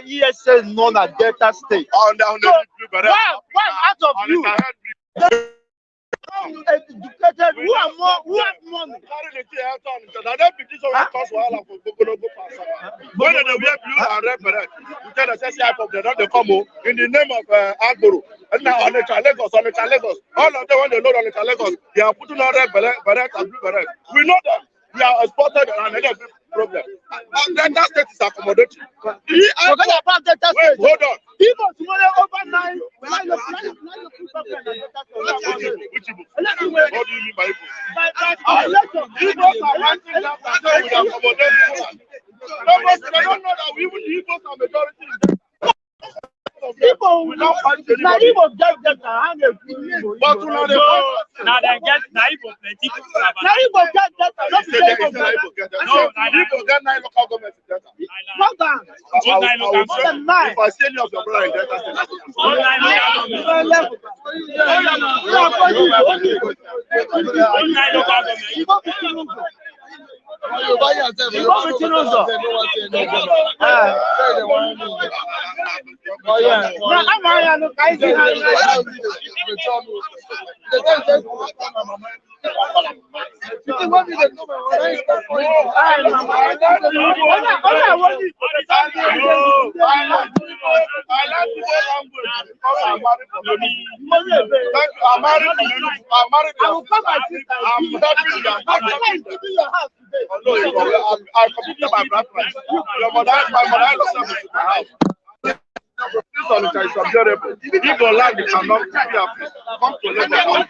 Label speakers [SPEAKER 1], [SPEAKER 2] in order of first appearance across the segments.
[SPEAKER 1] ESA is known as Delta State. So one out of you educated who have money.
[SPEAKER 2] When they wear blue and red beret, you tell the same type of they don't come in the name of Agboro. And now on the Lagos, all of them when they load on the Lagos, they are putting on red beret and blue beret. We know that we are exported and another big problem. Delta State is accommodating.
[SPEAKER 1] Forget about Delta State.
[SPEAKER 2] Hold on.
[SPEAKER 1] People tomorrow over 9.
[SPEAKER 2] Which Igbo? What do you mean by Igbo? Igbos are wanting that with accommodation. They don't know that we even Igbos are majority in them.
[SPEAKER 1] People now Igbo get that hang a
[SPEAKER 2] but now
[SPEAKER 3] they get Igbo plenty.
[SPEAKER 1] Igbo get that.
[SPEAKER 2] No, Igbo get 9 local governments in Delta.
[SPEAKER 1] Not that.
[SPEAKER 2] If I say any of your brother in Delta Igbo land cannot be come to Lagos.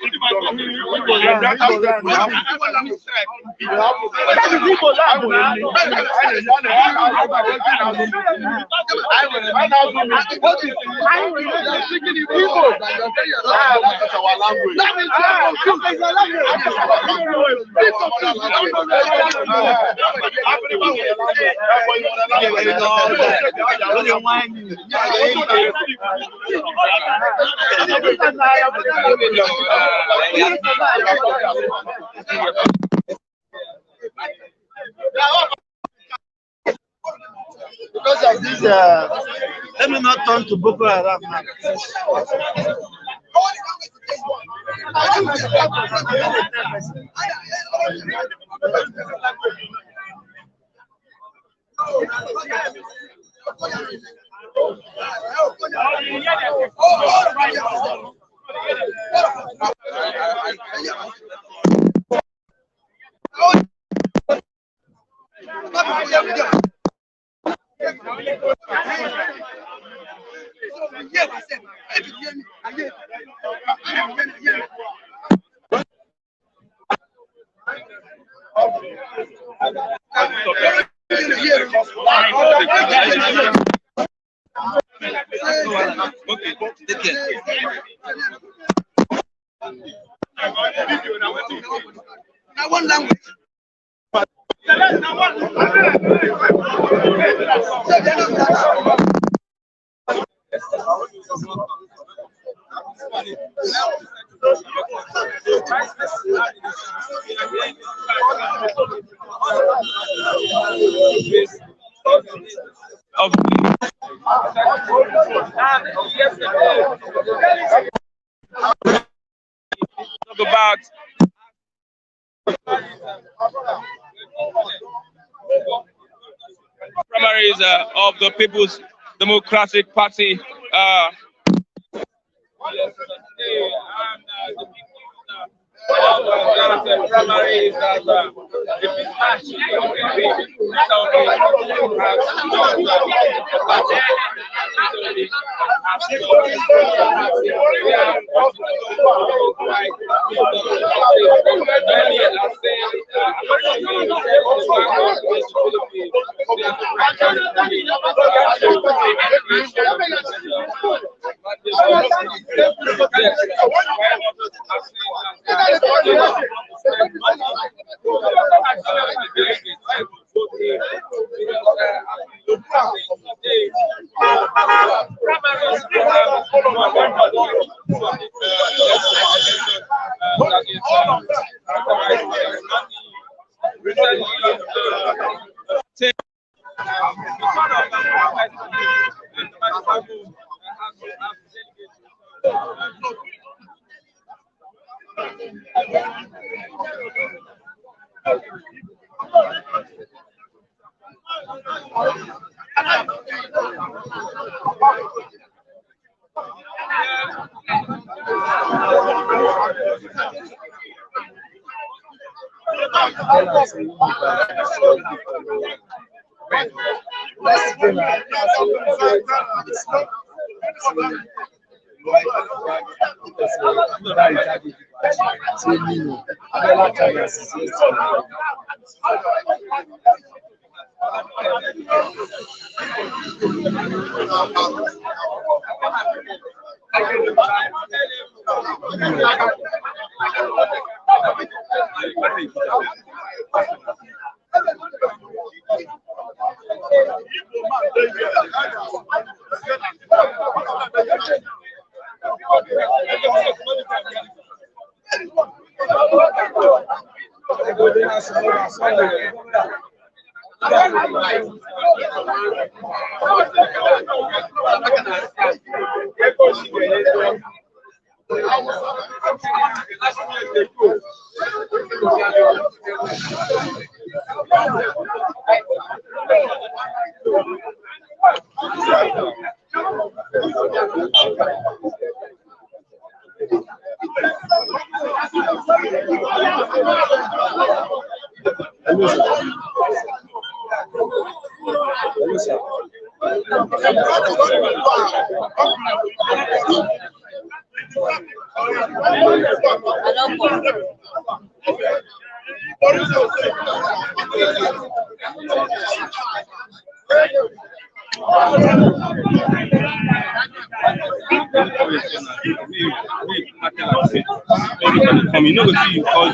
[SPEAKER 1] Because of this, let me not turn to Boko Haram now.
[SPEAKER 4] One language.
[SPEAKER 3] Talk about primaries of the People's Democratic Party. Primaries You know what you call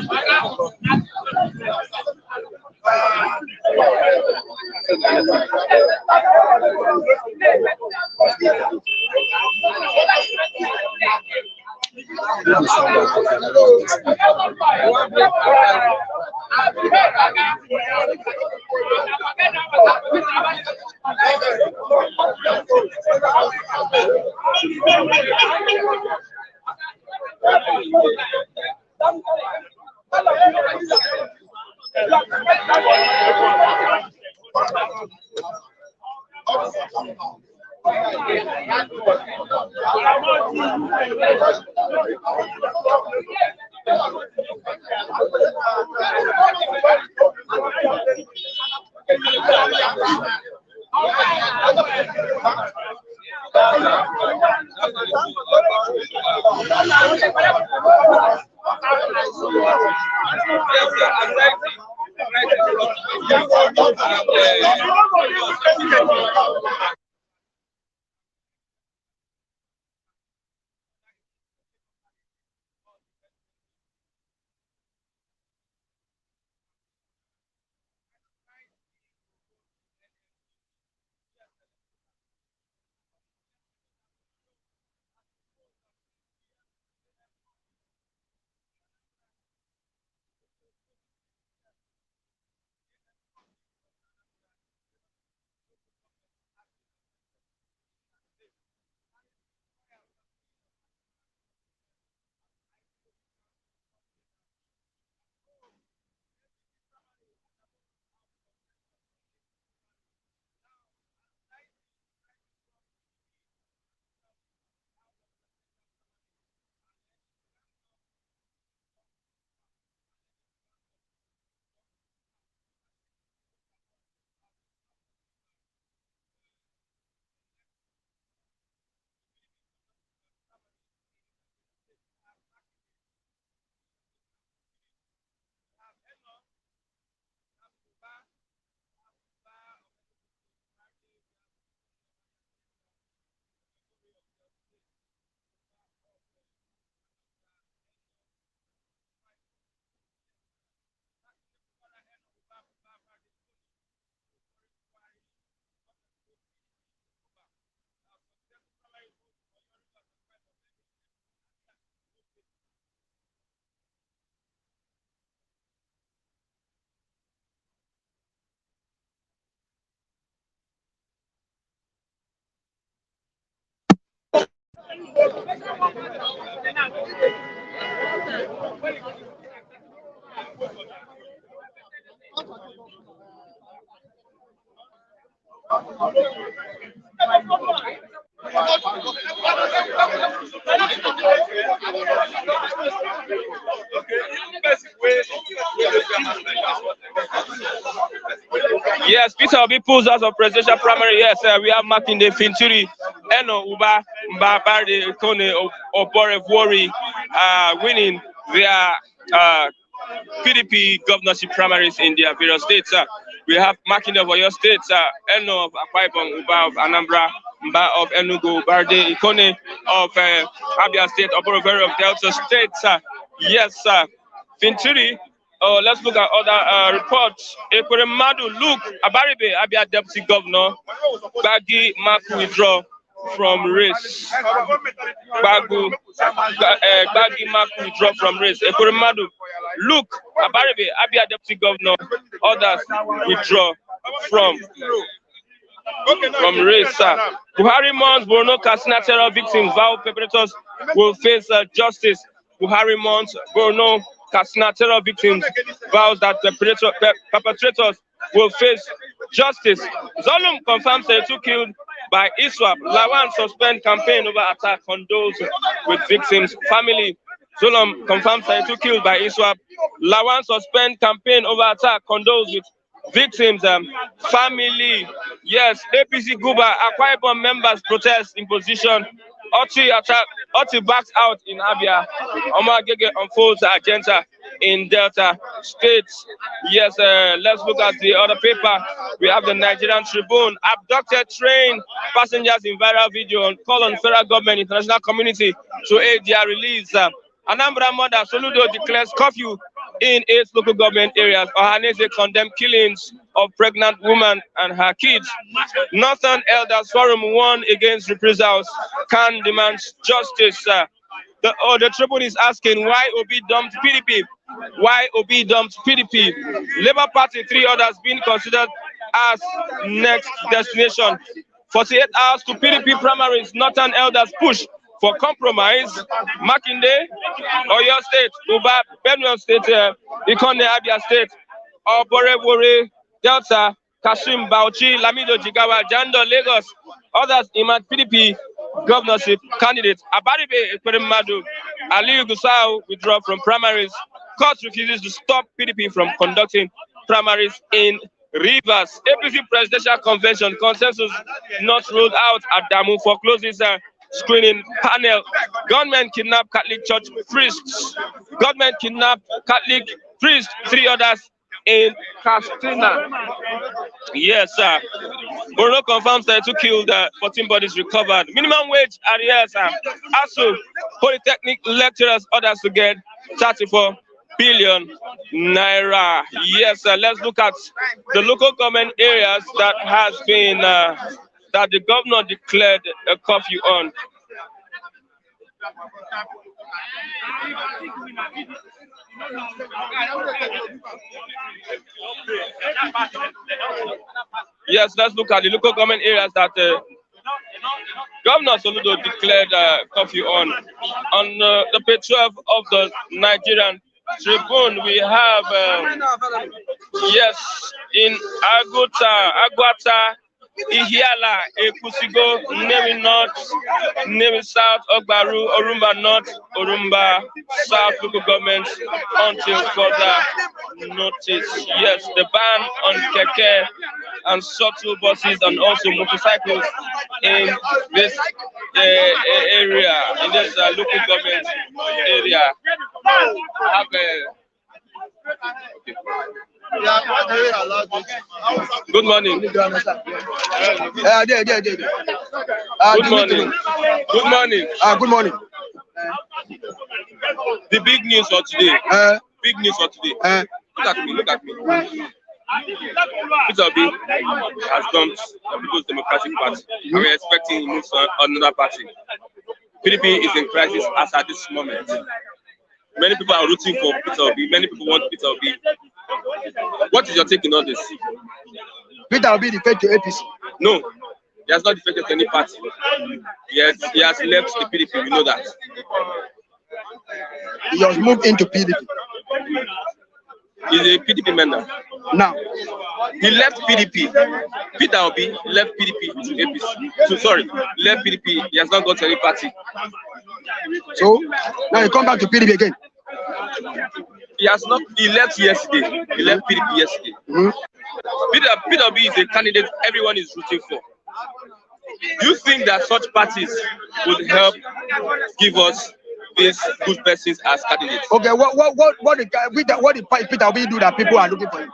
[SPEAKER 3] Yes, Peter Obi pulls out of presidential primary. Yes, we have Makinde, Fintiri, Eno, Uba, Mbabade, Kone, Oborevwori winning their PDP governorship primaries in their various states. We have Makinde of Oyo State, Eno of Akwa Ibom, Uba of Anambra, Mba of Enugu, Barde, Ikone of Abia State, Oborevwori of Delta State. Yes, Fintiri. Let's look at other reports. Ekweremadu Luke Abaribe, Abia Deputy Governor. Gbagi Maku withdraw from race. Gbagi Maku withdraw from race. Ekweremadu Luke Abaribe, Abia Deputy Governor. Others withdraw from race. Buhari mourns Borno Katsina terror victims. Vow perpetrators will face justice. Buhari mourns Borno Katsina terror victims, vows that the perpetrators will face justice. Zulum confirms 32 killed by ISWAP. Lawan suspend campaign over attack, condoles with victims' family. Zulum confirms 32 killed by ISWAP. Lawan suspend campaign over attack, condoles with victims' family. Yes, APC Guba, Akwa Ibom members protest imposition. Oti backs out in Abia. Omar Gege unfolds the agenda in Delta States. Yes, let's look at the other paper. We have the Nigerian Tribune. Abducted train passengers in viral video on call on federal government, international community to aid their release. Anambra mother Soludo declares curfew in 8 local government areas. Ohanese condemned killings of pregnant woman and her kids. Northern Elders Forum warned against reprisals. Can demands justice. The Tribune is asking why Obi dumped PDP. Why Obi dumped PDP? Labour Party, 3 others being considered as next destination. 48 hours to PDP primaries. Northern Elders push for compromise. Makinde, Oyo State, Uba, Benue State, Ikone, Abia State, Oborevwori, Delta, Kashim, Bauchi, Lamido, Jigawa, Jando, Lagos. Others in PDP governorship candidates. Abaribe, Ekweremadu, Aliyu Gusau withdraw from primaries. Court refuses to stop PDP from conducting primaries in Rivers. APC presidential convention consensus not ruled out at Damu forecloses screening panel. Government kidnapped Catholic church priests. Government kidnapped Catholic priests. 3 others in Katsina. Yes, sir. Borno confirms 32 killed, 14 bodies recovered. Minimum wage arrears. ASU, Polytechnic lecturers, others to get 34 billion naira. Yes, let's look at the local government areas that has been that the governor declared a curfew on. Yes, let's look at the local government areas that Governor Soludo declared curfew on. On the page 12 of the Nigerian Tribune, we have yes, in Agwata, Ihiala, Ekusigo, Nnewi North, Nnewi South, Ogbaru, Orumba North, Orumba South local government until further notice. Yes, the ban on keke and shuttle buses and also motorcycles in this area, in this local government area. Have good morning. Good morning. Good morning.
[SPEAKER 1] Good morning.
[SPEAKER 3] The big news for today. Big news for today. Look at me. Look at me. Peter Obi has dumped the People's Democratic Party, and we're expecting he moves on another party. PDP is in crisis as at this moment. Many people are rooting for Peter Obi. Many people want Peter Obi. What is your take in all this?
[SPEAKER 1] Peter Obi defected to APC.
[SPEAKER 3] No, he has not defected to any party. He has left the PDP. We know that.
[SPEAKER 1] He has moved into PDP.
[SPEAKER 3] He's a PDP member.
[SPEAKER 1] Now,
[SPEAKER 3] he left PDP. Peter Obi left PDP to APC. So sorry, left PDP. He has not gone to any party.
[SPEAKER 1] So now he come back to PDP again.
[SPEAKER 3] He has not. He left yesterday. He left PDP yesterday. Peter Obi is a candidate everyone is rooting for. Do you think that such parties would help give us these good persons as candidates?
[SPEAKER 5] Okay, what did Peter Obi do that people are looking for him?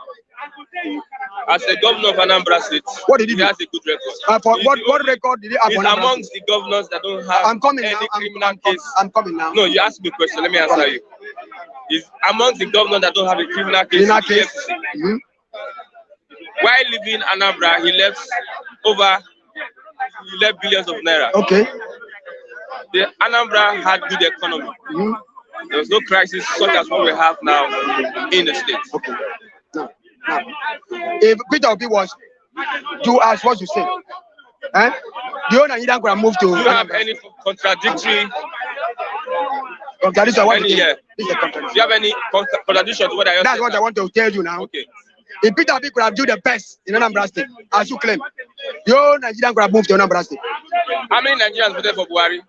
[SPEAKER 3] As a governor of Anambra State,
[SPEAKER 5] what did he do?
[SPEAKER 3] Has a good record.
[SPEAKER 5] What record did he have?
[SPEAKER 3] He's amongst the governors that don't have any criminal case.
[SPEAKER 5] I'm coming now.
[SPEAKER 3] No, you asked me a question. Let me answer you. He's amongst the governors that don't have a criminal case.
[SPEAKER 5] Mm-hmm.
[SPEAKER 3] While living Anambra, he left billions of naira.
[SPEAKER 5] Okay.
[SPEAKER 3] The Anambra had good economy.
[SPEAKER 5] Mm-hmm.
[SPEAKER 3] There was no crisis such as what we have now in the state.
[SPEAKER 5] Okay. Now, if Peter Obi was do as what you say, the owner either could have moved to.
[SPEAKER 3] Do you have any contradictory?
[SPEAKER 5] Contradiction? What is
[SPEAKER 3] it?
[SPEAKER 5] This is a contradiction.
[SPEAKER 3] Do you have any contradiction to what I just
[SPEAKER 5] That's
[SPEAKER 3] said
[SPEAKER 5] what I want to tell you now.
[SPEAKER 3] Okay.
[SPEAKER 5] If Peter Obi could have done the best in Anambra State, as you claim, the whole Nigerian could have moved to Anambra State.
[SPEAKER 3] How many Nigerians voted for Buhari?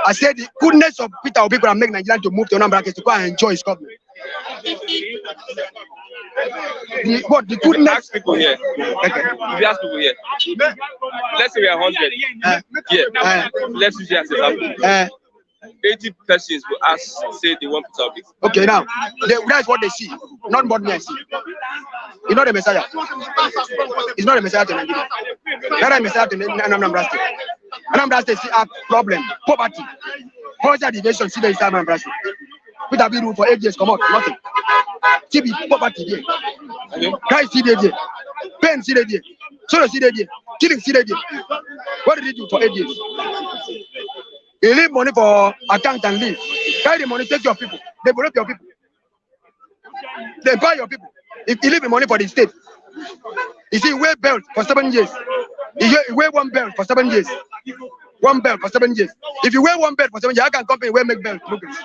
[SPEAKER 5] I said the goodness of Peter Obi could have made Nigerians to move to Anambra State to go and enjoy his government. The goodness.
[SPEAKER 3] Ask people here. Okay. If you ask people here, let's say we are 100. Let's use it as an example. 80 persons will say they want Peter Obi.
[SPEAKER 5] Okay, now that's what they see, not what me see. He's not a messiah. He's not a messiah to Nigeria. Not a messiah to Anambra State. Anambra State see a problem, poverty, cultural division. See the inside Anambra State. Peter Obi rule for 8 years, come out, nothing. See the poverty there. Guys see there. Pain see there. Sorrow see there. Killing see there. What did he do for 8 years? He leave money for account and leave. Carry the money, take your people. Develop your people. They buy your people. If you leave the money for the state, you see, wear belt for 7 years. You wear one belt for 7 years. One belt for 7 years. If you wear one belt for 7 years, I can company will make belt progress.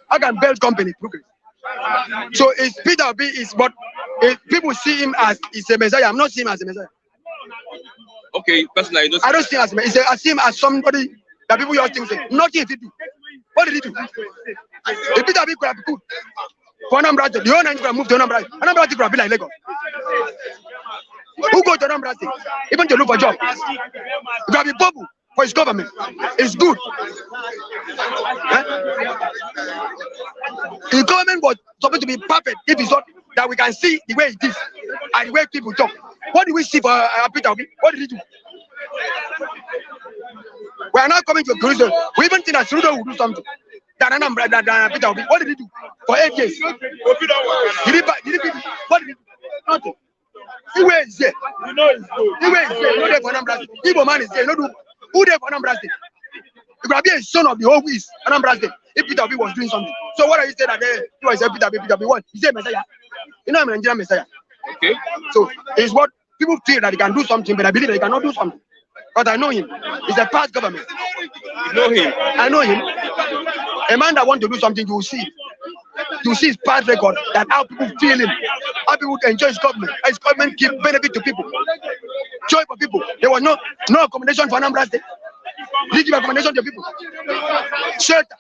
[SPEAKER 5] I can belt company progress. So it's Peter Obi is what people see him as is a messiah. I'm not seeing him as a messiah.
[SPEAKER 3] Okay, personally,
[SPEAKER 5] I don't see him as a messiah. I see him as somebody that people just think say nothing if he do. What did he do? If Peter Obi could have been good for Anambra State, the whole Nigeria could have moved to Anambra State. Anambra State could have been like Lagos. Who go to Anambra State even to look for job? You could have been bubble for his government. It's good. The government was supposed to be perfect if it's not that we can see the way it is and the way people talk. What do we see for Peter Obi? What did he do? We are now coming to a conclusion. We even think that Trudeau will do something. Than Peter Obi. What did he do for 8 years? Did he what did he do? Nothing. He is there. You know it's good. He is there. You know there for Anambra State. Igbo man is there. You know who there for Anambra State? It could have been a son of the whole East, Anambra State, if Peter Obi was doing something. So what are you saying that he was a Peter Obi what? He's a messiah. You know I'm a Nigerian messiah. Okay. So it's what people feel that he can do something, but I believe that he cannot do something. But I know him. He's a past government.
[SPEAKER 3] You know him.
[SPEAKER 5] I know him. A man that wants to do something, you will see. You see his past record, that how people feel him, how people enjoy his government. His government give benefit to people, joy for people. There was no accommodation for Anambra State. He give accommodation to people. Shelter,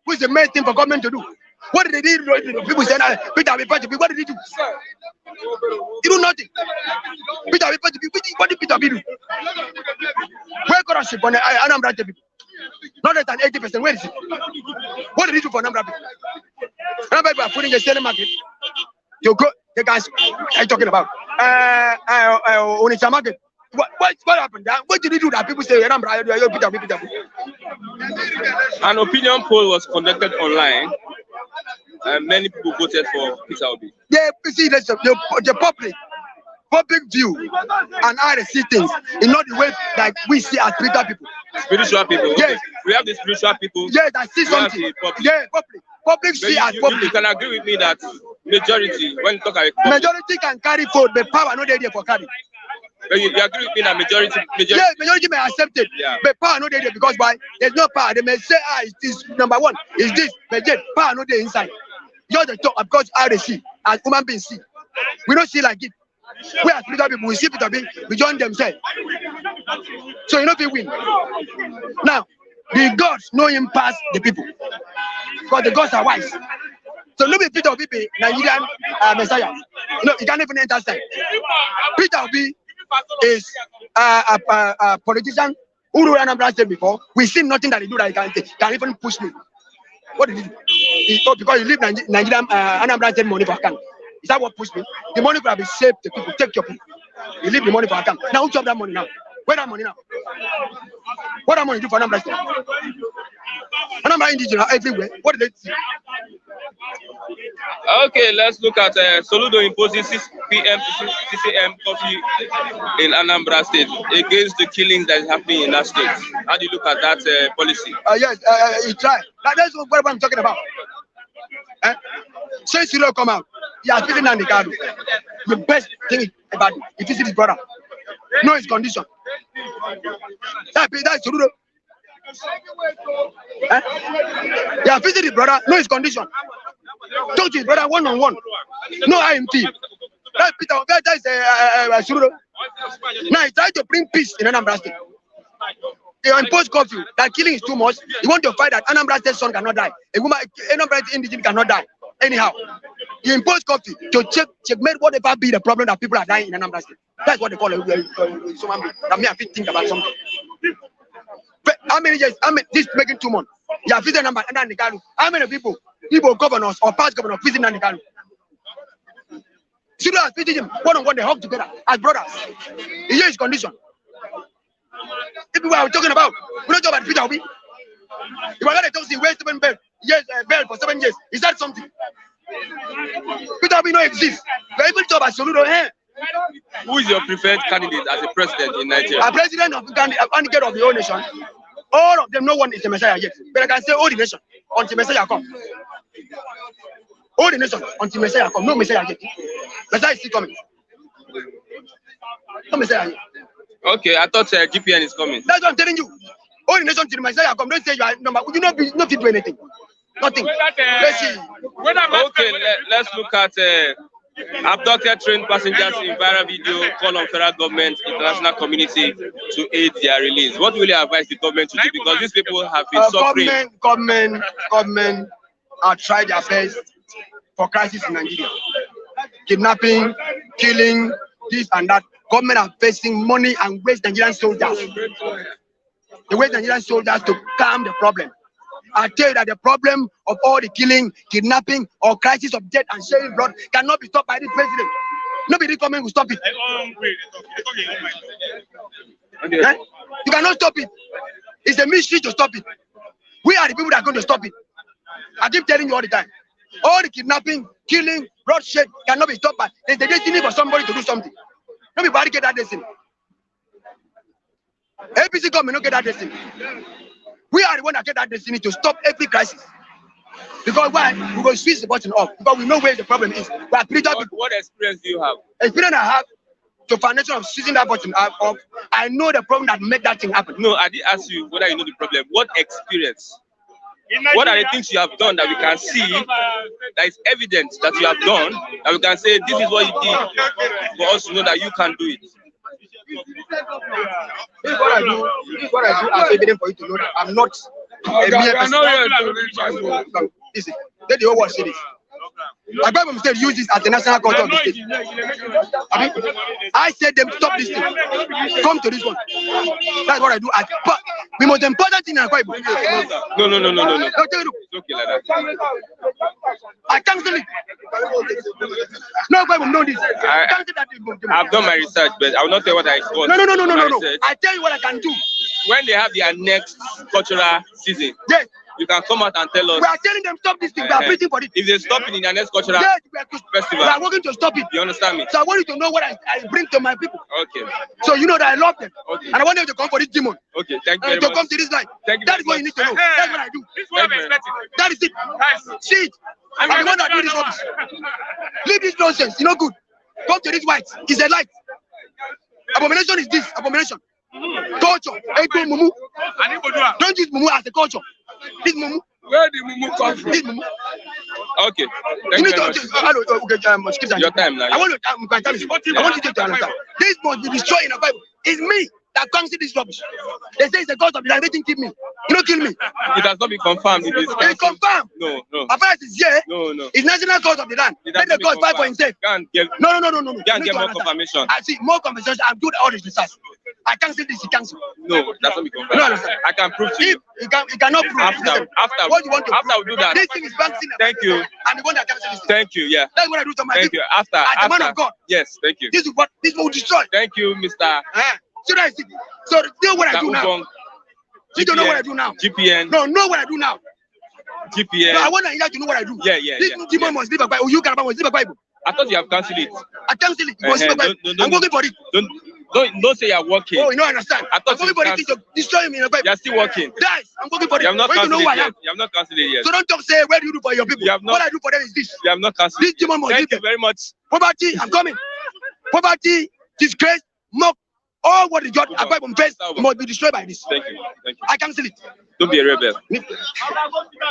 [SPEAKER 5] who is the main thing for government to do? What did they do? People say, Peter Obi party. What did he do? He do nothing. Peter Obi party. What did Peter Obi do? Where scholarship on Anambra State people? Not less than 80%. Where is it? What did he do for Anambra people? Anambra people are putting a selling market. You go, the guys are talking about Onitsha market. What happened? What did he do that people say Anambra? Peter Obi.
[SPEAKER 3] An opinion poll was conducted online. And many people voted for Peter Obi.
[SPEAKER 5] Yeah, you see, the public view and how they see things is not the way that we see as spiritual people.
[SPEAKER 3] Spiritual people?
[SPEAKER 5] Yes.
[SPEAKER 3] Okay. We have the spiritual people.
[SPEAKER 5] Yes, I see something. Yeah, public see as public.
[SPEAKER 3] You can agree with me that majority, when you talk about
[SPEAKER 5] majority can carry vote, but power not there for carry.
[SPEAKER 3] But you agree with me that majority?
[SPEAKER 5] Yeah, majority may accept it, but power not there because why? There's no power. They may say, it's this, number one, is this, but yet power not there inside. Just the talk, because how they see, as human beings see. We don't see like it. We as spiritual people, we see Peter Obi, we join themselves. So you know if we win. Now, the gods know him past the people. Because the gods are wise. So look at Peter Obi, Nigerian Messiah. No, he can't even enter side. Peter Obi is a politician who ruled Anambra State before. We see nothing that he do that he can even push me. What did he do? Because he leave Nigerian Anambra State money for account. Is that what pushed me? The money could have been saved to people. Take your people. You leave the money for account. Now who chop that money now? Where that money now? What that money do for Anambra State? Anambra indigenous everywhere. What did they see?
[SPEAKER 3] Okay, let's look at Soludo imposes 6 p.m. to 6 a.m. curfew in Anambra State against the killings that is happening in that state. How do you look at that policy?
[SPEAKER 5] Yes, he tried. That's what I'm talking about. Since you don't come out, he has beaten Nnamdi Kanu. The best thing about it, if you see his brother, know his condition. That's Soludo. He has visited his brother, know his condition. Talk to his brother one-on-one. No IMT. That's Peter. That is Soludo. Now he tried to bring peace in Anambra State. They impose curfew. That killing is too much. You want to fight that Anambra State son cannot die. A woman, Anambra State indigenous cannot die. Anyhow, he imposed curfew to checkmate whatever be the problem that people are dying in Anambra State. That's what they call it. That me, I think about something. But how many years? This making 2 months. You have visited Nnamdi Kanu. How many people governors or past governors visit Nnamdi Kanu? Soludo has visited him one-on-one. They hug together as brothers. He hears his condition. People are talking about. We don't talk about Peter Obi. If I got a toast, he waits 7 bail. Yes, bail for 7 years. Is that something? Peter Obi don't exist. We're able to talk about Soludo here.
[SPEAKER 3] Who is your preferred candidate as a president in Nigeria?
[SPEAKER 5] A president of candidate of the whole nation. All of them, no one is the Messiah yet. But I can say all the nation until Messiah come. All the nation until Messiah come. No Messiah yet. Messiah is still coming. No Messiah yet.
[SPEAKER 3] Okay, I thought GPN is coming.
[SPEAKER 5] That's what I'm telling you. All the nation till Messiah come. Don't say you are number. You not do anything. Nothing. Let's see.
[SPEAKER 3] Okay, let's look at abducted train passengers in viral video call on federal government, international community to aid their release. What will you advise the government to do? Because these people have been suffering.
[SPEAKER 5] Government are trying their best for crisis in Nigeria. Kidnapping, killing, this and that. Government are facing money and waste Nigerian soldiers. They waste Nigerian soldiers to calm the problem. I tell you that the problem of all the killing, kidnapping, or crisis of death and shedding blood cannot be stopped by the president. Nobody coming will stop it. Okay? You cannot stop it. It's a mystery to stop it. We are the people that are going to stop it. I keep telling you all the time. All the kidnapping, killing, bloodshed cannot be stopped by. There's a destiny for somebody to do something. Let me barricade that destiny. APC government don't get that destiny. We are the one that get that destiny to stop every crisis. Because why? We will switch the button off. Because we know where the problem is. What
[SPEAKER 3] experience do you have?
[SPEAKER 5] Experience I have to foundation of switching that button off. I know the problem that made that thing happen.
[SPEAKER 3] No, I did ask you whether you know the problem. What experience? What are the things you have done that we can see, that is evidence that you have done, that we can say this is what you did for us to know that you can do it?
[SPEAKER 5] This is what I do. This is what I do as evidence for you to know that I'm not a mere person. Listen, let the whole world see this. I Bible said use this as the national culture of the state. I said them stop this thing. Come to this one. That's what I do. But the most important thing in the Bible.
[SPEAKER 3] No. It's okay like that.
[SPEAKER 5] I cancel it. No Bible know this.
[SPEAKER 3] I've done my research, but I will not tell what I got.
[SPEAKER 5] No. I tell you what I can do.
[SPEAKER 3] When they have their next cultural season,
[SPEAKER 5] yes,
[SPEAKER 3] you can come out and tell us.
[SPEAKER 5] We are telling them stop this thing. We are preaching for it.
[SPEAKER 3] If they stop it in their next cultural festival,
[SPEAKER 5] we are working to stop it.
[SPEAKER 3] You understand me?
[SPEAKER 5] So I want you to know what I bring to my people.
[SPEAKER 3] Okay.
[SPEAKER 5] So you know that I love them.
[SPEAKER 3] Okay.
[SPEAKER 5] And I want them to come for this demon.
[SPEAKER 3] Okay, thank you very much.
[SPEAKER 5] To come to this line.
[SPEAKER 3] That
[SPEAKER 5] is what you need to know. That's what I do.
[SPEAKER 3] This is what I'm expecting.
[SPEAKER 5] That is it. See it. I'm the one that do this rubbish. Leave this nonsense. You know good. Come to this white. It's a light. Abomination is this. Abomination. Culture. Mumu. Don't use Mumu as a culture. This Mumu.
[SPEAKER 3] Where did Mumu come from?
[SPEAKER 5] This Mumu.
[SPEAKER 3] Okay. Thank you very much. Your time now.
[SPEAKER 5] I want you to understand. This must be destroyed in the Bible. It's me that comes to this rubbish. They say it's the God of the language keep me. You don't kill me.
[SPEAKER 3] It has not been confirmed. It is
[SPEAKER 5] It's confirmed.
[SPEAKER 3] No.
[SPEAKER 5] Affairs is here.
[SPEAKER 3] No.
[SPEAKER 5] It's national cause of the land. Let the God fight for himself. No.
[SPEAKER 3] Can't get more confirmation.
[SPEAKER 5] I see more conversation. I'm doing all this research. I cancel this. He cancel.
[SPEAKER 3] No, that's not be confirmed.
[SPEAKER 5] No.
[SPEAKER 3] I can prove to you.
[SPEAKER 5] You cannot prove.
[SPEAKER 3] After
[SPEAKER 5] what you want to
[SPEAKER 3] after
[SPEAKER 5] prove?
[SPEAKER 3] we do that.
[SPEAKER 5] This thing is banking.
[SPEAKER 3] Thank you.
[SPEAKER 5] And the one that cancel this.
[SPEAKER 3] Thank you. Yeah.
[SPEAKER 5] That's what I do to my
[SPEAKER 3] Thank
[SPEAKER 5] people.
[SPEAKER 3] you. After.
[SPEAKER 5] As a man of God.
[SPEAKER 3] Yes. Thank you.
[SPEAKER 5] This will destroy.
[SPEAKER 3] Thank you, Mr.
[SPEAKER 5] So that's it. So know what I do now. You don't know what I do now.
[SPEAKER 3] GPN.
[SPEAKER 5] No, know what I do now.
[SPEAKER 3] GPN.
[SPEAKER 5] No, I want Nigeria to know what I do.
[SPEAKER 3] Yeah.
[SPEAKER 5] This demon must leave a Bible. You can must leave a Bible.
[SPEAKER 3] I thought you have cancelled it.
[SPEAKER 5] I cancel it. Must leave a Bible. I'm working for it.
[SPEAKER 3] Don't say you're working.
[SPEAKER 5] Oh, you know, I understand.
[SPEAKER 3] I thought
[SPEAKER 5] I'm working for it to destroy me in a Bible.
[SPEAKER 3] You're still working.
[SPEAKER 5] Guys, I'm working for it.
[SPEAKER 3] You have not
[SPEAKER 5] When you know
[SPEAKER 3] cancelled
[SPEAKER 5] who I
[SPEAKER 3] it yet.
[SPEAKER 5] am.
[SPEAKER 3] You have not cancelled it yet.
[SPEAKER 5] So don't talk say where do you do for your people. What I do for them is this.
[SPEAKER 3] You have not cancelled
[SPEAKER 5] This demon must leave
[SPEAKER 3] Thank you very much.
[SPEAKER 5] Poverty, I'm coming. Poverty, disgrace, mock, all what the judge apart from face must be destroyed by this.
[SPEAKER 3] Thank you.
[SPEAKER 5] I cancel it.
[SPEAKER 3] Don't be a rebel.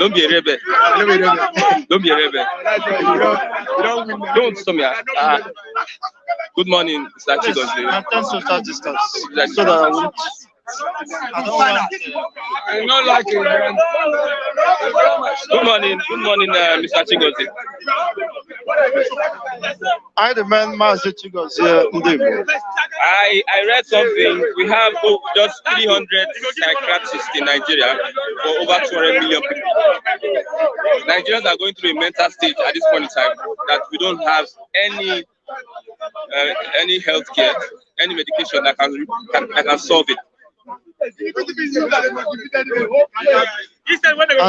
[SPEAKER 3] Don't be a rebel. Don't be a rebel. Don't stop me. Good morning, Mr. Chigozie.
[SPEAKER 2] I'm trying social distance so that I won't. I don't want
[SPEAKER 3] I'm not like it. Good morning, Mr. Chigozie.
[SPEAKER 2] I demand Mazi Chigozie Ndebo.
[SPEAKER 3] I read something. We have just 300 psychiatrists in Nigeria for over 200 million people. Nigerians are going through a mental state at this point in time that we don't have any health care, any medication that can solve it.
[SPEAKER 2] And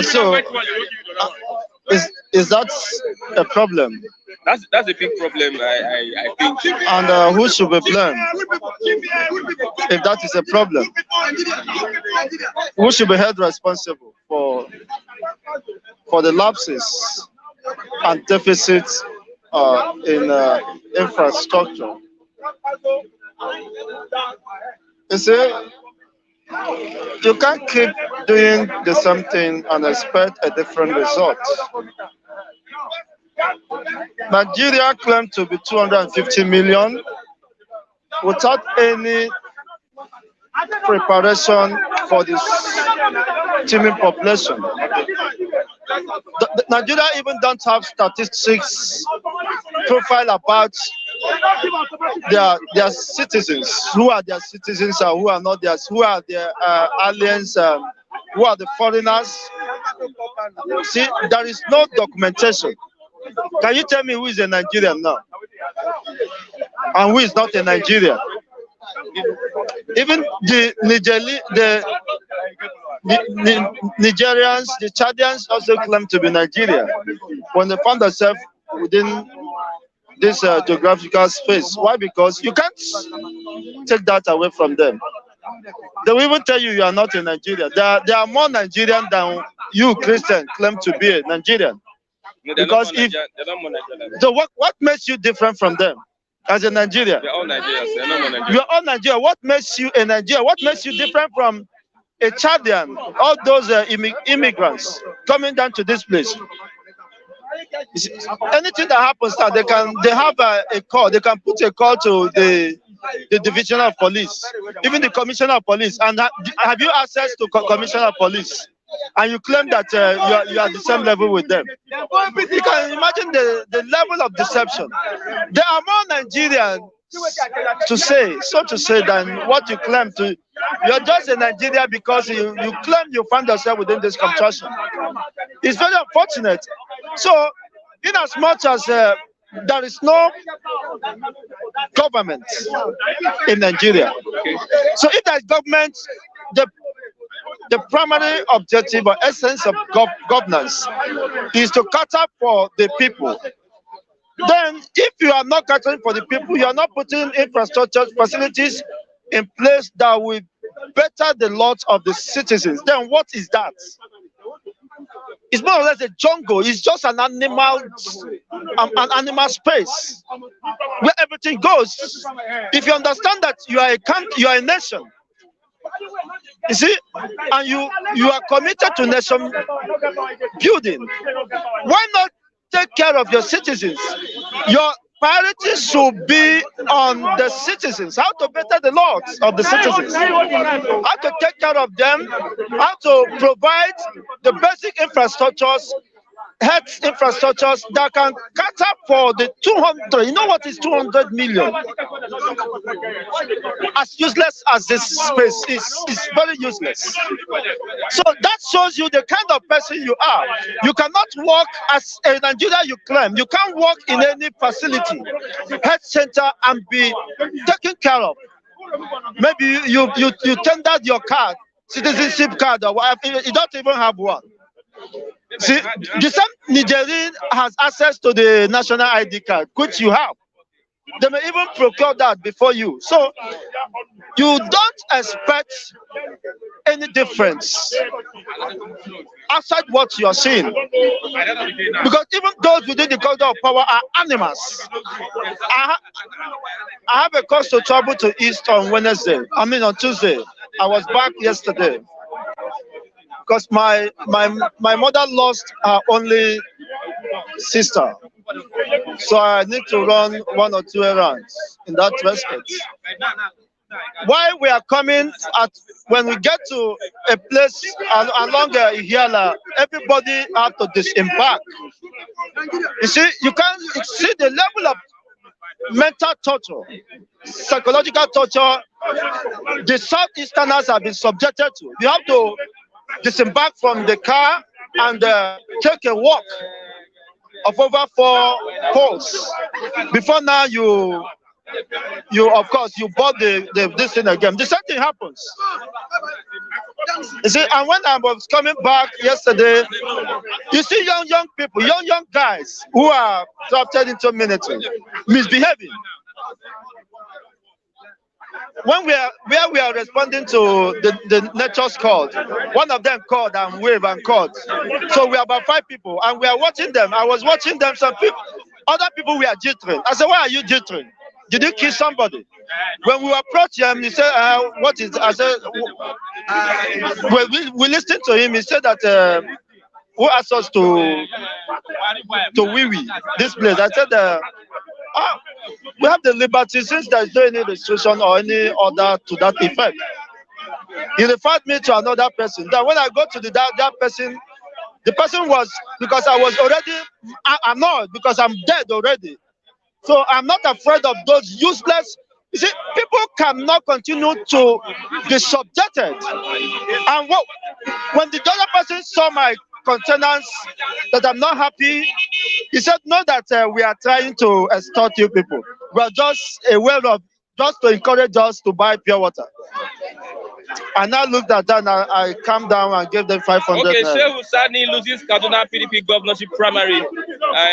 [SPEAKER 2] so, is that a problem?
[SPEAKER 3] That's a big problem, I think.
[SPEAKER 2] And who should be blamed if that is a problem? Who should be held responsible for the lapses and deficits in infrastructure? You see, you can't keep doing the same thing and expect a different result. Nigeria claimed to be 250 million without any preparation for this teeming population. Nigeria even don't have statistics profile about their citizens, who are their citizens and who are not theirs, who are their aliens, who are the foreigners. See, there is no documentation. Can you tell me who is a Nigerian now and who is not a Nigerian? Even the Nigerians, the Chadians also claim to be Nigerian when they found themselves within this geographical space. Why? Because you can't take that away from them. They will even tell you are not a Nigerian. They are more Nigerian than you, Christian, claim to be a Nigerian.
[SPEAKER 3] No,
[SPEAKER 2] because so what makes you different from them as a Nigerian?
[SPEAKER 3] They're all Nigerians. They're not more Nigerians.
[SPEAKER 2] You're all Nigerian. What makes you a Nigerian? What makes you different from a Chadian? All those immigrants coming down to this place. Anything that happens now, they have a call. They can put a call to the division of police, even the commissioner of police. And have you access to commissioner of police? And you claim that you are the same level with them. You can imagine the level of deception. There are more Nigerians to say than what you claim to. You're just a Nigerian because you claim you find yourself within this contraction. It's very unfortunate. So, in as much as there is no government in Nigeria, so if there's government, the primary objective or essence of governance is to cater for the people. Then, if you are not catering for the people, you are not putting infrastructure facilities in place that will better the lot of the citizens. Then, what is that? It's more or less a jungle. It's just an animal space where everything goes. If you understand that you are a nation, you see, and you are committed to nation building, why not take care of your citizens?
[SPEAKER 1] priority should be on the citizens, how to better the laws of the citizens, how to take care of them, how to provide the basic infrastructures, health infrastructures that can cater for the 200. You know what is 200 million? As useless as this space is, it's very useless. So that shows you the kind of person you are. You cannot work as a Nigeria you claim. You can't work in any facility, health center, and be taken care of. Maybe you tendered your card, citizenship card, or whatever. You don't even have one. See, the same Nigerian has access to the national ID card, which you have. They may even procure that before you. So you don't expect any difference outside what you are seeing. Because even those within the corridor of power are animals. I have a cause to travel to East on Wednesday. I mean on Tuesday. I was back yesterday. Because my mother lost her only sister, so I need to run 1 or 2 errands in that respect. While we are coming when we get to a place along Ihiala, everybody have to disembark. You see, you can see the level of mental torture, psychological torture the Southeasterners have been subjected to. You have to disembark from the car and take a walk of over 4 poles. Before now, you of course you bought this thing again. The same thing happens. You see, and when I was coming back yesterday, you see young people, young guys who are drafted into military misbehaving. When we are responding to the nature's call, one of them called and waved and called. So we are about 5 people and we are watching them. I was watching them. Some people, other people were jittering. I said, why are you jittering? Did you kill somebody? When we approached him, he said, what is, I said, when we listened to him, he said that, who asked us to wee this place? I said, we have the liberty since there is no any restriction or any order to that effect. He referred me to another person. Then when I go to that person, the person was, because I was already annoyed because I'm dead already. So I'm not afraid of those useless. You see, people cannot continue to be subjected. And when the other person saw my countenance that I'm not happy, he said, know that we are trying to extort you people. We are just aware of, just to encourage us to buy pure water. I now looked at that and I calmed down and gave them 500.
[SPEAKER 3] Okay, Shehu Sani loses Kaduna PDP governorship primary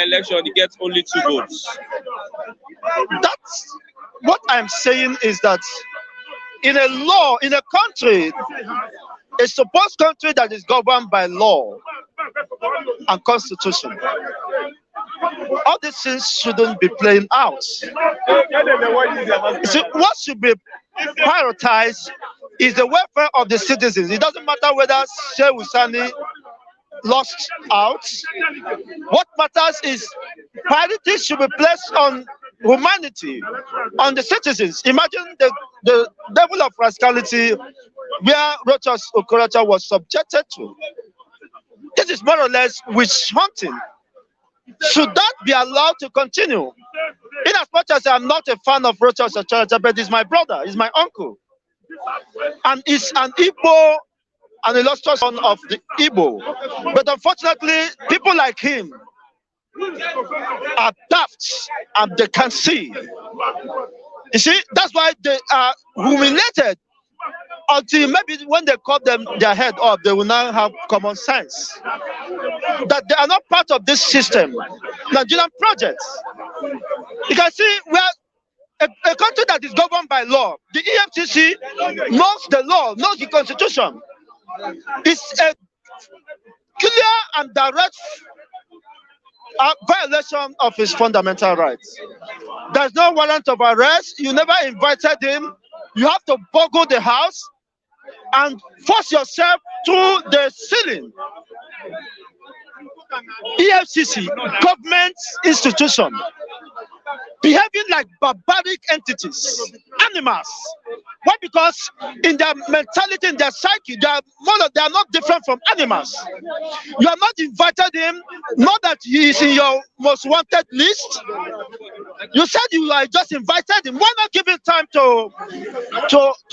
[SPEAKER 3] election. He gets only 2 votes.
[SPEAKER 1] That's what I'm saying is that in a country, a supposed country that is governed by law and constitution, all these things shouldn't be playing out. See, what should be prioritized is the welfare of the citizens. It doesn't matter whether Shehu Sani lost out. What matters is priority should be placed on humanity, on the citizens. Imagine the level of rascality where Rochas Okorocha was subjected to. This is more or less witch hunting. Should that be allowed to continue? In as much as I'm not a fan of Rochas Okorocha, but he's my brother, he's my uncle. And he's an Igbo, an illustrious son of the Igbo. But unfortunately, people like him are daft and they can't see. You see, that's why they are humiliated until maybe when they cut them their head off, they will now have common sense that they are not part of this system, Nigerian projects. You can see we are a country that is governed by law. The EFCC knows the law, knows the constitution. It's a clear and direct violation of his fundamental rights. There's no warrant of arrest. You never invited him. You have to boggle the house and force yourself to the ceiling. EFCC, government institution. behaving like barbaric entities, animals. Why? Because in their mentality, in their psyche, they are not different from animals. You have not invited him, not that he is in your most wanted list. You said you are just invited him. Why not give him time to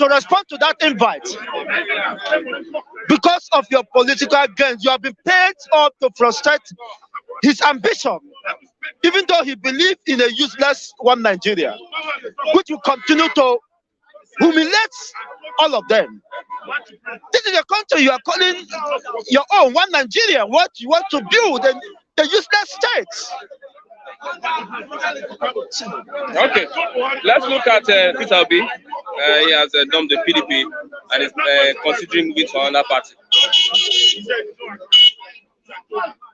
[SPEAKER 1] respond to that invite? Because of your political gains, you have been paid up to frustrate his ambition, even though he believed in a useless one Nigeria, which will continue to humiliate all of them. This is a country you are calling your own, one Nigeria. What you want to build, a useless state.
[SPEAKER 3] Okay, let's look at Peter Obi. He has dumped the PDP and is considering moving to another party.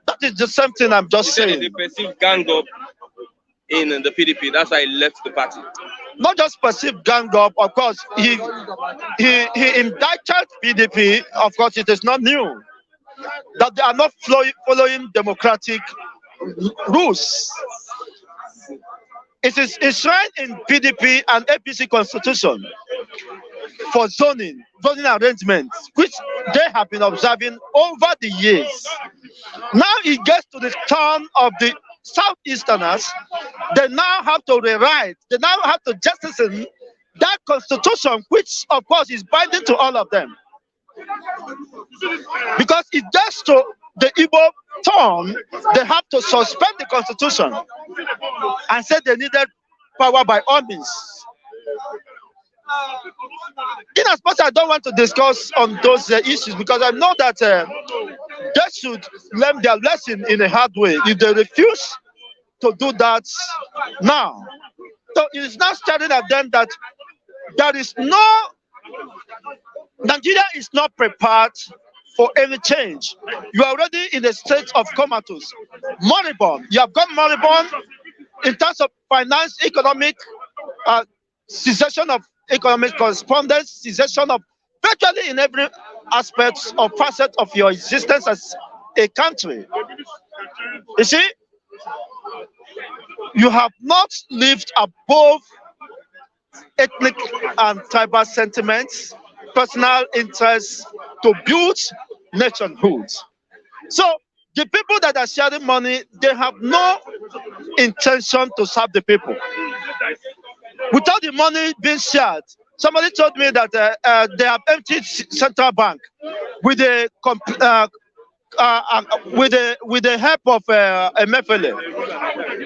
[SPEAKER 1] That is the same thing I'm just saying.
[SPEAKER 3] He perceived gang up in the PDP. That's why he left the party.
[SPEAKER 1] Not just perceived gang up. Of course, he indicted PDP. Of course, it is not new that they are not following democratic rules. It is enshrined in PDP and APC constitution for zoning arrangements, which they have been observing over the years. Now it gets to the turn of the Southeasterners. They now have to rewrite, they now have to jettison that constitution, which of course is binding to all of them. Because it gets to the Igbo turn, they have to suspend the constitution and say they needed power by all means. In as much as I don't want to discuss on those issues, because I know that they should learn their lesson in a hard way. If they refuse to do that now, so it is now staring at them that there is Nigeria is not prepared for any change. You are already in a state of comatose, moribund. You have gone moribund in terms of finance, economic, cessation of economic correspondence, cessation of virtually in every aspect or facet of your existence as a country. You see, you have not lived above ethnic and tribal sentiments, personal interests to build nationhood. So the people that are sharing money, they have no intention to serve the people. Without the money being shared, somebody told me that they have emptied central bank with the help of Emefiele,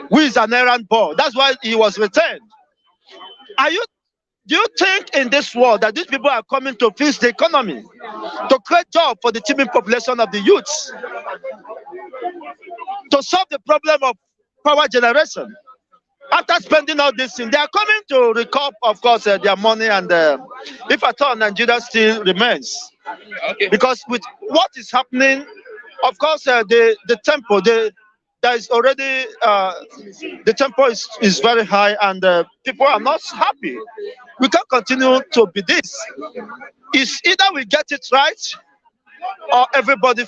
[SPEAKER 1] who is an errand boy. That's why he was retained. Do you think in this world that these people are coming to fix the economy, to create jobs for the teeming population of the youths, to solve the problem of power generation? After spending all this thing, they are coming to recoup, of course, their money, and if at all, Nigeria still remains.
[SPEAKER 3] Okay.
[SPEAKER 1] Because with what is happening, of course, the tempo, there is already the tempo is very high, and people are not happy. We can't continue to be this. It's either we get it right, or everybody.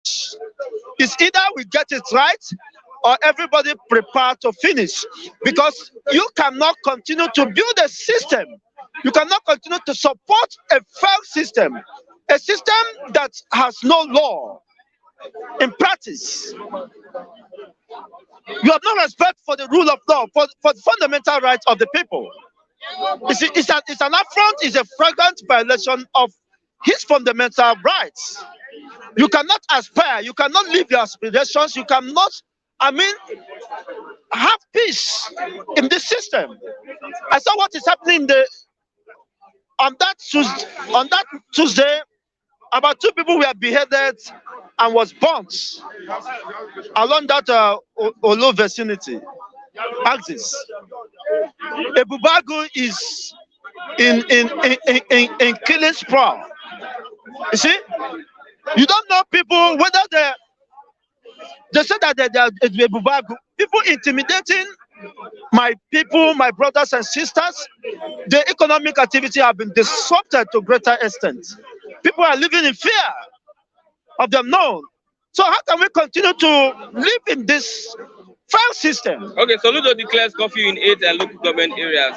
[SPEAKER 1] It's either we get it right, or everybody prepare to finish, because you cannot continue to build a system. You cannot continue to support a failed system, a system that has no law in practice. You have no respect for the rule of law, for the fundamental rights of the people. It's an affront, it's a flagrant violation of his fundamental rights. You cannot aspire, you cannot live your aspirations, you cannot, have peace in this system. I saw what is happening on that Tuesday. About 2 people were beheaded and was burnt along that Olo vicinity axis. Ebubagu is in killing sprawl. You see, you don't know people whether they say that they are Ebubagu. People intimidating my people, my brothers and sisters. The economic activity have been disrupted to greater extent. People are living in fear of the unknown. So how can we continue to live in this Failed system.
[SPEAKER 3] Okay, so Ludo declares curfew in 8 local government areas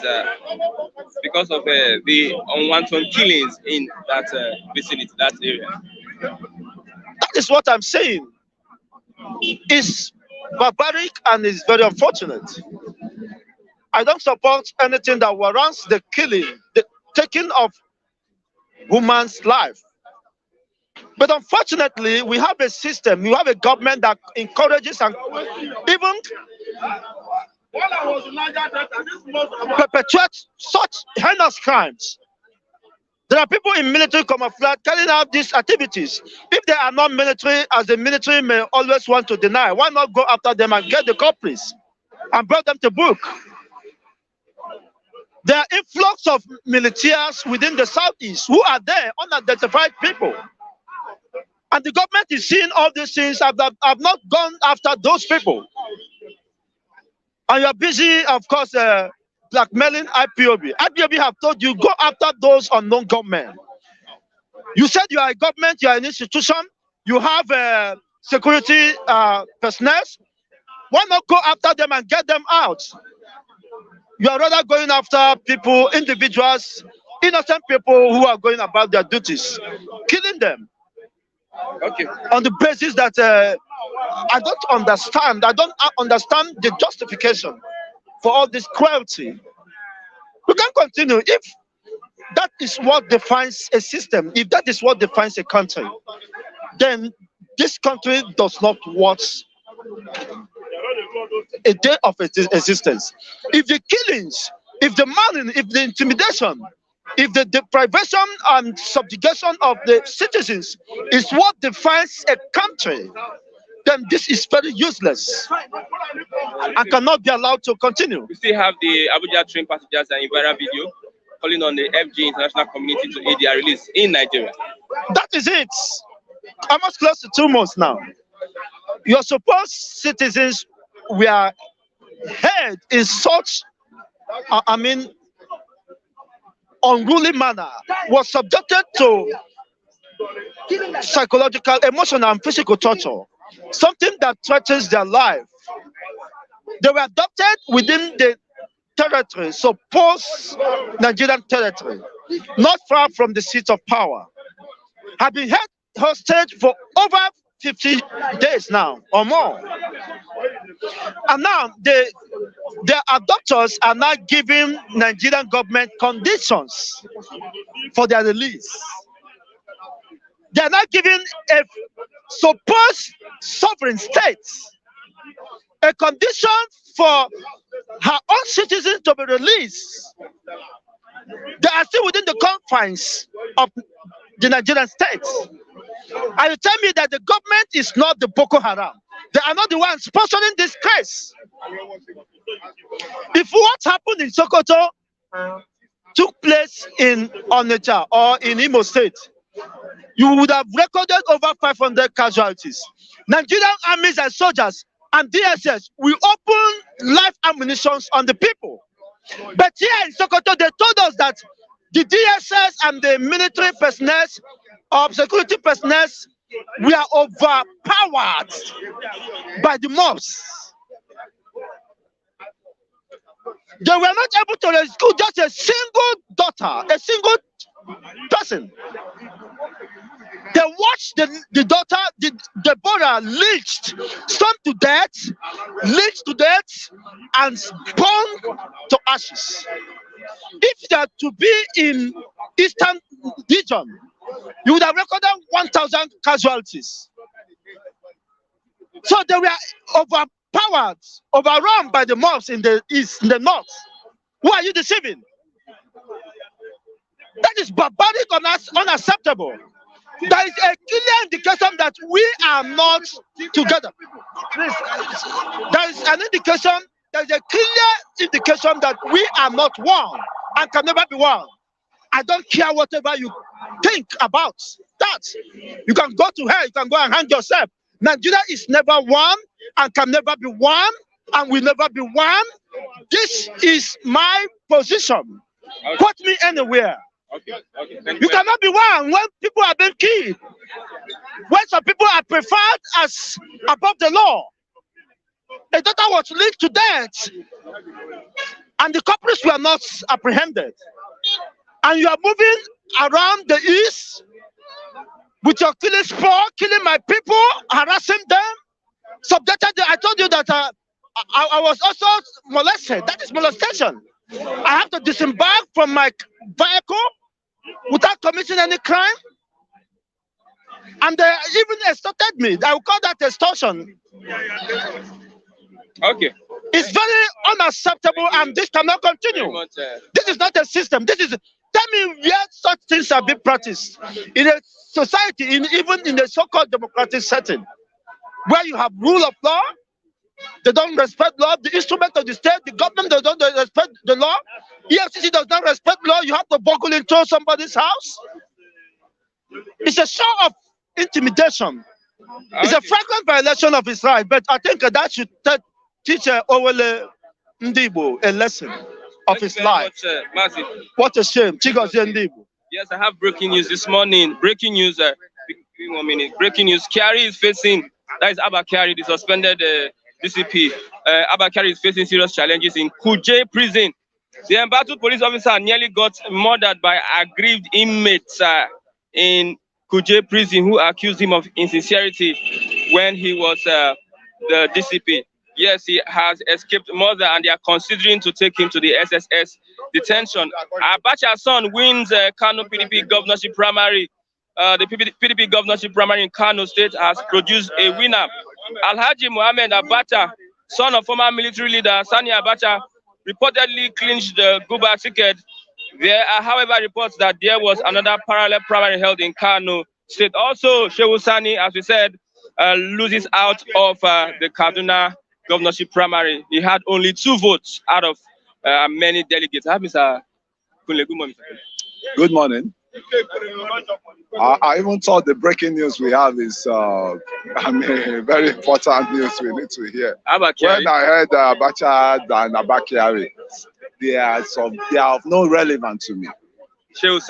[SPEAKER 3] because of the unwanted killings in that vicinity, that area.
[SPEAKER 1] That is what I'm saying. It's barbaric and it's very unfortunate. I don't support anything that warrants the killing, the taking of woman's life. But unfortunately, we have a system, we have a government that encourages and even perpetuates such heinous crimes. There are people in military camouflage carrying out these activities. If they are not military, as the military may always want to deny, why not go after them and get the culprits and bring them to book? There are influx of militias within the southeast who are there, unidentified people. And the government is seeing all these things, have not gone after those people. And you're busy, of course, blackmailing IPOB. IPOB have told you, go after those unknown gunmen. You said you are a government, you are an institution, you have security personnel. Why not go after them and get them out? You are rather going after people, individuals, innocent people who are going about their duties, killing them.
[SPEAKER 3] Okay.
[SPEAKER 1] On the basis that I don't understand the justification for all this cruelty. We can continue. If that is what defines a system, if that is what defines a country, then this country does not want a day of existence. If the killings, if the murdering, if the intimidation, if the deprivation and subjugation of the citizens is what defines a country, then this is very useless and cannot be allowed to continue.
[SPEAKER 3] We still have the Abuja train passengers and viral video calling on the FG international community to aid their release in Nigeria.
[SPEAKER 1] That is it. Almost close to 2 months now. Your supposed citizens were held in such, unruly manner, was subjected to psychological, emotional, and physical torture, something that threatens their life. They were adopted within the territory, so post-Nigerian territory, not far from the seat of power, have been held hostage for over 50 days now or more. And now their adopters are now giving Nigerian government conditions for their release. They are not giving a supposed sovereign state a condition for her own citizens to be released. They are still within the confines of the Nigerian state. And you tell me that the government is not the Boko Haram. They are not the ones sponsoring this case. If what happened in Sokoto took place in Onitsha or in Imo State, you would have recorded over 500 casualties. Nigerian armies and soldiers and DSS will open live ammunition on the people. But here in Sokoto, they told us that the DSS and the military personnel of security personnel were overpowered by the mobs. They were not able to rescue just a single daughter, a single person. They watched the daughter, Deborah, lynched, stoned to death, and burned to ashes. If they are to be in Eastern region, you would have recorded 1,000 casualties. So they were overpowered, overrun by the mobs in the east, in the north. Who are you deceiving? That is barbaric and unacceptable. There is a clear indication that we are not together. Please, there is an indication, there is a clear indication that we are not one and can never be one. I don't care whatever you think about that. You can go to hell, you can go and hang yourself. Nigeria is never one and can never be one and will never be one. This is my position. Put me anywhere.
[SPEAKER 3] Okay.
[SPEAKER 1] You cannot be one when people are being killed. When some people are preferred as above the law. It daughter was linked to death, and the culprits were not apprehended. And you are moving around the east with your killing spree, killing my people, harassing them, subjected them. I told you that I was also molested. That is molestation. I have to disembark from my vehicle without committing any crime. And they even extorted me. I will call that extortion.
[SPEAKER 3] Okay.
[SPEAKER 1] It's very unacceptable, and this cannot continue. This is not a system. This is, tell me where such things are being practiced in a society, even in a so-called democratic setting, where you have rule of law. They don't respect law. The instrument of the state, the government, they don't respect the law. EFCC does not respect law. You have to buckle into somebody's house. It's a show of intimidation. It's a flagrant violation of his right. But I think that should teach Owele Ndibo a lesson of his life. What a shame. Chigozie Ndibo.
[SPEAKER 3] Yes, I have breaking news this morning. Breaking news. Breaking news. Kyari is facing, that is Abba Kyari, the suspended DCP. Abba Kyari is facing serious challenges in Kuje prison. The embattled police officer nearly got murdered by aggrieved inmates in Kuje prison who accused him of insincerity when he was the DCP. Yes, he has escaped murder and they are considering to take him to the SSS detention. Abacha's son wins Kano PDP governorship primary. The PDP governorship primary in Kano State has produced a winner. Alhaji Mohammed Abacha, son of former military leader Sani Abacha, reportedly clinched the Guba ticket. There are, however, reports that there was another parallel primary held in Kano State. Also, Shehu Sani, as we said, loses out of the Kaduna governorship primary. He had only 2 votes out of many delegates. I have Mr. Kunle. Good morning.
[SPEAKER 6] Good morning. I even thought the breaking news we have is very important news we need to hear. When I heard Abacha and Abba Kyari, they are of no relevance to me.
[SPEAKER 3] Shehu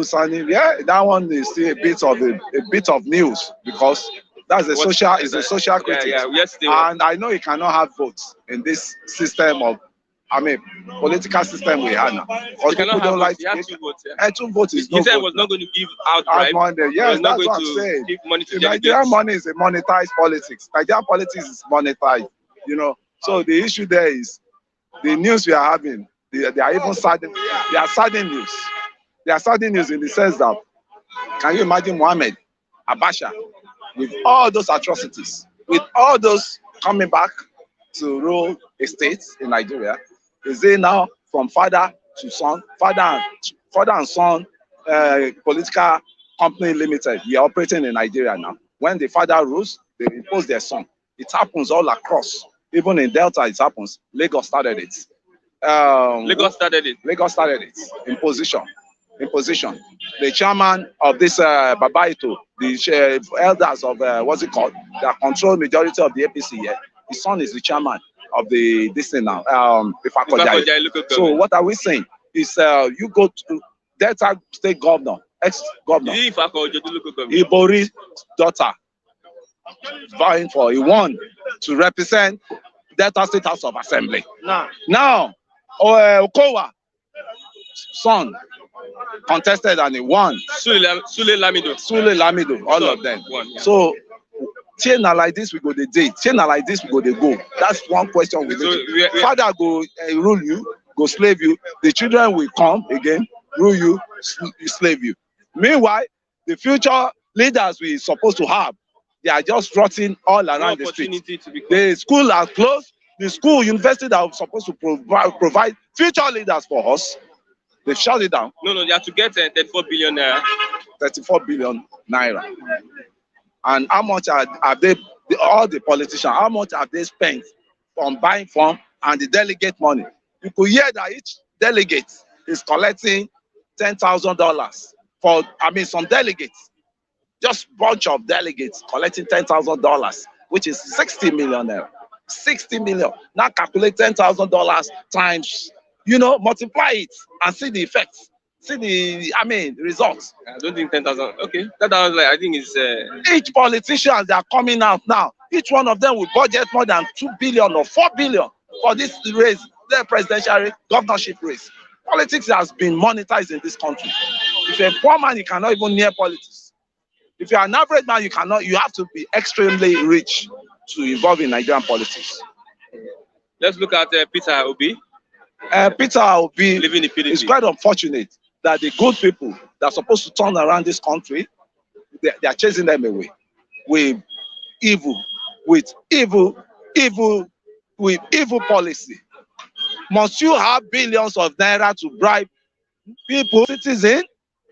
[SPEAKER 3] Sani,
[SPEAKER 6] yeah, that one is still a bit of news because that's a social critic.
[SPEAKER 3] Yes,
[SPEAKER 6] and I know he cannot have votes in this system of, political system we have now. Because people don't like
[SPEAKER 3] he had 2 votes. Yeah.
[SPEAKER 6] 2 votes is no
[SPEAKER 3] He said
[SPEAKER 6] vote
[SPEAKER 3] he was not going to give out money.
[SPEAKER 6] Yes, that's what I'm saying.
[SPEAKER 3] Give money to
[SPEAKER 6] Nigerian money is a monetized politics. Nigerian politics is monetized, So the issue there is the news we are having. They are even saddening. They are saddening news. They are saddening news in the sense that, can you imagine Mohammed Abacha with all those atrocities, with all those coming back to rule a state in Nigeria? Is it now from father to son, father and son political company limited? We are operating in Nigeria now. When the father rules, they impose their son. It happens all across. Even in Delta, it happens. Lagos started it.
[SPEAKER 3] Lagos started it.
[SPEAKER 6] Imposition. The chairman of this Babaito, the elders of what's it called? The control majority of the APC here. His son is the chairman of this thing now. So what are we saying? Is you go to Delta State Governor, ex-governor, Ibori's daughter, vying for, he won to represent Delta State House of Assembly. Now, Okowa, son, contested and he won.
[SPEAKER 3] Sule
[SPEAKER 6] Lamido, all of them.
[SPEAKER 3] Won, yeah.
[SPEAKER 6] So, China like this, we go the date. China like this, we go the go. That's one question we need. Father go rule you, go slave you. The children will come again, rule you, slave you. Meanwhile, the future leaders we supposed to have, they are just rotting all around the street. The school are closed. The school, university that are supposed to provide future leaders for us, they shut it down.
[SPEAKER 3] No, they have to get 34 billion naira.
[SPEAKER 6] 34 billion naira. And how much have they, all the politicians, how much have they spent on buying form and the delegate money? You could hear that each delegate is collecting $10,000 for, some delegates, just bunch of delegates collecting $10,000, which is 60 million naira. 60 million. Now calculate $10,000 times, multiply it and see the effects. See the, results.
[SPEAKER 3] I don't think 10,000. Okay, 10,000. I think is
[SPEAKER 6] each politician they are coming out now Each one of them will budget more than 2 billion or 4 billion for this race, the presidential governorship race. Politics has been monetized in this country. If you're a poor man, you cannot even near politics. If you're an average man, you cannot. You have to be extremely rich to involve in Nigerian politics.
[SPEAKER 3] Let's look at Peter Obi.
[SPEAKER 6] Peter Obi
[SPEAKER 3] Living in PDP.
[SPEAKER 6] It's quite unfortunate that the good people that are supposed to turn around this country, they are chasing them away with evil policy. Must you have billions of naira to bribe people, citizens,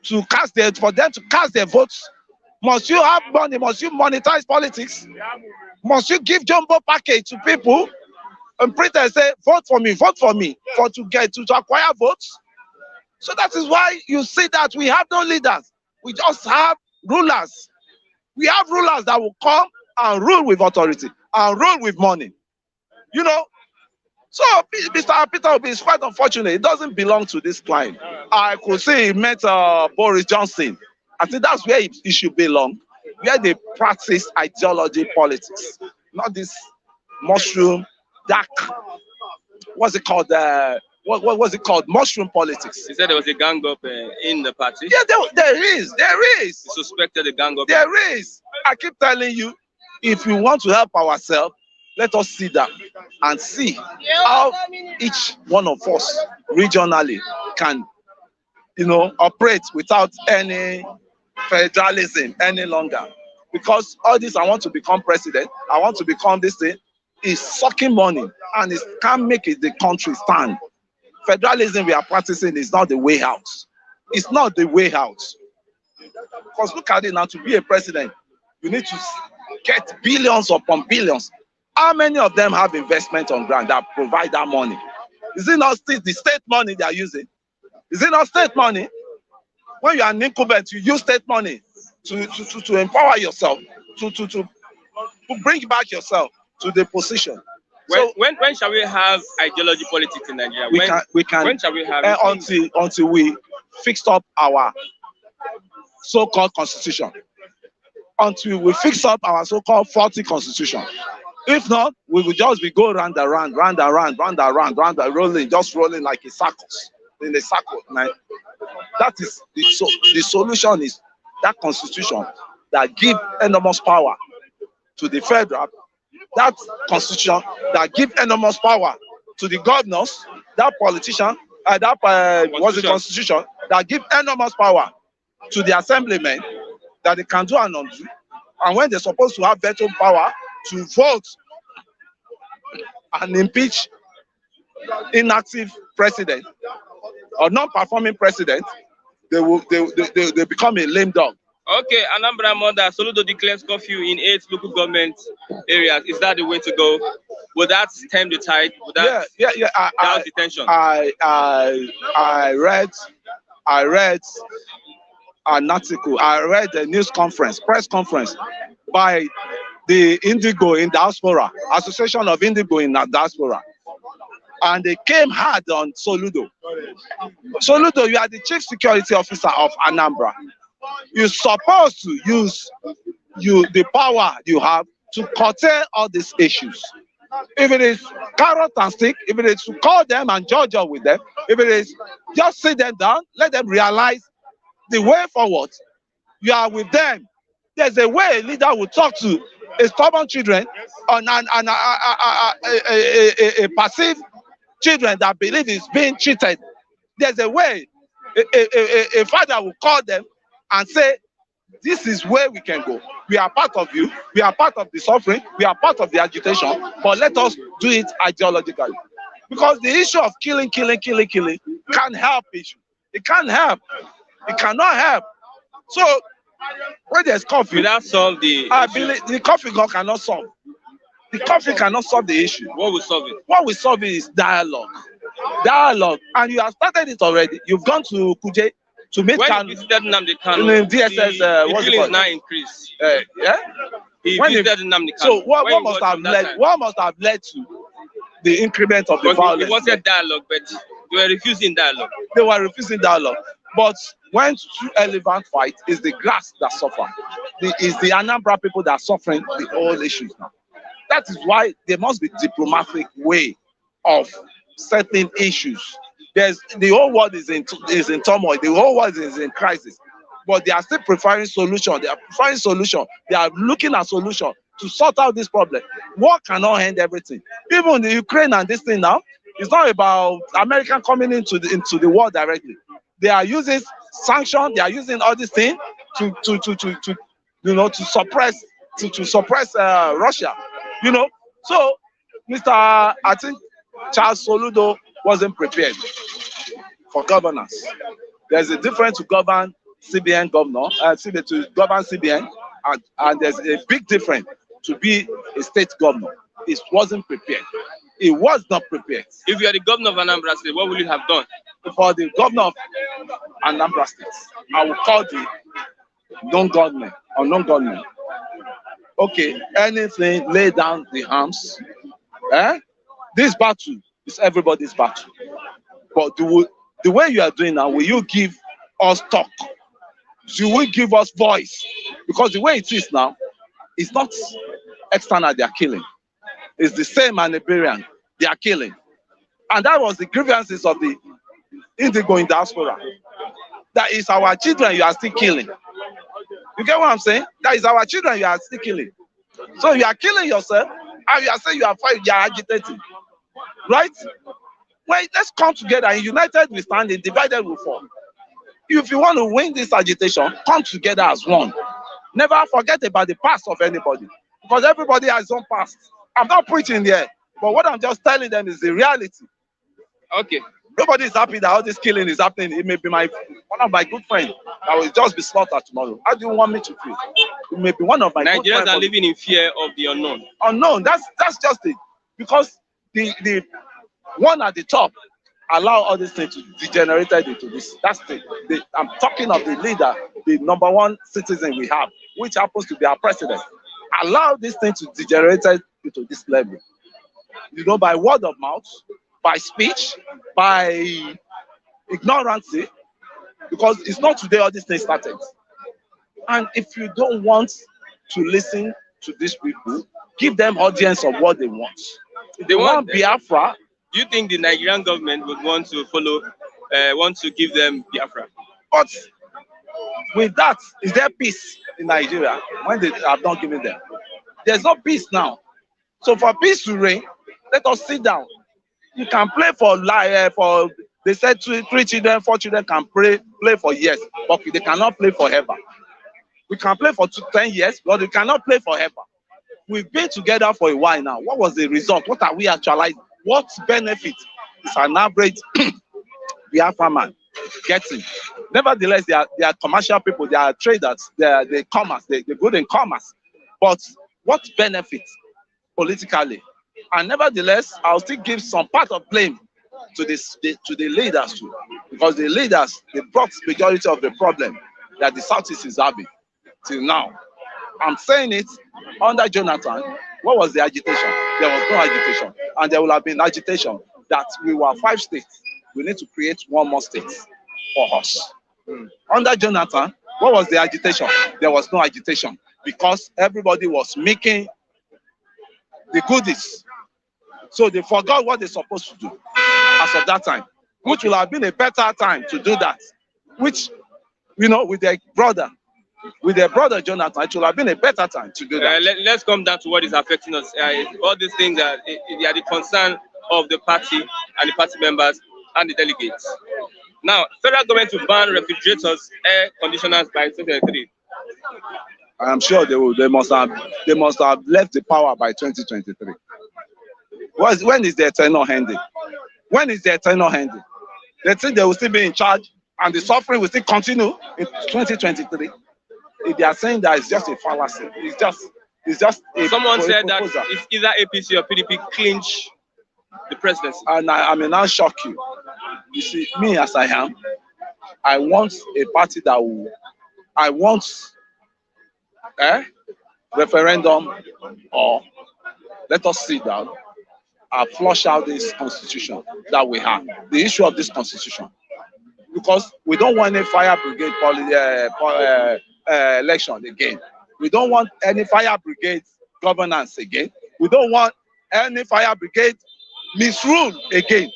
[SPEAKER 6] for them to cast their votes? Must you have money? Must you monetize politics? Must you give jumbo package to people and pretend say vote for me to acquire votes? So that is why you see that we have no leaders. We just have rulers. We have rulers that will come and rule with authority and rule with money. You know, so Mr. Peter Obi is quite unfortunate. It doesn't belong to this client. I could say he met Boris Johnson. I think that's where he should belong, where they practice ideology politics, not this mushroom, dark, what's it called? What was it called? Mushroom politics.
[SPEAKER 3] He said there was a gang up in the party.
[SPEAKER 6] Yeah, there is.
[SPEAKER 3] He suspected a gang up.
[SPEAKER 6] There is. I keep telling you, if we want to help ourselves, let us sit down and see how each one of us regionally can, operate without any federalism any longer. Because all this, I want to become president, I want to become this thing, is sucking money and it can't make it the country stand. Federalism we are practicing is not the way out. It's not the way out. Because look at it now, to be a president, you need to get billions upon billions. How many of them have investment on ground that provide that money? Is it not still the state money they are using? Is it not state money? When you are an incumbent, you use state money to empower yourself, to bring back yourself to the position.
[SPEAKER 3] When shall we have ideology politics in Nigeria? When shall we have it?
[SPEAKER 6] Until we fix up our so-called constitution. Until we fix up our so-called faulty constitution. If not, we will just be going round and round, rolling like a circus, in a circle. That is the solution is that constitution that give enormous power to the federal, that constitution that give enormous power to the governors, that politician, the constitution that give enormous power to the assemblymen that they can do and undo, and when they're supposed to have veto power to vote and impeach inactive president or non-performing president, they become a lame dog.
[SPEAKER 3] Okay, Anambra Mother, Soludo declares curfew in 8 local government areas. Is that the way to go? Would that stem the tide? Would that douse the tension?
[SPEAKER 6] I read an article. I read a press conference by the Indigo in Diaspora, Association of Indigo in Diaspora. And they came hard on Soludo. Soludo, you are the chief security officer of Anambra. You're supposed to use the power you have to curtail all these issues. If it is carrot and stick, if it is to call them and judge with them, if it is just sit them down, let them realize the way forward. You are with them. There's a way a leader will talk to a stubborn children and a passive children that believe is being cheated. There's a way a father will call them and say, this is where we can go. We are part of you. We are part of the suffering. We are part of the agitation. But let us do it ideologically. Because the issue of killing can't help issue. It can't help. It cannot help. So when there's coffee,
[SPEAKER 3] without solve the
[SPEAKER 6] I believe the coffee gun cannot solve. The coffee cannot solve the issue.
[SPEAKER 3] What will solve it?
[SPEAKER 6] What will solve it is dialogue. Dialogue. And you have started it already. You've gone to Kuje to meet
[SPEAKER 3] When you visited Nnamdi Kanu,
[SPEAKER 6] in DSS,
[SPEAKER 3] the
[SPEAKER 6] what's it
[SPEAKER 3] feelings
[SPEAKER 6] called?
[SPEAKER 3] now increased.
[SPEAKER 6] Yeah.
[SPEAKER 3] He
[SPEAKER 6] When
[SPEAKER 3] visited Nnamdi Kanu.
[SPEAKER 6] So what
[SPEAKER 3] When
[SPEAKER 6] must
[SPEAKER 3] was
[SPEAKER 6] have
[SPEAKER 3] it that
[SPEAKER 6] led?
[SPEAKER 3] time?
[SPEAKER 6] What must have led to the increment of the
[SPEAKER 3] Because
[SPEAKER 6] violence?
[SPEAKER 3] it wasn't dialogue, but they were refusing dialogue.
[SPEAKER 6] They were refusing dialogue. But when two elephants fight, it's the grass that suffer. It's the Anambra people that are suffering the whole issues now. That is why there must be diplomatic way of settling issues. The whole world is in turmoil. The whole world is in crisis, but they are still preferring solution. They are preferring solution. They are looking at solution to sort out this problem. War cannot end everything. Even the Ukraine and this thing now, it's not about America coming into the war directly. They are using sanctions. They are using all these things to suppress Russia. So I think Charles Soludo wasn't prepared for governance. There's a difference to govern CBN governor, to govern CBN, and there's a big difference to be a state governor. He wasn't prepared. He was not prepared.
[SPEAKER 3] If you are the governor of Anambra State, what will you have done?
[SPEAKER 6] For the governor of Anambra State, I will call the non-government. Okay, anything, lay down the arms. This battle is everybody's battle. But the way you are doing now, will you give us talk? You will give us voice? Because the way it is now, it's not external they are killing. It's the same Anibarian they are killing. And that was the grievances of the Indigo in diaspora. That is our children you are still killing. You get what I'm saying? That is our children you are still killing. So you are killing yourself, and you are saying you are agitating. Right? Well, let's come together. And united we stand, and divided we fall. If you want to win this agitation, come together as one. Never forget about the past of anybody. Because everybody has his own past. I'm not preaching here, but what I'm just telling them is the reality.
[SPEAKER 3] Okay.
[SPEAKER 6] Nobody is happy that all this killing is happening. It may be one of my good friends that will just be slaughtered tomorrow. How do you want me to feel? It may be one of my good friends.
[SPEAKER 3] Nigerians are living in fear of the unknown.
[SPEAKER 6] Unknown. That's just it. Because the one at the top allow all these things to degenerate into this. That's I'm talking of the leader, the number one citizen we have, which happens to be our president. Allow this thing to degenerate into this level. By word of mouth, by speech, by ignorance, because it's not today all these things started. And if you don't want to listen to these people, give them audience of what they want. If they want Biafra.
[SPEAKER 3] Do you think the Nigerian government would want to want to give them Biafra?
[SPEAKER 6] But with that, is there peace in Nigeria when they have not given them? There's no peace now. So for peace to reign, let us sit down. You can play they said 3 children, 4 children can play for years, but they cannot play forever. We can play for 10 years, but we cannot play forever. We've been together for a while now. What was the result? What are we actualizing? What benefit is an average Biafra man getting? Nevertheless, they are commercial people, they are traders, they're commerce, they're good in commerce. But what benefit politically? And nevertheless, I'll still give some part of blame to the leaders too, because the leaders, they brought majority of the problem that the Southeast is having till now. I'm saying it under Jonathan. What was the agitation? There was no agitation, and there will have been agitation that we were 5 states. We need to create 1 more state for us. Under Jonathan, what was the agitation? There was no agitation because everybody was making the goodies. So they forgot what they're supposed to do as of that time, which will have been a better time to do that. Which, with their brother Jonathan, it will have been a better time to do that.
[SPEAKER 3] Let's come down to what is affecting us. All these things they are the concern of the party and the party members and the delegates. Now, federal government to ban refrigerators, air conditioners by 2023.
[SPEAKER 6] I am sure they must have left the power by 2023. When is their tenure ending? When is their tenure ending? They think they will still be in charge and the suffering will still continue in 2023. If they are saying that it's just a fallacy, it's just
[SPEAKER 3] someone said that it's either APC or PDP clinch the presidency. And
[SPEAKER 6] I may not shock you. You see, me as I am, I want a party I want referendum, or let us sit down and flush out this constitution that we have, the issue of this constitution, because we don't want any fire brigade election again. We don't want any fire brigade governance again. We don't want any fire brigade misrule again,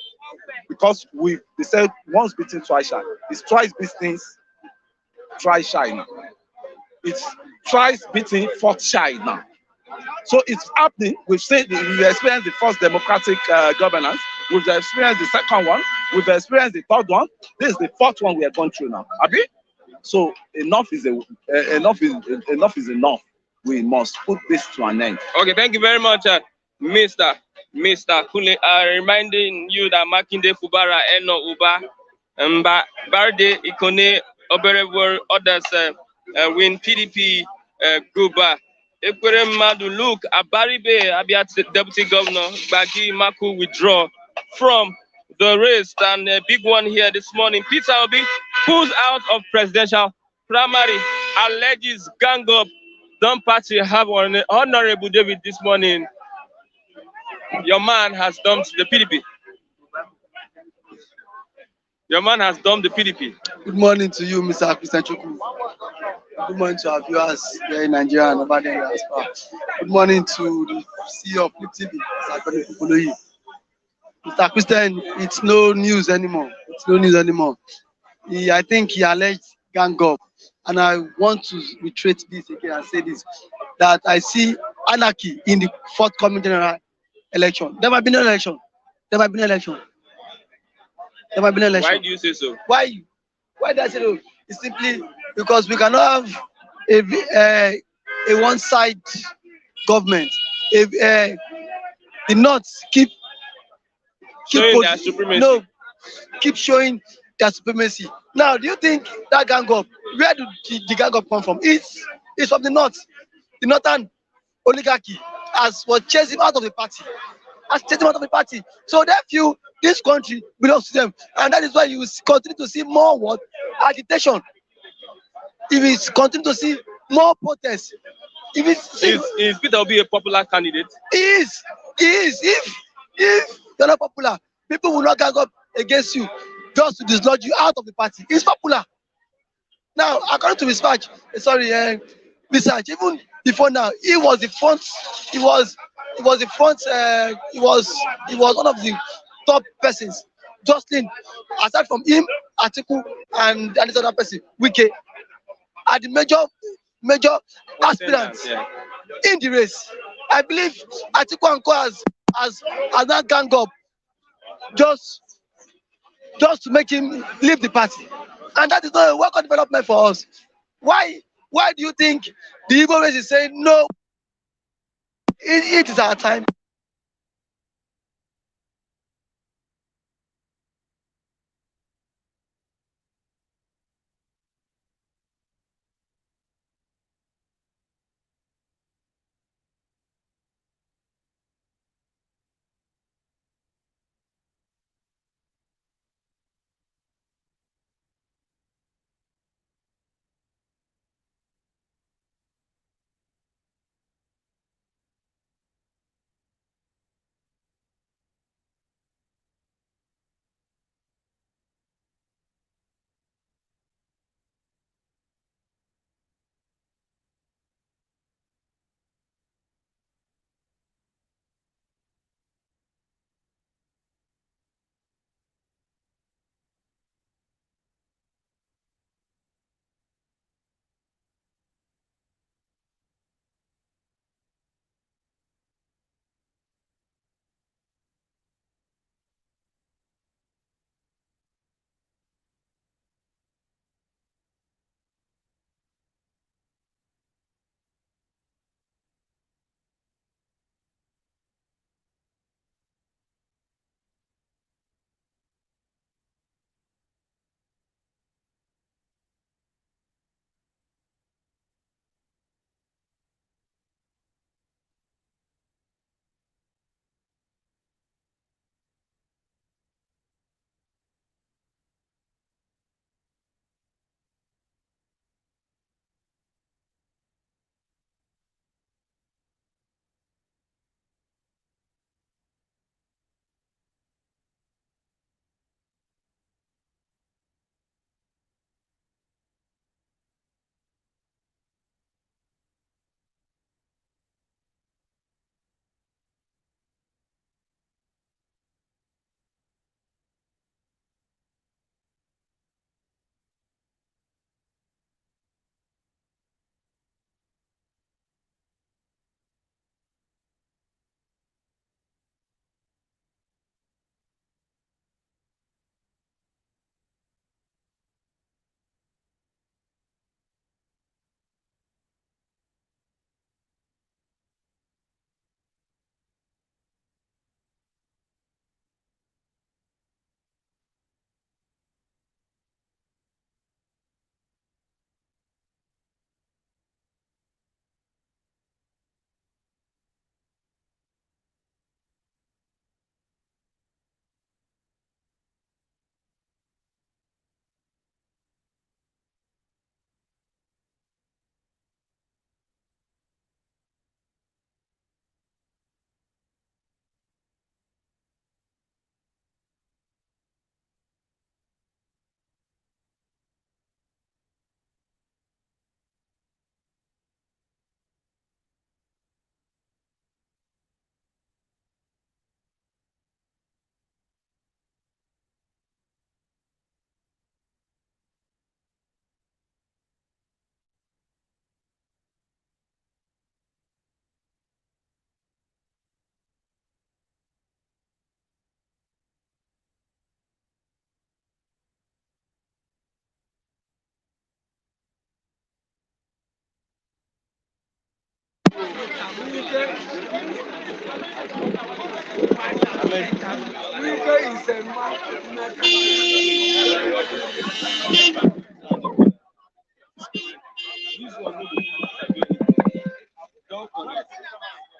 [SPEAKER 6] because they said once beaten, twice shy. It's twice beaten, twice shy now. It's twice beaten, fourth shy now. So it's happening. We've experienced the first democratic governance. We've experienced the second one. We've experienced the third one. This is the fourth one we are going through now. Abi? So enough is enough. We must put this to an end.
[SPEAKER 3] Okay, thank you very much, Mr. Kule. Reminding you that Makinde Fubara Eno Uba Mba Barde Ikone Oberewor others win PDP Guba. Ekwere Madu Luke Abaribe Abia Deputy Governor Bagi Maku withdraw from the race, and a big one here this morning. Peter Obi pulls out of presidential primary, alleges gang up. Don't party have Honorable David this morning. Your man has dumped the PDP. Your man has dumped the PDP.
[SPEAKER 5] Good morning to you, Mr. Christian Chukwu. Good morning to our viewers here in Nigeria and over there as well. Good morning to the CEO of Flip TV, Mr. Tony Kukuluyi. Mr. Christian, it's no news anymore. It's no news anymore. I think he alleged gang up. And I want to reiterate this again and say this, that I see anarchy in the forthcoming general election. There might be no election. There might be no election. There might be no election.
[SPEAKER 3] Why do you say so?
[SPEAKER 5] Why do I say so? It's simply because we cannot have a one-side government. The North keep
[SPEAKER 3] showing their supremacy.
[SPEAKER 5] No, keep showing their supremacy. Now, do you think that gang up, where did the gang up come from? It's from the North. The Northern oligarchy was chased him out of the party. So they feel this country belongs to them. And that is why you continue to see more agitation. If it's continue to see more protests.
[SPEAKER 3] Is Peter Obi a popular candidate?
[SPEAKER 5] He is. If you're not popular, people will not gang up against you just to dislodge you out of the party. He's popular. Now, according to research, even before now, he was the front. He was one of the top persons. Jocelyn, aside from him, Atiku, and this other person, Wike, are the major aspirants in the race. I believe Atiku and Co has not gang up just to make him leave the party, and that is not a welcome development for us. Why do you think the Igbo race is saying no? It is our time.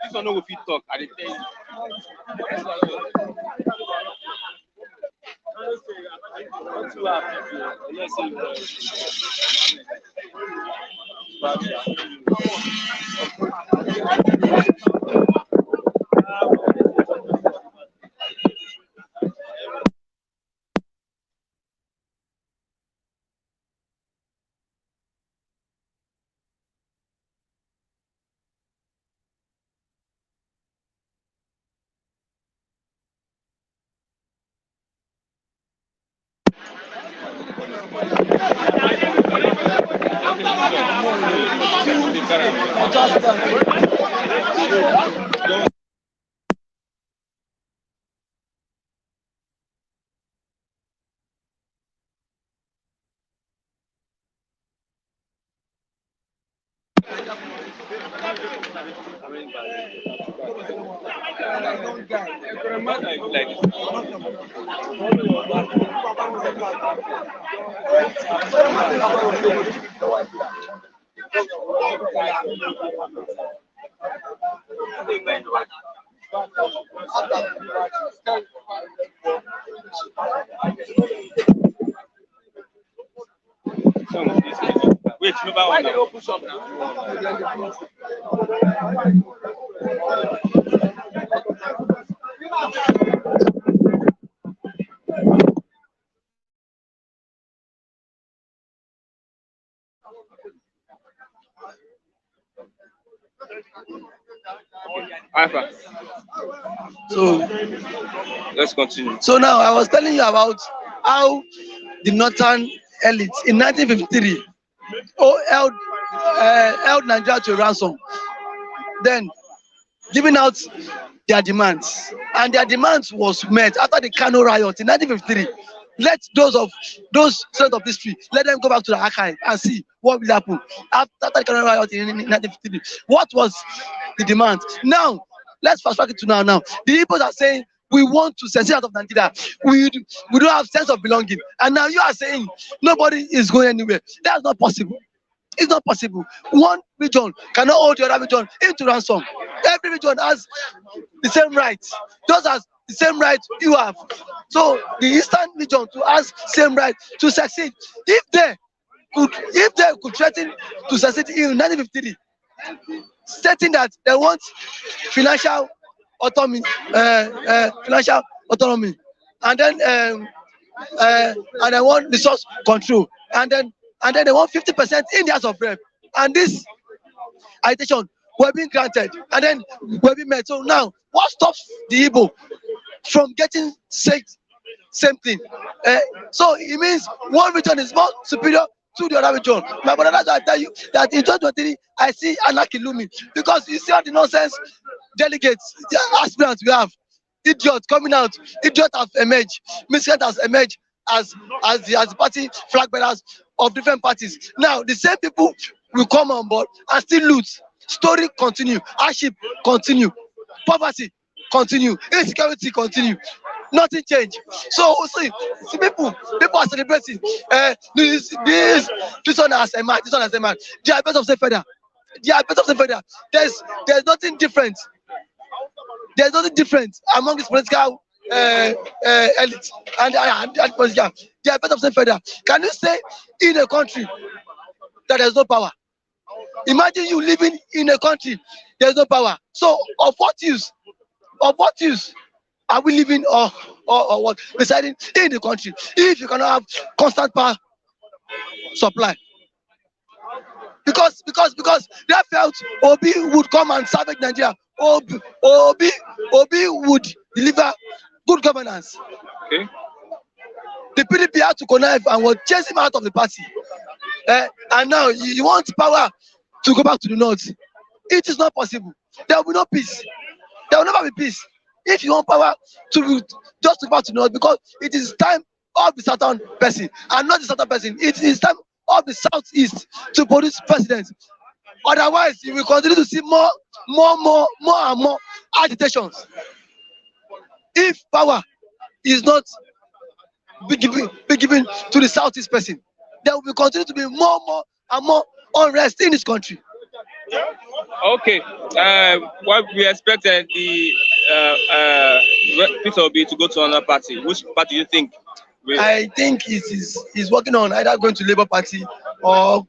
[SPEAKER 3] This one no go fit talk. I dey tell you. Wait, number one. Alpha.
[SPEAKER 7] So
[SPEAKER 3] Let's continue.
[SPEAKER 7] So now I was telling you about how the northern elite in 1953 held Nigeria to ransom, then giving out their demands, and their demands was met after the Kano riot in 1953. Let those students of history, let them go back to the archive and see what will happen after the Kano riot in 1953. What was the demand? Now let's fast track it to now. Now the Igbos are saying we want to secede out of Nigeria. We don't have sense of belonging, and now you are saying nobody is going anywhere. That's not possible. It's not possible. One region cannot hold the other region into ransom. Every region has the same rights, just as the same right you have. So the eastern region to ask same right to succeed. If they could threaten to succeed in 1953, stating that they want financial autonomy, and then they want resource control, and then they want 50% in the House of Rep, and this agitation were being granted, and then were being met. So now, what stops the Igbo from getting same thing? So it means one region is more superior to the other region. My brother, that's why I tell you that in 2023, I see anarchy looming, because you see all the nonsense delegates, the aspirants we have, idiots coming out, idiots have emerged, miscreants has emerged as the party flag bearers of different parties. Now the same people will come on board and still loot. Story continue, hardship continue, poverty continue, insecurity continue. Nothing changed. So see people are celebrating. This one has emerged. This one has emerged. They are better of the federal. They are better of the federal. There's nothing different. There's nothing different among this political elite and political. They are better of the federal. Can you say in a country that there's no power? Imagine you living in a country there's no power. So of what use? Of what use are we living or what residing in the country if you cannot have constant power supply? Because they felt Obi would come and salvage Nigeria. Obi would deliver good governance.
[SPEAKER 3] Okay.
[SPEAKER 7] The PDP had to connive and was chasing him out of the party. And now you want power to go back to the north. It is not possible. There will be no peace. There will never be peace if you want power to just go back to the north, because it is time of the southern person and not the southern person. It is time of the southeast to produce presidents. Otherwise, you will continue to see more and more agitations. If power is not be given to the southeast person, there will continue to be more and more unrest in this country.
[SPEAKER 3] Okay. What we expected the Peter Obi to go to another party. Which party do you think?
[SPEAKER 7] I think he's working on either going to Labour Party or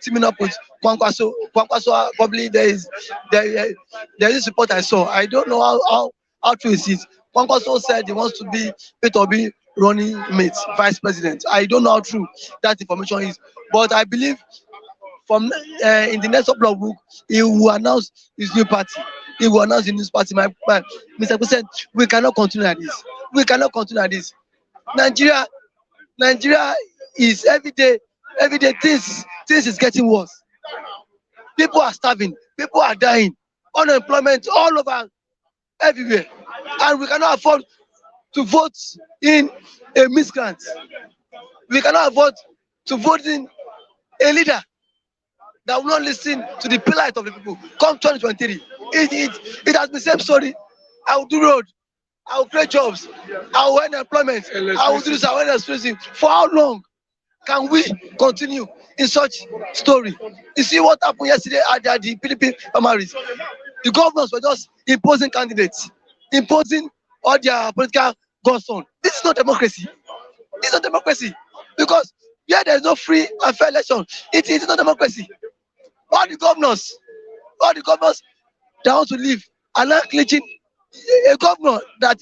[SPEAKER 7] teaming up with Kwankwaso. Kwankwaso probably there is a support I saw. I don't know how true it is. Kwankwaso said he wants to be Peter Obi running mate, vice president. I don't know how true that information is, but I believe from in the next couple of weeks he will announce his new party. He will announce his new party. My Mr. President, we cannot continue like this. We cannot continue like this. Nigeria is every day things is getting worse. People are starving, people are dying, unemployment all over everywhere, and we cannot afford to vote in a miscreant. We cannot afford to vote in a leader that will not listen to the plight of the people. Come 2023, it has been the same story. I will do road, I will create jobs, I will end employment, I will do this, I will end experience. For how long can we continue in such story? You see what happened yesterday at the PDP primaries. The governors were just imposing candidates, imposing all their political gods on. This is not democracy. This is not democracy. Because where there is no free and fair election, it is not democracy. All the governors that want to leave are not clinching. A governor that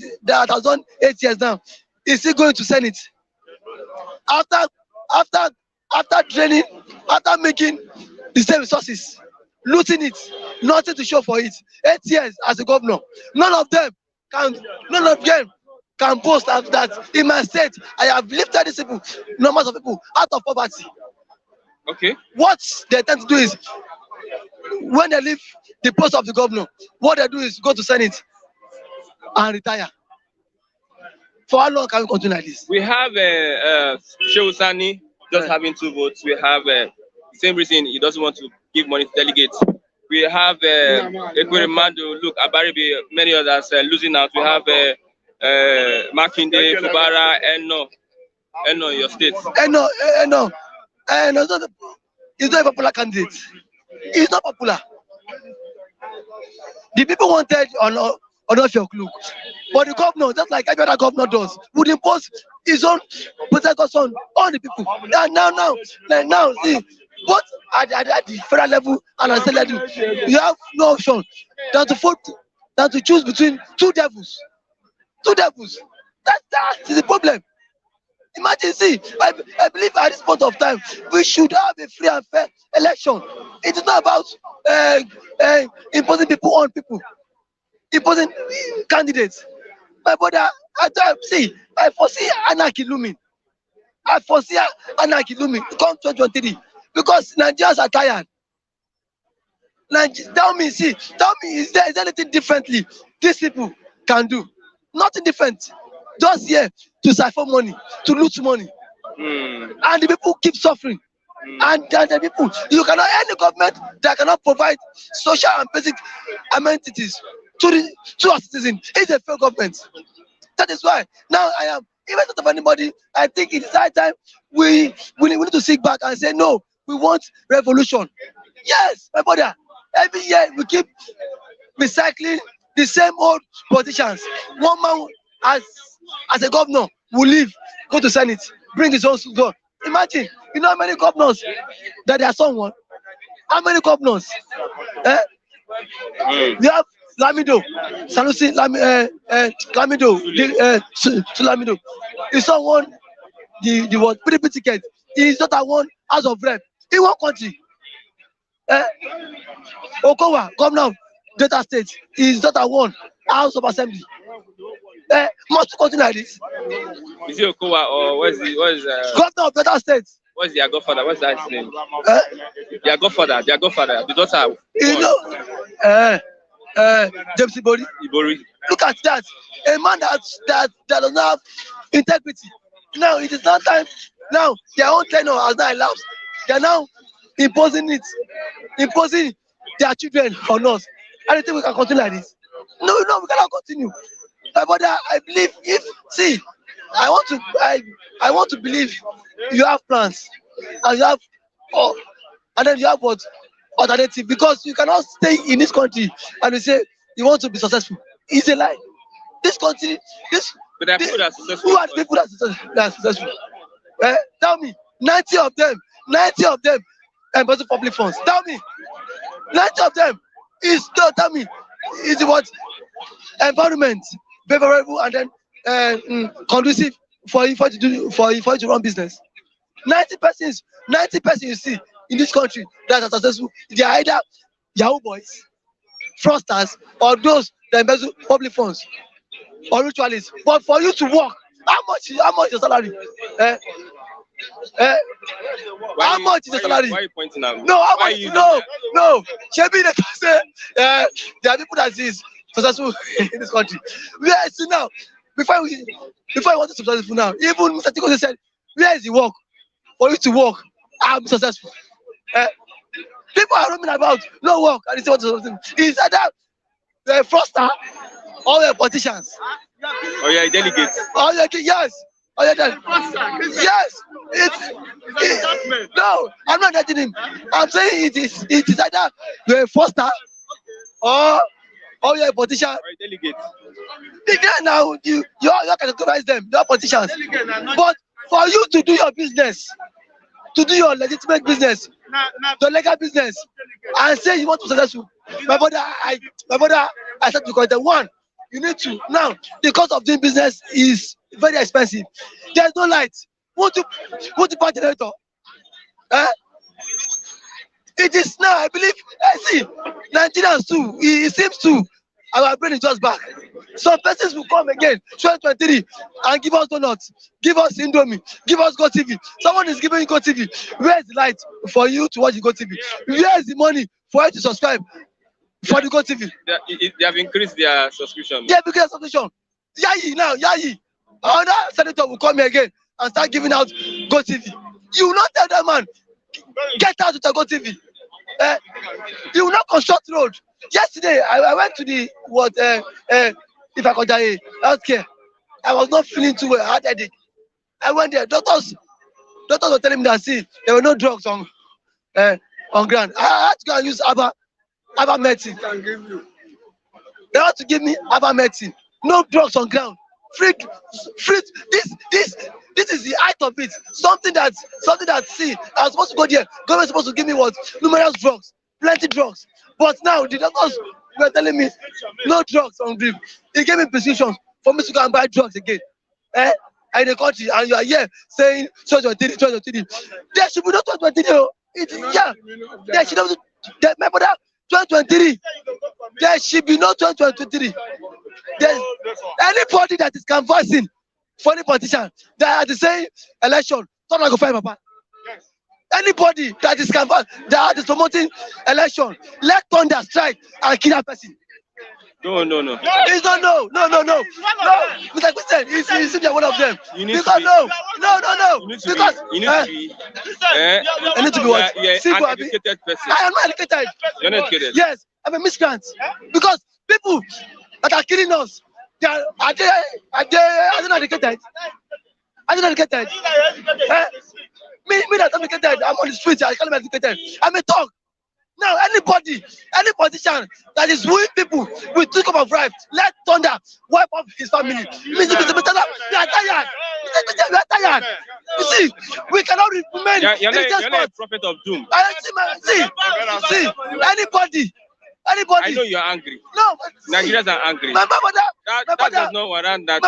[SPEAKER 7] has done 8 years now is still going to Senate. After draining, after making the same resources, looting it, nothing to show for it. 8 years as a governor, none of them can boast that in my state I have lifted these people, numbers of people out of poverty.
[SPEAKER 3] Okay.
[SPEAKER 7] What they tend to do is, when they leave the post of the governor, what they do is go to Senate and retire. For how long can we continue like this?
[SPEAKER 3] We have Shehu Sani just having 2 votes. We have the same reason he doesn't want to give money to delegates. We have Ekweremadu, look, Abaribe, many others losing out. We have Makinde, Fubara, Eno in your state.
[SPEAKER 7] Eno, he's not a popular candidate. He's not popular. The people wanted on your look, but the governor, just like every other governor does, would impose his own political on all the people. Now, see, both at the federal level and at the state level, you have no option than to choose between two devils. That is the problem. Imagine, see, I believe at this point of time, we should have a free and fair election. It is not about imposing people on people, imposing candidates. My brother, I foresee anarchy looming. Come 2023, because Nigerians are tired. Tell me, is there anything differently these people can do? Nothing different. Just here to siphon money, to loot money. And the people keep suffering. And the people, you cannot, any government that cannot provide social and basic amenities to our citizens is a failed government. That is why now I am, even not of anybody, I think it is high time we need to sit back and say, no, we want revolution. Yes, my brother, every year we keep recycling the same old politicians. One man as a governor will leave, go to Senate, bring his own son. Imagine, you know how many governors that they are someone? How many governors? We have Lamido, Sanusi Lamido, Lamido. He saw one, the PDP ticket. He is not a one House of Rep in one country. Okowa, governor of Delta State, he is not a one House of Assembly. Must continue like this.
[SPEAKER 3] Is it Okowa or what is
[SPEAKER 7] governor of Delta State?
[SPEAKER 3] What's their godfather? What's that name? Their godfather, the daughter.
[SPEAKER 7] You know, James Ibori. Look at that. A man that does not have integrity. Now it is not time. Now their own tenure has not elapsed. They are now imposing their children on us. I don't think we can continue like this. No, we cannot continue. My brother, I believe I want to believe you have plans and you have and then you have what alternative, because you cannot stay in this country and you say you want to be successful. It's a lie. This country,
[SPEAKER 3] But there are people that are successful.
[SPEAKER 7] who are the people that are successful? Tell me, 90 of them embezzle public funds. Tell me, 90 of them is what environment favorable and then conducive for you to run business. 90 persons you see in this country that are successful, they are either Yahoo boys, fraudsters, or those that embezzle public funds or ritualists. But for you to work, how much is your salary? How much is the salary?
[SPEAKER 3] Why are you pointing at me?
[SPEAKER 7] No, how
[SPEAKER 3] Why
[SPEAKER 7] much?
[SPEAKER 3] you
[SPEAKER 7] No. Shebi they can say there are people that is successful in this country. Where is it now? Before I want to be successful now, even Mr. Tiko said, where is the work? For you to work, I'm successful. People are roaming about, no work, and they say what to do. It's either the fraudster or the politicians.
[SPEAKER 3] Oh yeah, delegate.
[SPEAKER 7] Yes. Yes. No, I'm not letting him. I'm saying it is either the fraudster or you're a politician.
[SPEAKER 3] Or a delegate.
[SPEAKER 7] Now you categorize them. They are politicians. But for you to do your business, to do your legitimate business, the legal business, and say you want to be successful, my brother, I said to content one. You need to now. The cost of doing business is very expensive. There's no light. Want to buy generator? It is now. I believe. See, Nigerians too. It seems to. Our brain is just back. Some persons will come again 2023 and give us donuts, give us Indomie, give us GoTV. Someone is giving you GoTV. Where is the light for you to watch the GoTV? Where is the money for you to subscribe for the GoTV?
[SPEAKER 3] They have increased their subscription.
[SPEAKER 7] They have increased their subscription. Yayi. Another senator will come here again and start giving out GoTV. You will not tell that man, get out with the GoTV. You will not construct road. Yesterday, I went to the healthcare. I was not feeling too well. I had a headache. I went there. Doctors were telling me that there were no drugs on ground. I had to go and use Aba medicine. They had to give me Aba medicine. No drugs on ground. Free. This is the height of it. Something that I was supposed to go there. Government supposed to give me what? Numerous drugs, plenty drugs. But now the doctors were telling me no drugs on drip. He gave me prescriptions for me to go and buy drugs again. In the country, and you are here saying 2023. There should be no 2023. There should not. My brother, 2023. There should be no 2023. There's anybody that is canvassing for any politician that at the same election, don't go find Papa. Anybody that is promoting election, let thunder strike and kill that person.
[SPEAKER 3] No.
[SPEAKER 7] It's not no. Mr. Christian, he's one of them.
[SPEAKER 3] You need
[SPEAKER 7] because
[SPEAKER 3] to be,
[SPEAKER 7] no.
[SPEAKER 3] You need to
[SPEAKER 7] Because
[SPEAKER 3] be.
[SPEAKER 7] I need to be what?
[SPEAKER 3] You're an educated person.
[SPEAKER 7] I am not educated.
[SPEAKER 3] You're not educated.
[SPEAKER 7] Yes, I'm a miscreant. Because people that are killing us, are they not educated? Are they not educated? Me that I'm educated, I'm on the streets, I can't be educated. I'm a talk. Now, any politician that is wooing people with 2 cups of rice, let thunder wipe off his family. We are tired. You see, we cannot remain.
[SPEAKER 3] You're not a prophet of doom.
[SPEAKER 7] See, anybody.
[SPEAKER 3] I know you're angry.
[SPEAKER 7] No,
[SPEAKER 3] Nigerians are angry.
[SPEAKER 7] My brother,
[SPEAKER 3] That does not warrant that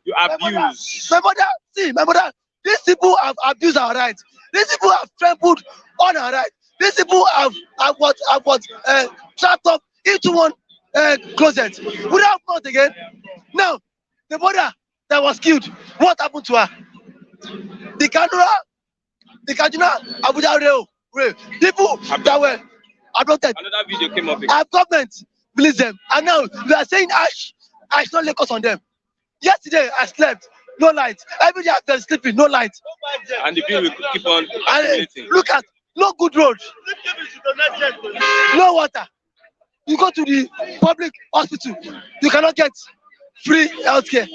[SPEAKER 3] you abuse.
[SPEAKER 7] My brother, these people have abused our rights. These people have trampled on our rights. These people have trapped up into one closet. We don't have mouth again. Now, the mother that was killed, what happened to her? The Kaduna Abuja rail. People that were abducted.
[SPEAKER 3] Another video came up again.
[SPEAKER 7] Our government believes them. And now we are saying ash not Lagos on them. Yesterday I slept, no light. Every day I've been sleeping, no light.
[SPEAKER 3] And the bill will keep on accumulating.
[SPEAKER 7] Look at no good road, no water. You go to the public hospital, you cannot get free healthcare.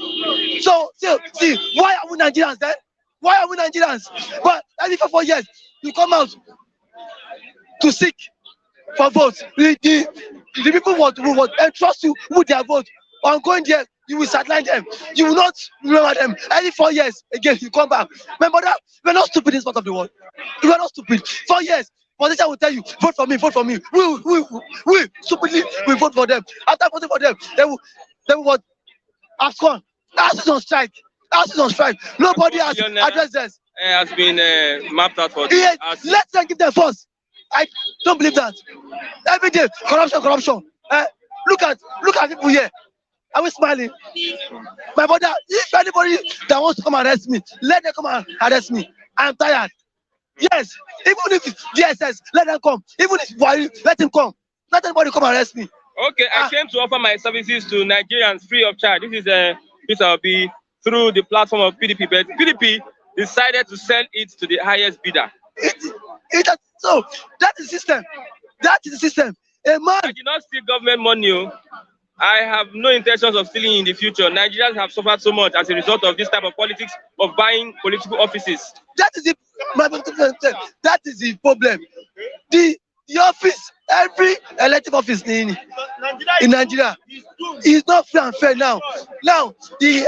[SPEAKER 7] So see, why are we Nigerians then? Why are we Nigerians? But every 4 years, you come out to seek for votes. The people who want entrust you with their vote. On going there, you will sideline them. You will not remember them. Every 4 years, again, you come back. My mother, we're not stupid in this part of the world. We're not stupid. 4 years, politician will tell you, vote for me, vote for me. We stupidly, we vote for them. After voting for them, they will what? AFCON. House is on strike. House is on strike. Nobody has addressed this.
[SPEAKER 3] Has been mapped out for
[SPEAKER 7] this. Let them give them first. I don't believe that. Every day, corruption. Look at people here. Are we smiling? My brother, if anybody that wants to come and arrest me, let them come and arrest me. I'm tired. Yes, even if it's DSS, let them come. Even if it's let him come. Let anybody come and arrest me.
[SPEAKER 3] Okay, I came to offer my services to Nigerians free of charge. This is Peter Obi through the platform of PDP, but PDP decided to sell it to the highest bidder.
[SPEAKER 7] So that is the system. That is the system. A man.
[SPEAKER 3] I did not steal government money. I have no intentions of stealing in the future. Nigerians have suffered so much as a result of this type of politics of buying political offices.
[SPEAKER 7] That is that is the problem. The office, every elective office in Nigeria is not fair and fair now. Now the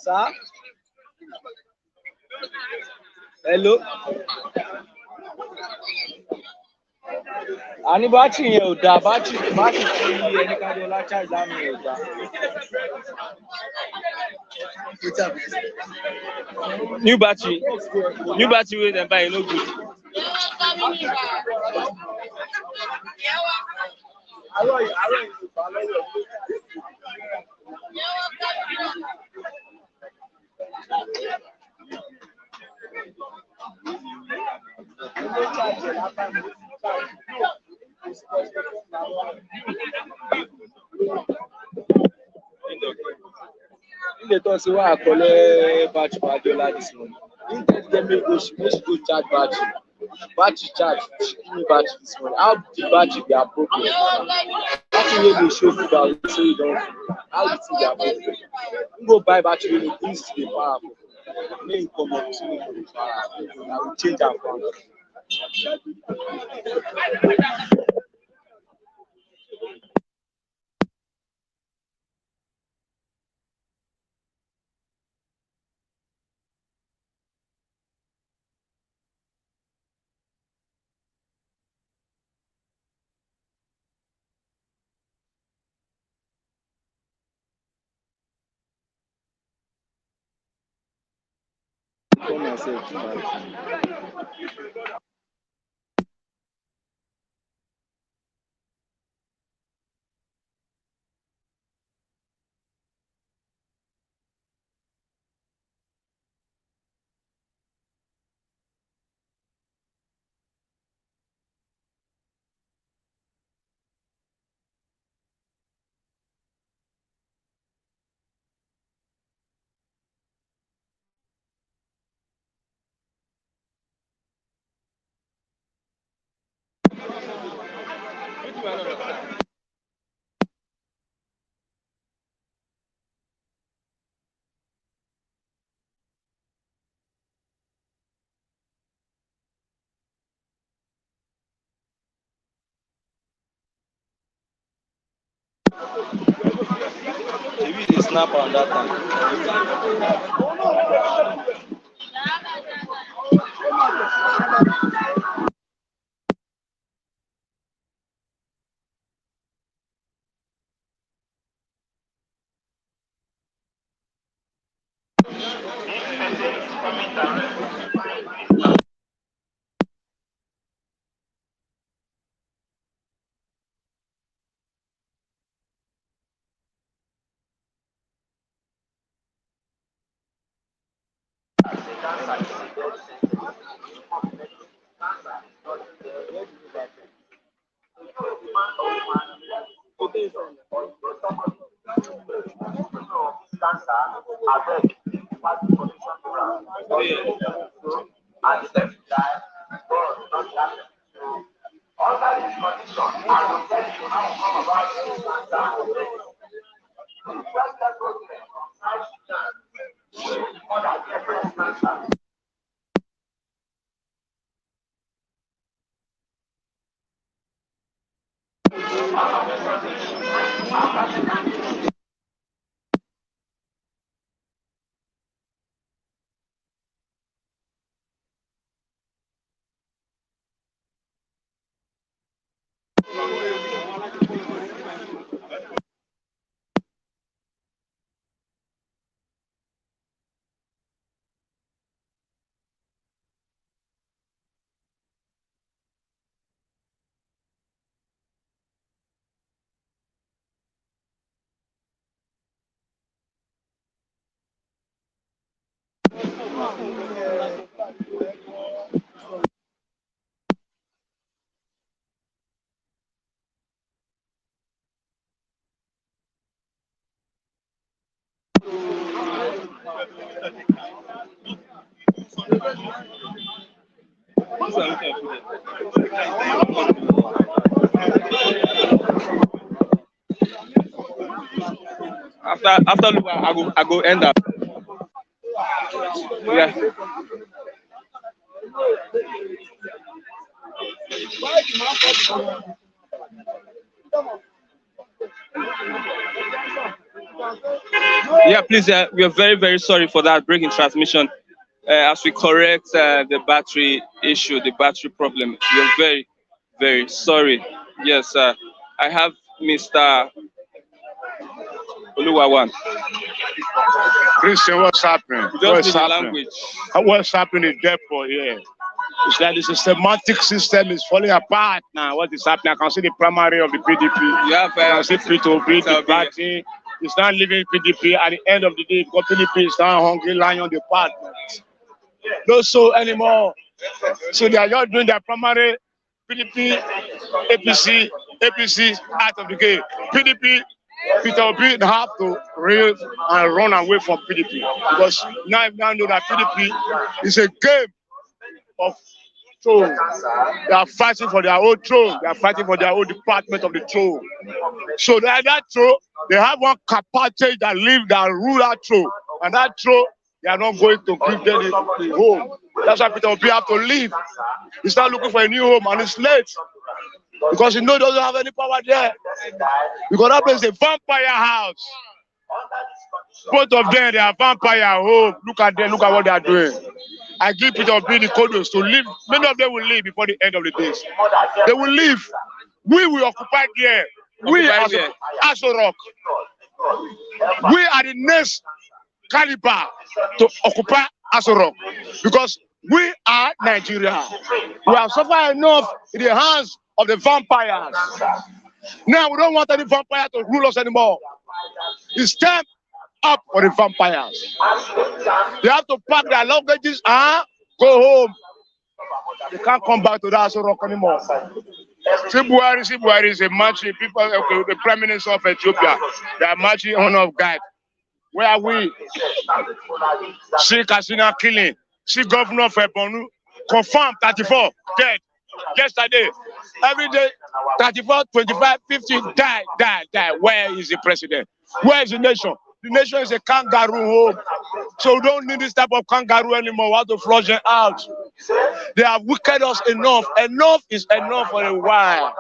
[SPEAKER 8] Sir? Hello? Ani battery yẹn ò dá battery tí ẹni kájọ lácha ìdáhùn yẹn ò dá.
[SPEAKER 3] New battery wey dem buy no good.
[SPEAKER 8] They talk say why I collect battery for Adiola this morning. He tell me go she charge battery. Battery charge, she give me battery this morning. How the battery be appropriate? Battery wey dey show people that say you don full. How the thing be appropriate? You go buy battery wey dey use to dey powerful. Make you come up to me for the power. I will change am for am. Call myself to battery. Maybe they snap on that time.
[SPEAKER 3] After I go end up. Yeah. Yeah, please. We are very, very sorry for that break in transmission. As we correct the battery issue, the battery problem, we are very, very sorry. Yes, I have Mr. Oluwawan.
[SPEAKER 2] Christian, what's happening?
[SPEAKER 3] Just the language.
[SPEAKER 2] What's happening in Depot here? It's like the systematic system is falling apart now. What is happening? I can see the primary of the PDP.
[SPEAKER 3] You have,
[SPEAKER 2] I can see P2B, the party. It's not leaving PDP. At the end of the day, because PDP is now hungry, lying on the path. Not so anymore. So they are just doing their primary PDP, APC out of the game. PDP, Peter Obi have to rail and run away from PDP because now you now know that PDP is a game of throne. They are fighting for their own throne. They are fighting for their own department of the throne. So that throne, they have one capacity that rule that throne, and that throne they are not going to give them the home. That's why Peter Obi have to leave. He's not looking for a new home, and it's late because he knows he doesn't have any power there. Because that place is a vampire house. Both of them, they are vampire home. Look at them. Look at what they are doing. I give Peter Obi the codes to leave. Many of them will leave before the end of the days. They will leave. We will occupy there. We as Aso Rock. We are the next caliber to occupy Aso Rock because we are Nigeria. We have suffered enough in the hands of the vampires. Now we don't want any vampire to rule us anymore. It's time up for the vampires. They have to pack their luggages and go home. They can't come back to that Aso Rock anymore. Sibuari is a marching people, the Prime Minister of Ethiopia. They are marching in honor of God. Where are we? See Kasina killing. See Governor of Ebonu confirmed 34 dead. Yesterday, every day, 34, 25, 50 die. Where is the president? Where is the nation? The nation is a kangaroo home. So we don't need this type of kangaroo anymore. We have to flush them out. They have wicked us enough. Enough is enough for a while.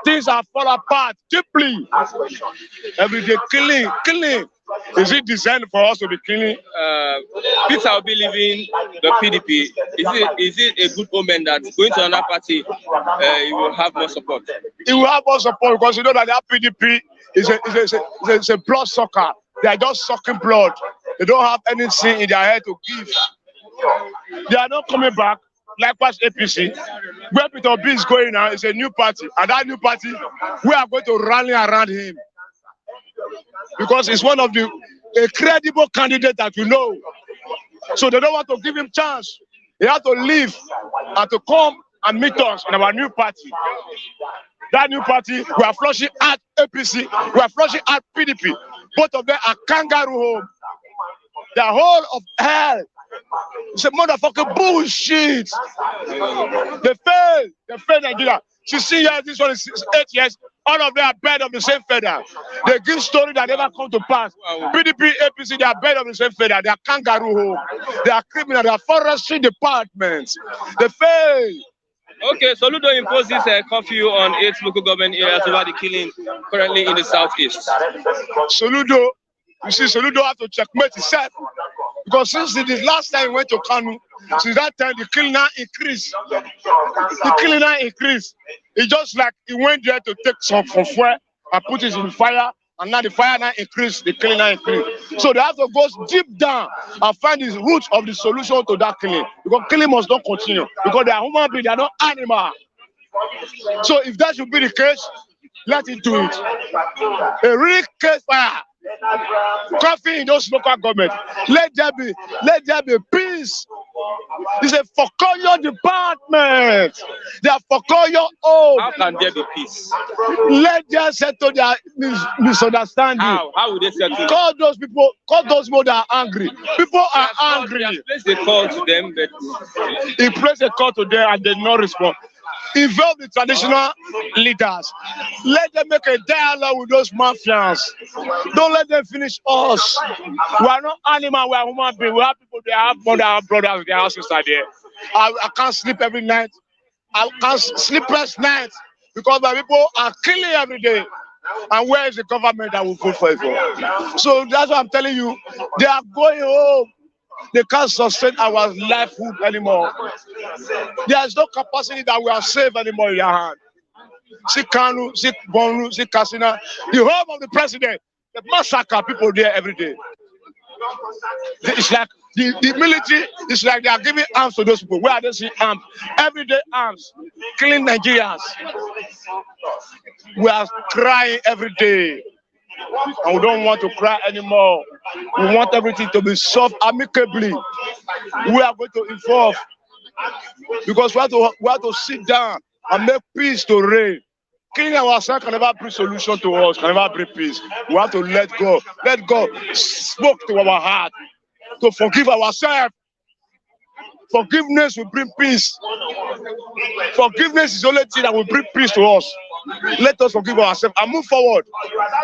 [SPEAKER 2] Things are fall apart deeply. Every day killing. Is it designed for us to be killing?
[SPEAKER 3] Peter Obi leaving the PDP. Is it a good omen that going to another party, you will have more support?
[SPEAKER 2] It will have more support because you know that PDP is a blood sucker. They are just sucking blood. They don't have anything in their head to give. They are not coming back. Likewise, APC. Where Peter Obi is going now is a new party. And that new party, we are going to rally around him. Because it's one of a credible candidate that we know. So they don't want to give him chance. He has to leave and to come and meet us in our new party. That new party, we are flushing at APC, we are flushing at PDP. Both of them are kangaroo home. The whole of hell. It's a motherfucking bullshit. They fail Nigeria. 16 years, this one is 8 years. All of them are birds of the same feather. They give story that never come to pass. PDP, APC, they are birds of the same feather. They are kangaroo home. They are criminal. They are forestry departments. They fail.
[SPEAKER 3] Okay, Soludo imposes a curfew on 8 local government areas over the killing currently in the southeast.
[SPEAKER 2] Soludo have to checkmate himself. Because since the last time he went to Kanu, since that time the killing now increased. It's just like he went there to take some from fuel and put it in the fire, and now the fire now increased, the killing now increased. So they have to go deep down and find the roots of the solution to that killing. Because killing must not continue. Because they are human beings, they are not animal. So if that should be the case, let it do it. A real case fire. Coffee in those local government. Let there be peace. It's a Fokoyo department. They are Fokoyo home.
[SPEAKER 3] How can there be peace?
[SPEAKER 2] Let them settle their misunderstanding.
[SPEAKER 3] How would they settle?
[SPEAKER 2] Call those people that are angry. People are angry.
[SPEAKER 3] He placed a call to them, but
[SPEAKER 2] he placed a call to them and they did not respond. Involve the traditional leaders. Let them make a dialogue with those mafias. Don't let them finish us. We are not animals, we are human beings. We have people, they have mother and brothers, their houses are there. I can't sleep every night. I can't sleep last night because my people are killing every day. And where is the government that will vote for it? So that's what I'm telling you. They are going home. They can't sustain our livelihood anymore. There is no capacity that we are safe anymore in their hand. See Kanu, see Bonu, see Kasina, the home of the president. They massacre people there every day. It's like the military, it's like they are giving arms to those people. Where are they seeing arms? Everyday arms, killing Nigerians. We are crying every day. And we don't want to cry anymore. We want everything to be solved amicably. We are going to involve Because we have to sit down and make peace to reign. Killing ourselves can never bring solution to us, can never bring peace. We have to let go. Let God speak to our heart to forgive ourselves. Forgiveness will bring peace. Forgiveness is the only thing that will bring peace to us. Let us forgive ourselves and move forward.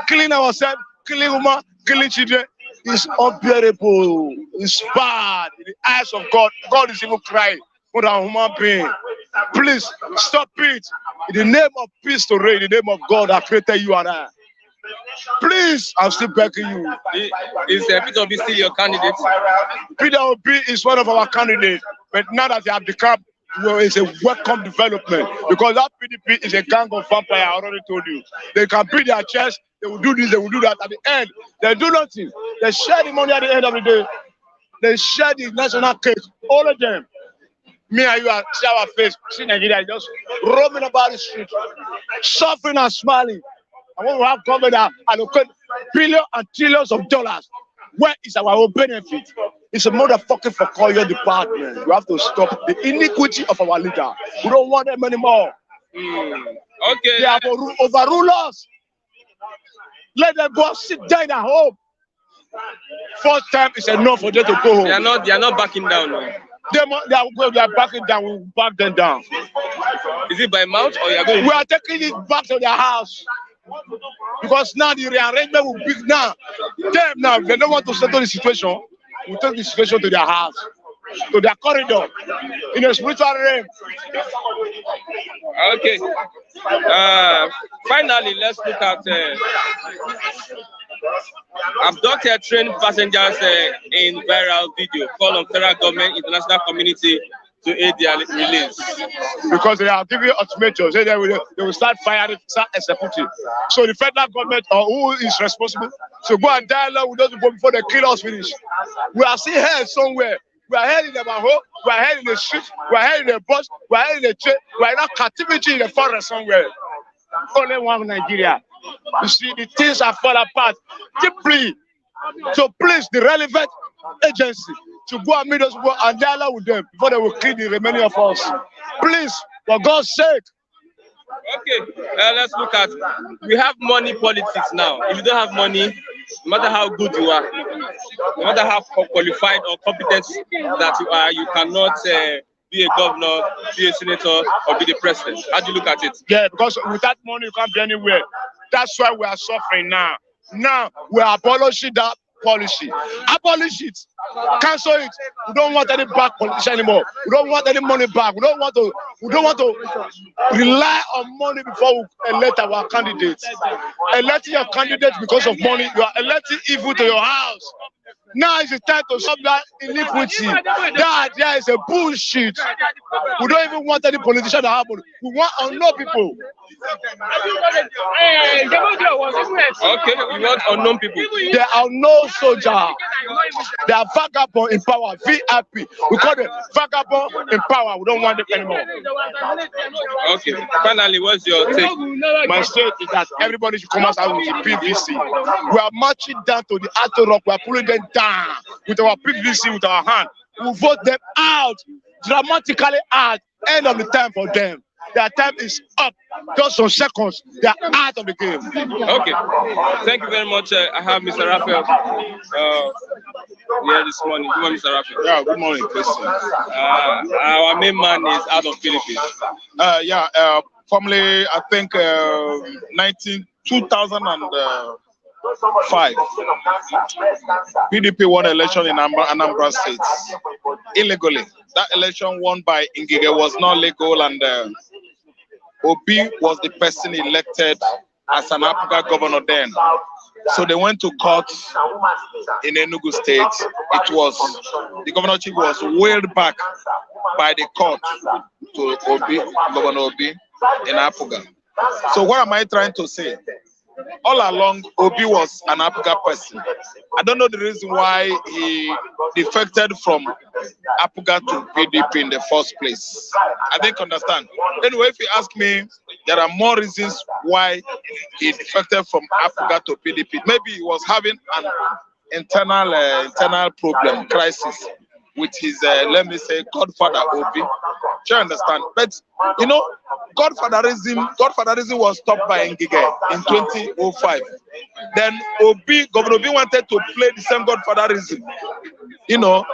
[SPEAKER 2] Killing ourselves, killing women, killing children is unbearable. It's bad in the eyes of God. God is even crying for a human being. Please stop it. In the name of peace to reign, in the name of God that created you and I. Please, I'm still begging you.
[SPEAKER 3] Is Peter Obi still your candidate?
[SPEAKER 2] Peter Obi is one of our candidates, but now that they have become, it's a welcome development because that PDP is a gang of vampires. I already told you. They can beat their chest, they will do this, they will do that. At the end, they do nothing. They share the money at the end of the day. They share the national cake. All of them. Me and you see our face, see Nigeria just roaming about the street, suffering and smiling. And when we have government that allocate billions and trillions of dollars, where is our own benefit? It's a motherfucking for your department. We have to stop the iniquity of our leader. We don't want them anymore.
[SPEAKER 3] Okay.
[SPEAKER 2] They have overruled us. Let them go sit down at home. First time is enough for them to go home.
[SPEAKER 3] They are not backing down now.
[SPEAKER 2] They are backing down. We will back them down.
[SPEAKER 3] Is it by mouth or you are going?
[SPEAKER 2] We are taking it back to their house because now the rearrangement will be now. Them now they don't want to settle the situation. We take the situation to their house, to their corridor, in a spiritual realm.
[SPEAKER 3] Okay. Finally, let's look at abducted train passengers in viral video. Call on federal government, international community to aid their release.
[SPEAKER 2] Because they are giving ultimatums, they will start firing, start executing. So the federal government or who is responsible, so go and dialogue with those people before they kill us finish. We are still here somewhere. We are here in the home, we are here in the street, we are here in the bus, we are here in the train, we are in a captivity in the forest somewhere. Only one Nigeria. You see, the things are fall apart deeply. So please, the relevant agency to go and meet those people and dialogue with them before they will kill the remaining of us. Please, for God's sake.
[SPEAKER 3] Okay, let's look at, we have money politics now. If you don't have money, no matter how good you are, no matter how qualified or competent that you are, you cannot be a governor, be a senator, or be the president. How do you look at it?
[SPEAKER 2] Yeah, because without money, you can't be anywhere. That's why we are suffering now. Now, we are abolishing that policy. Abolish it. Cancel it. We don't want any back politician anymore. We don't want any money back. We don't want to rely on money before we elect our candidates. Electing your candidate because of money, you are electing evil to your house. Now is the time to stop that iniquity. That idea is a bullshit. We don't even want any politician to happen. We want unknown people.
[SPEAKER 3] Okay, we want unknown people.
[SPEAKER 2] They are no soldier. They are vagabond in power. VIP. We call them vagabond in power. We don't want them anymore.
[SPEAKER 3] Okay. Finally, what's your take?
[SPEAKER 2] My state is that everybody should come out with the PVC. We are marching down to the Ato Rock. We are pulling them down with our PVC, with our hand. We vote them out, dramatically out. End of the time for them. Their time is up. Just some seconds, they are out of the game.
[SPEAKER 3] Okay. Thank you very much. I have Mr. Raphael here this morning. Good morning, Mr. Raphael.
[SPEAKER 6] Yeah, good morning, Christian.
[SPEAKER 3] Our main man is out of Philippines.
[SPEAKER 6] Formerly, I think 2005, PDP won election in Anambra State illegally. That election won by Ngige was not legal, and Obi was the person elected as an APGA governor then. So they went to court in Enugu State. The governorship was wheeled back by the court to Governor Obi in APGA. So what am I trying to say? All along, Obi was an APGA person. I don't know the reason why he defected from APGA to PDP in the first place. I didn't understand. Anyway, if you ask me, there are more reasons why he defected from APGA to PDP. Maybe he was having an internal problem, crisis with his, let me say, godfather Obi. Do you understand? But, you know, godfatherism was stopped by Ngige in 2005. Then Governor Obi wanted to play the same godfatherism, you know,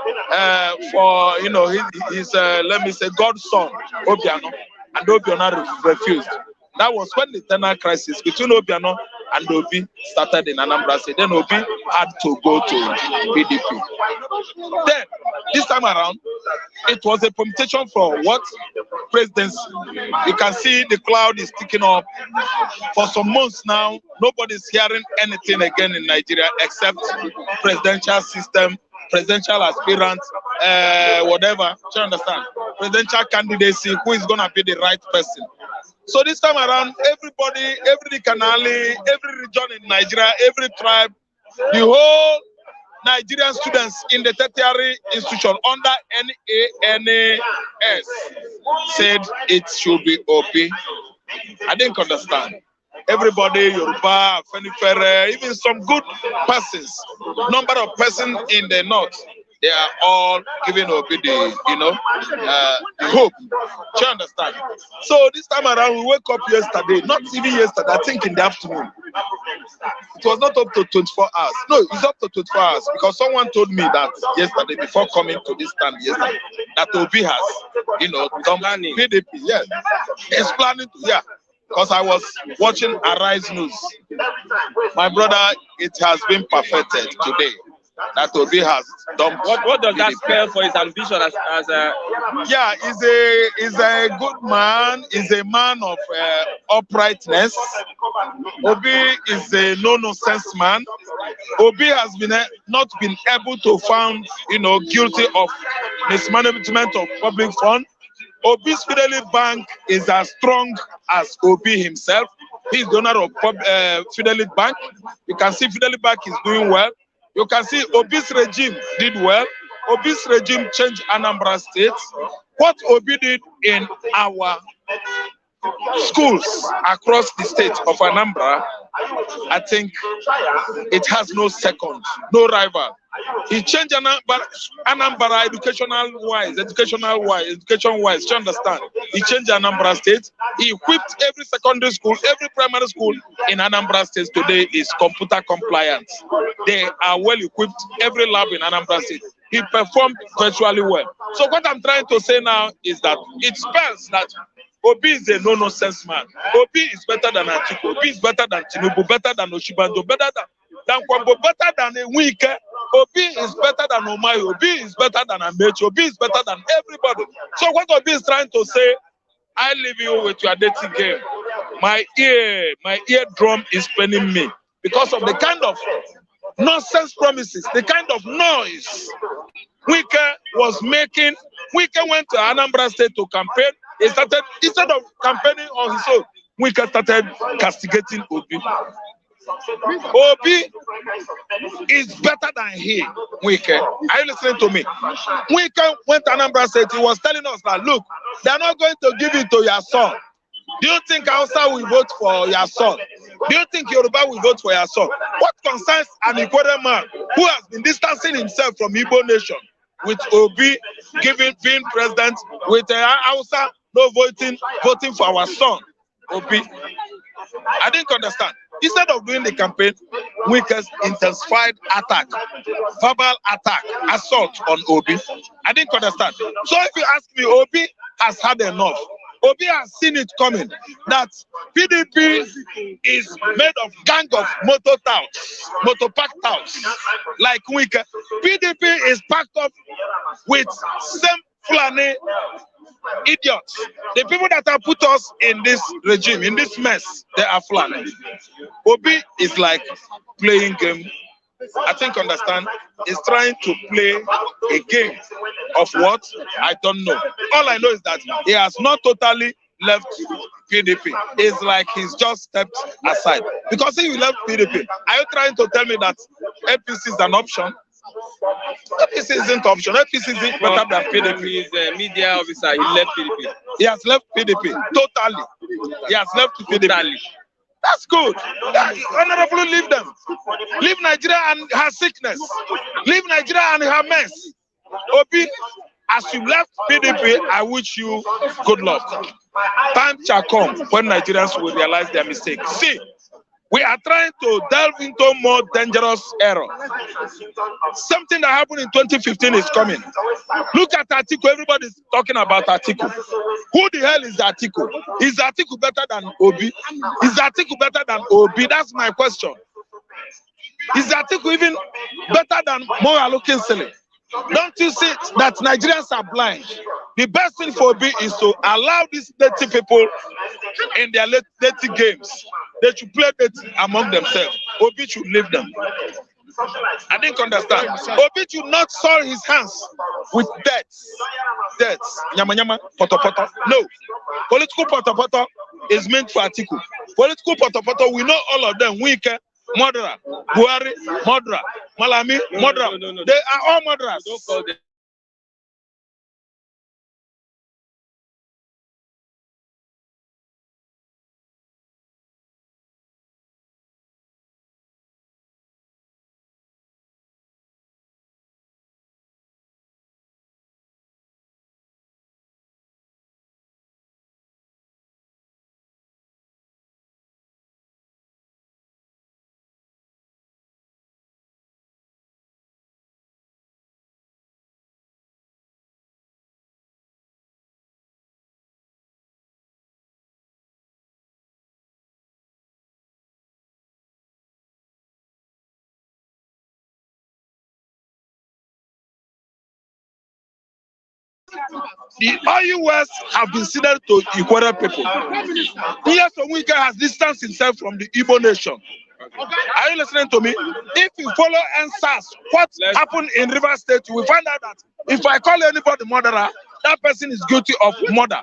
[SPEAKER 6] for, you know, his let me say, godson, Obiano, and Obiano refused. That was when the internal crisis between Obiano and Obi started in Anambra State. Then Obi had to go to PDP. Then, this time around, it was a permutation for what? Presidency. You can see the cloud is sticking up. For some months now, nobody's hearing anything again in Nigeria except presidential system, presidential aspirants, whatever. Do you understand? Presidential candidacy, who is going to be the right person. So this time around, everybody, every canali, every region in Nigeria, every tribe, the whole Nigerian students in the tertiary institution under NANS said it should be Obi. I didn't understand. Everybody, Yoruba, Fenifere, even some good persons, number of persons in the north, they are all giving Obi the, you know, the hope. Do you understand? So this time around, we wake up yesterday, not even yesterday, I think in the afternoon. It was not up to 24 hours. No, it's up to 24 hours because someone told me that yesterday, before coming to this stand yesterday, that Obi has, you know, some PDP, yes. He's planning to, yeah. Because I was watching Arise News. My brother, it has been perfected today that Obi has done.
[SPEAKER 3] What does that spell for his ambition as a?
[SPEAKER 6] Yeah, he's a good man. He's a man of uprightness. Obi is a no-nonsense man. Obi has not been able to found, you know, guilty of mismanagement of public funds. Obi's Fidelity Bank is as strong as Obi himself. He's the owner of Fidelity Bank. You can see Fidelity Bank is doing well. You can see Obi's regime did well. Obi's regime changed Anambra State. What Obi did in our schools across the state of Anambra, I think it has no second, no rival. He changed Anambra education-wise, do you understand? He changed Anambra State. He equipped every secondary school, every primary school in Anambra State today is computer compliant. They are well equipped, every lab in Anambra State. He performed virtually well. So what I'm trying to say now is that it spells that Obi is a no-nonsense man. Obi is better than Atiku. Obi is better than Tinubu, better than Oshibando, better than Kwambo, better than Wike. Obi is better than Omayo. Obi is better than Amechi. Obi is better than everybody. So what Obi is trying to say, I leave you with your dating game. My eardrum is paining me because of the kind of nonsense promises, the kind of noise Wike was making. Wike went to Anambra State to campaign. He started, instead of campaigning on his own, Wike started castigating Obi. Obi is better than he, Wike. Are you listening to me? Wike went to Anambra State. He was telling us that, look, they're not going to give it to your son. Do you think Hausa will vote for your son? Do you think Yoruba will vote for your son? What concerns an Ikwere man who has been distancing himself from Igbo nation with Obi being president, with Hausa no voting for our son, Obi? I didn't understand. Instead of doing the campaign, Wike's intensified attack, verbal attack, assault on Obi. I didn't understand. So if you ask me, Obi has had enough. Obi has seen it coming that PDP is made of gang of motor park touts, like Wike. PDP is packed up with same Fulani idiots. The people that have put us in this regime, in this mess, they are Fulani. Obi is like playing game. I think understand, is trying to play a game of what? I don't know. All I know is that he has not totally left PDP. It's like he's just stepped aside. Because if you left PDP, are you trying to tell me that APC is an option? APC isn't an option. APC is better than PDP.
[SPEAKER 3] He is a media officer. He left PDP.
[SPEAKER 6] He has left PDP. Totally. He has left PDP. Totally. That's good. Honorably leave them. Leave Nigeria and her sickness. Leave Nigeria and her mess. Obi, as you left PDP, I wish you good luck. Time shall come when Nigerians will realize their mistakes. See, we are trying to delve into more dangerous error. Something that happened in 2015 is coming. Look at Atiku. Everybody's talking about Atiku. Who the hell is Atiku? Is Atiku better than Obi? Is Atiku better than Obi? That's my question. Is Atiku even better than Mohalu Kinsele? Don't you see that Nigerians are blind? The best thing for Obi is to allow these dirty people in their dirty games. They should play dirty among themselves. Obi should leave them. I didn't understand. Obi should not soil his hands with debts. Debts. Nyama nyama, poto poto. No. Political poto poto is meant for Atiku. Political poto poto, we know all of them. Wike, murderer. Buhari, murderer. Malami, murderer.
[SPEAKER 3] No.
[SPEAKER 6] They are all murderers.
[SPEAKER 3] Don't call them.
[SPEAKER 6] The IUS have been ceded to Equatorial people. Yes, Wike has distanced himself from the Igbo nation. Are you listening to me? If you follow NSAS, what happened in River State, you will find out that if I call anybody murderer, that person is guilty of murder.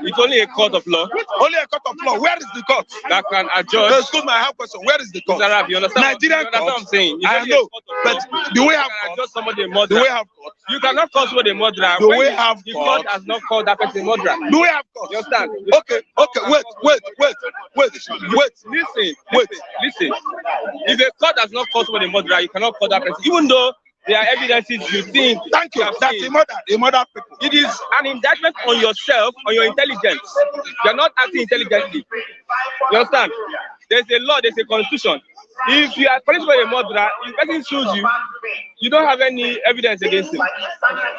[SPEAKER 3] It's only a court of law.
[SPEAKER 6] Only a court of law. Where is the court?
[SPEAKER 3] That can adjust.
[SPEAKER 6] Excuse me, I have a question. Where is the court?
[SPEAKER 3] Arab, you understand?
[SPEAKER 6] Nigerian
[SPEAKER 3] That's what
[SPEAKER 6] court.
[SPEAKER 3] I'm saying.
[SPEAKER 6] I know, but do we have court?
[SPEAKER 3] Adjust somebody a
[SPEAKER 6] Do
[SPEAKER 3] murderer.
[SPEAKER 6] we have court?
[SPEAKER 3] You cannot call somebody a murderer.
[SPEAKER 6] Do
[SPEAKER 3] when
[SPEAKER 6] we have
[SPEAKER 3] the
[SPEAKER 6] court?
[SPEAKER 3] court has not called that person a murderer.
[SPEAKER 6] Do we have court?
[SPEAKER 3] You understand?
[SPEAKER 6] Okay, wait.
[SPEAKER 3] Listen. If a court has not called somebody a murderer, you cannot call that person. Even though there are evidences you think.
[SPEAKER 6] Thank you. That's a murder people.
[SPEAKER 3] It is an indictment on yourself, on your intelligence. You are not acting intelligently. You understand? There's a law, there's a constitution. If you are punished by a murderer, if the person sues you, you don't have any evidence against him.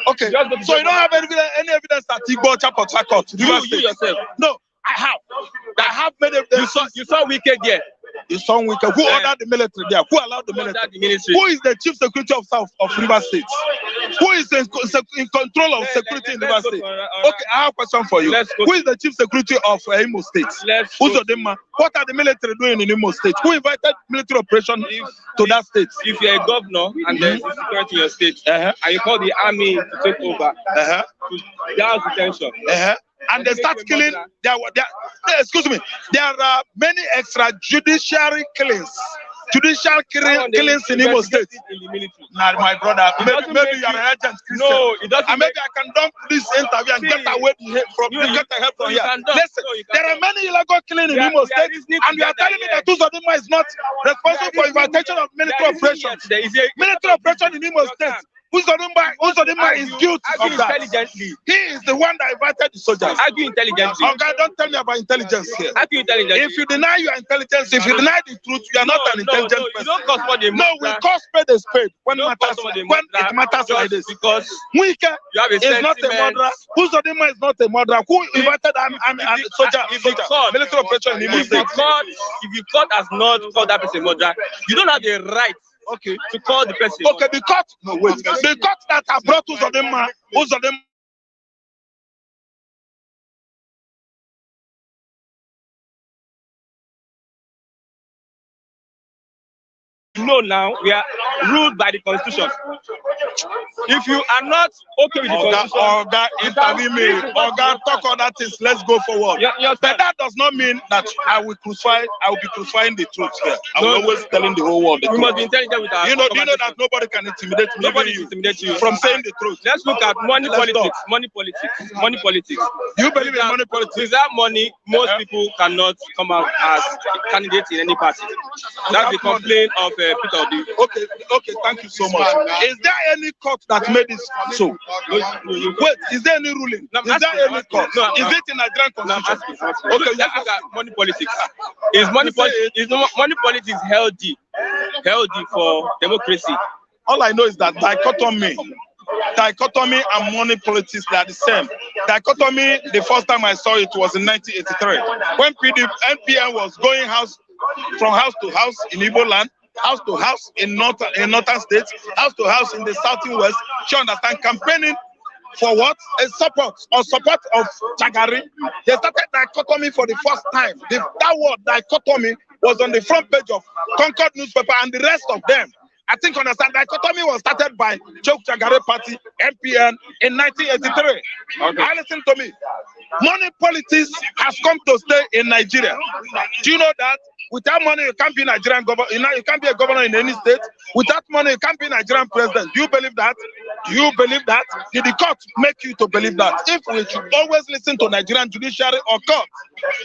[SPEAKER 6] Okay. So you don't have any evidence that Igbo Chapter Court.
[SPEAKER 3] You yourself.
[SPEAKER 6] No, I have made evidence.
[SPEAKER 3] You saw Wike there.
[SPEAKER 6] You saw Wike. Who ordered the military there? Who allowed the military? Who is the chief security of South of River State? Who is in control of security in River State? Okay, I have a question for you. Who is the chief security of Imo State? What are the military doing in Imo State? Who invited military operation to that state?
[SPEAKER 3] If you're a governor and there's security in your state, and you call the army to take over, to down the tension.
[SPEAKER 6] And they start killing. Excuse me. There are many extrajudicial killings. Judicial killings in Imo State. Now, my brother, maybe you're an agent Christian.
[SPEAKER 3] No, it doesn't.
[SPEAKER 6] And maybe I can dump this interview and get away from get the help from here. Listen, there are many illegal killings in Imo State, and you are telling me that Uzodinma is not responsible for invitation of military operations. Military operation in Imo State. Uzodinma is guilty of that. He is the one that invited the soldiers.
[SPEAKER 3] Argue intelligently.
[SPEAKER 6] Okay, don't tell me about intelligence here.
[SPEAKER 3] Argue intelligently.
[SPEAKER 6] If you deny your intelligence, if you deny the truth, you are not an intelligent person.
[SPEAKER 3] You don't cause for the
[SPEAKER 6] No, we call spade a spade when it matters like this.
[SPEAKER 3] Because
[SPEAKER 6] Wike is not a murderer. Uzodinma is not a murderer. Who invited military operation in Imo State?
[SPEAKER 3] If the court has not called that person a murderer, you don't have the right to call the person.
[SPEAKER 6] Okay, the court. No, wait. The court that have brought Uzodinma.
[SPEAKER 3] No, now we are ruled by the constitution. If you are not okay with the constitution,
[SPEAKER 6] interview me. Talk other things. Let's go forward. But that does not mean that I will be crucifying the truth here. I will always telling the whole world the truth.
[SPEAKER 3] We must be intelligent with our.
[SPEAKER 6] You know that nobody can intimidate me.
[SPEAKER 3] Nobody can intimidate you
[SPEAKER 6] from saying the truth.
[SPEAKER 3] Let's look at money politics. Money politics.
[SPEAKER 6] You believe in money politics?
[SPEAKER 3] Without money, most people cannot come out as candidates in any party. That's the complaint of prosecutor of the.
[SPEAKER 2] Okay, thank you so much. Is there any court that made this so? Wait, is there any ruling?
[SPEAKER 3] No,
[SPEAKER 2] Is there any court?
[SPEAKER 3] No,
[SPEAKER 2] is it in Nigerian constitution?
[SPEAKER 3] Okay, money politics. Is money politics healthy for democracy?
[SPEAKER 2] All I know is that dichotomy and money politics, they are the same. Dichotomy, the first time I saw it was in 1983 when NPN was going from house to house in Igbo land, house to house in northern states, house to house in the southwest. You understand? Campaigning for what? A support of Chagari. They started dichotomy for the first time. That word dichotomy was on the front page of Concord newspaper and the rest of them. I think understand dichotomy was started by Choke Chagari Party, MPN, in 1983. Okay. Now listen to me. Money politics has come to stay in Nigeria. Do you know that? Without money, you can't be Nigerian governor. You can't be a governor in any state. Without money, you can't be Nigerian president. Do you believe that? Do you believe that? Did the court make you to believe that? If we should always listen to Nigerian judiciary or court,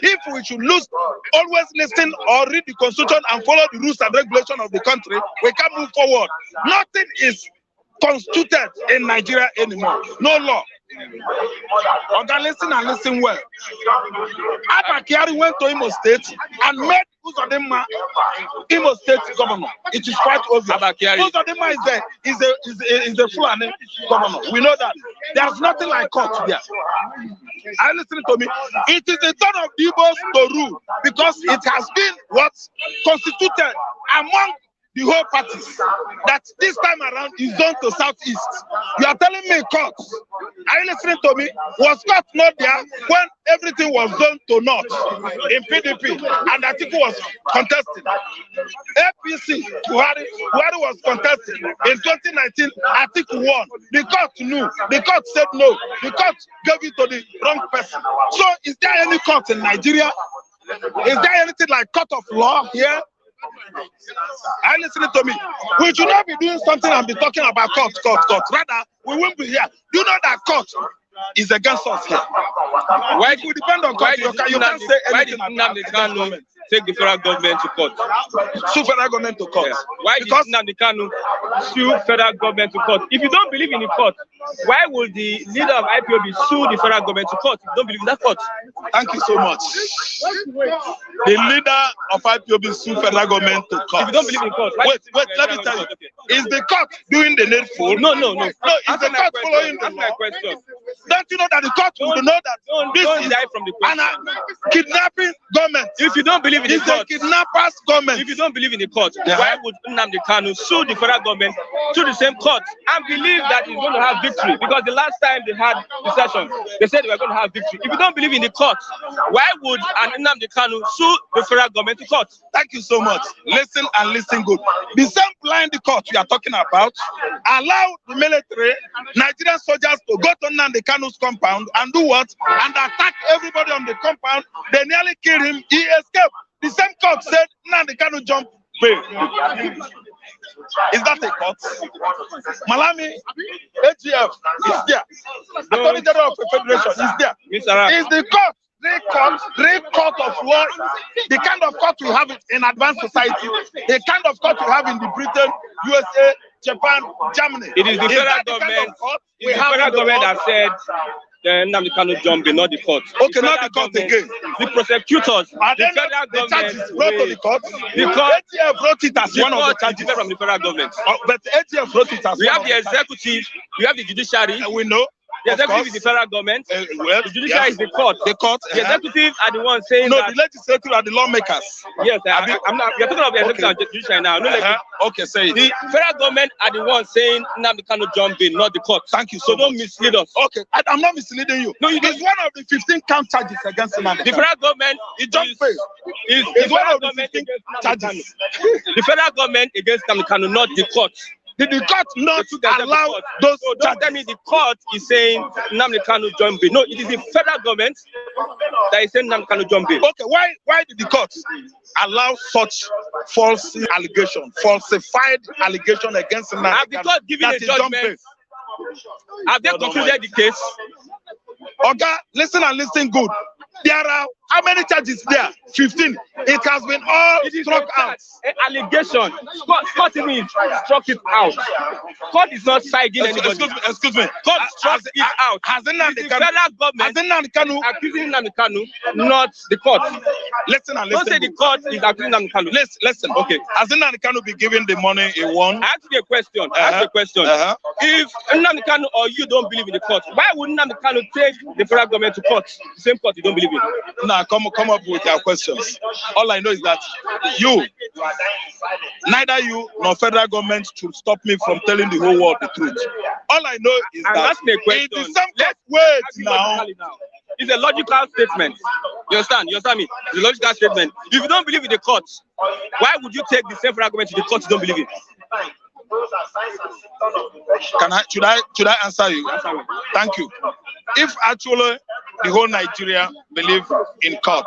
[SPEAKER 2] if we should always listen or read the constitution and follow the rules and regulations of the country, we can't move forward. Nothing is constituted in Nigeria anymore. No law. Okay, listen and listen well. Abba Kyari went to Imo State and made Uzodinma Imo State governor. It is quite obvious. Uzodinma is the Fulani governor. We know that. There's nothing like court there. And listen to me. It is the turn of the Igbos to rule because it has been what's constituted among the whole parties that this time around is zoned to southeast. You are telling me court? Are you listening to me? Was court not there when everything was zoned to north in PDP and Atiku was contesting? APC Buhari was contesting in 2019. Atiku won. The court knew. The court said no. The court gave it to the wrong person. So, is there any court in Nigeria? Is there anything like court of law here? Are you listening to me? We should not be doing something and be talking about court. Rather, we won't be here. Do you know that court is against us here? Why we depend on court? You can't say anything about it.
[SPEAKER 3] Take the federal government to court.
[SPEAKER 2] Sue federal government to court.
[SPEAKER 3] Yeah. Why did Nnamdi Kanu sue federal government to court? If you don't believe in the court, why would the leader of IPOB sue the federal government to court? If you don't believe in that court.
[SPEAKER 2] Thank you so much. The leader of IPOB sue federal government to court.
[SPEAKER 3] If you don't believe in the court,
[SPEAKER 2] wait, let me tell you. Is the court doing the needful?
[SPEAKER 3] No.
[SPEAKER 2] Is the court following the law?
[SPEAKER 3] Question.
[SPEAKER 2] Don't you know that the court will know that this is
[SPEAKER 3] die from the question.
[SPEAKER 2] Kidnapping government?
[SPEAKER 3] If you don't believe in the court,
[SPEAKER 2] kidnappers government.
[SPEAKER 3] If you don't believe in the court, why would Nnamdi Kanu sue the federal government to the same court and believe that he's going to have victory? Because the last time they had the session, they said they were going to have victory. If you don't believe in the court, why would Nnamdi Kanu sue the federal government to court?
[SPEAKER 2] Thank you so much. Listen and listen good. The same blind court we are talking about allow the military, Nigerian soldiers to go to Nnamdi Kanu's compound and do what? And attack everybody on the compound. They nearly killed him. He escaped. The same court said Nnamdi Kanu jumped bail. Is that a court? Malami, AGF is there. Attorney General of the Federation is there. Is the court three court of law, the kind of court we have in advanced society, the kind of court we have in the Britain, USA, Japan, Germany.
[SPEAKER 3] It is the federal government. The federal government that said Nnamdi Kanu jumping, not the court.
[SPEAKER 2] Okay, not the court again.
[SPEAKER 3] The prosecutors,
[SPEAKER 2] the federal
[SPEAKER 3] government,
[SPEAKER 2] charges brought to the court.
[SPEAKER 3] Because
[SPEAKER 2] ATF wrote it as one of the charges
[SPEAKER 3] from the federal government.
[SPEAKER 2] But ATF wrote it as
[SPEAKER 3] we have the executive, we have the judiciary.
[SPEAKER 2] We know.
[SPEAKER 3] The executive is the federal government.
[SPEAKER 2] The
[SPEAKER 3] judiciary is the court.
[SPEAKER 2] The court.
[SPEAKER 3] The executive are the ones saying
[SPEAKER 2] no,
[SPEAKER 3] that.
[SPEAKER 2] The legislative are the lawmakers.
[SPEAKER 3] Yes, I'm not. You're talking about the executive and judiciary now. No,
[SPEAKER 2] okay, say it.
[SPEAKER 3] The federal government are the ones saying Nnamdi Kanu jumping, not the court.
[SPEAKER 2] Thank you
[SPEAKER 3] so don't mislead us.
[SPEAKER 2] Okay, I'm not misleading you. No, it is one of the 15 count charges against Nnamdi.
[SPEAKER 3] The federal government
[SPEAKER 2] is one of the 15 charges.
[SPEAKER 3] The federal government against Nnamdi Kanu, not the court.
[SPEAKER 2] Did the court not allow those?
[SPEAKER 3] So don't tell me the court is saying Nnamdi Kanu jumping. No, it is the federal government that is saying Nnamdi Kanu jumping.
[SPEAKER 2] Okay, why did the court allow such false allegation, falsified allegation against Nnamdi Kanu?
[SPEAKER 3] Have the court given a judgment? Have they concluded the case?
[SPEAKER 2] Okay, listen and listen good. There are how many charges there? 15.
[SPEAKER 6] It has been all struck out.
[SPEAKER 3] An allegation. Court even struck it out. Court is not siding anybody.
[SPEAKER 6] Excuse me.
[SPEAKER 3] Court struck it out.
[SPEAKER 6] Has
[SPEAKER 3] the federal government accusing Nnamdi Kanu, not the court.
[SPEAKER 6] Listen and
[SPEAKER 3] Don't
[SPEAKER 6] listen.
[SPEAKER 3] say the court is accusing Nnamdi Kanu.
[SPEAKER 6] Listen.
[SPEAKER 3] Okay.
[SPEAKER 6] Has Nnamdi Kanu been given the money he won?
[SPEAKER 3] I ask you a question. If Nnamdi Kanu or you don't believe in the court, why would Nnamdi Kanu take the federal government to court? The same court you don't believe in.
[SPEAKER 6] Now come up with your questions. All I know is that neither you nor federal government should stop me from telling the whole world the truth. All I know is
[SPEAKER 3] and
[SPEAKER 6] that
[SPEAKER 3] that's my question.
[SPEAKER 6] it is some wait now.
[SPEAKER 3] It's a logical statement. You understand? You understand me? It's a logical statement. If you don't believe in the court, why would you take the same federal government to the court you don't believe in?
[SPEAKER 6] Should I answer you? Thank you. If actually the whole Nigeria believe in court,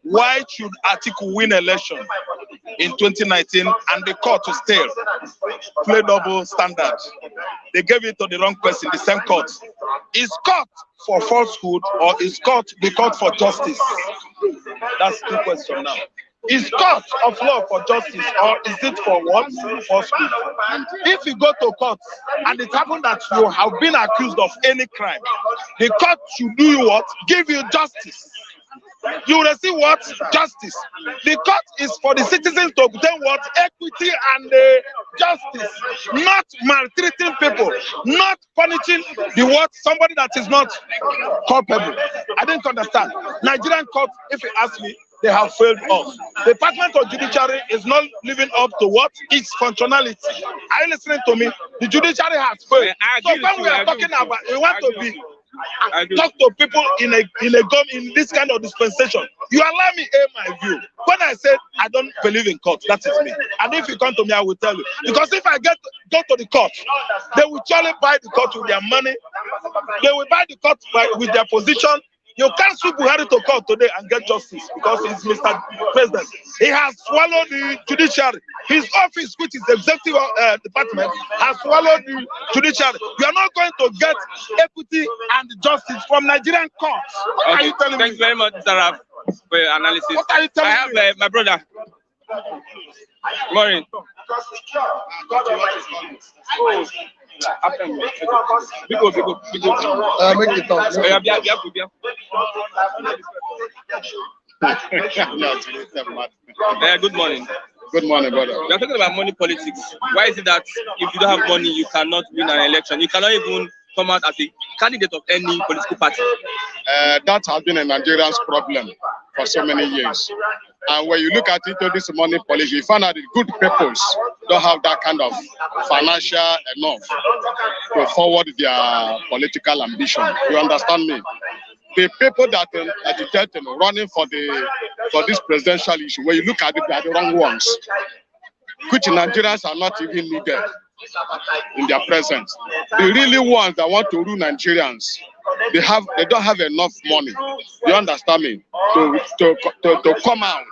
[SPEAKER 6] why should Atiku win election in 2019 and the court to still play double standard? They gave it to the wrong person, the same court. Is court for falsehood or is court the court for justice? That's the question now. Is court of law for justice or is it for what? Falsehood. If you go to court and it happened that you have been accused of any crime, the court should do you what? Give you justice. You will receive what? Justice. The court is for the citizens to obtain what? Equity and justice. Not maltreating people. Not punishing the what? Somebody that is not culpable. I didn't understand. Nigerian court, if you ask me, they have failed us. The Department of Judiciary is not living up to what? Its functionality. Are you listening to me? The judiciary has failed. So when we are talking about, we want to be talk to people in this kind of dispensation. You allow me my view. When I said I don't believe in court, that is me. And if you come to me, I will tell you. Because if I go to the court, they will surely buy the court with their money. They will buy the court with their position. You can't sweep Buhari to court today and get justice because he's Mr. President. He has swallowed the judiciary. His office, which is the executive department, has swallowed the judiciary. You are not going to get equity and justice from Nigerian courts. What are you telling me?
[SPEAKER 3] Thanks very much, Mr. Raf, for your analysis.
[SPEAKER 6] What are you telling me?
[SPEAKER 3] I have my brother. Morning. Big go.
[SPEAKER 7] Make it talk.
[SPEAKER 3] Good morning.
[SPEAKER 9] Good morning, brother.
[SPEAKER 3] We are talking about money politics. Why is it that if you don't have money, you cannot win an election? You cannot even come out as a candidate of any political party?
[SPEAKER 9] That has been a Nigerian's problem for so many years. And when you look at it, this money policy, you find out the good peoples don't have that kind of financial enough to forward their political ambition. You understand me? The people that agitate running for this presidential issue, when you look at it, they are the wrong ones, which Nigerians are not even needed in their presence. The really ones that want to rule Nigerians, they don't have enough money. You understand me? To come out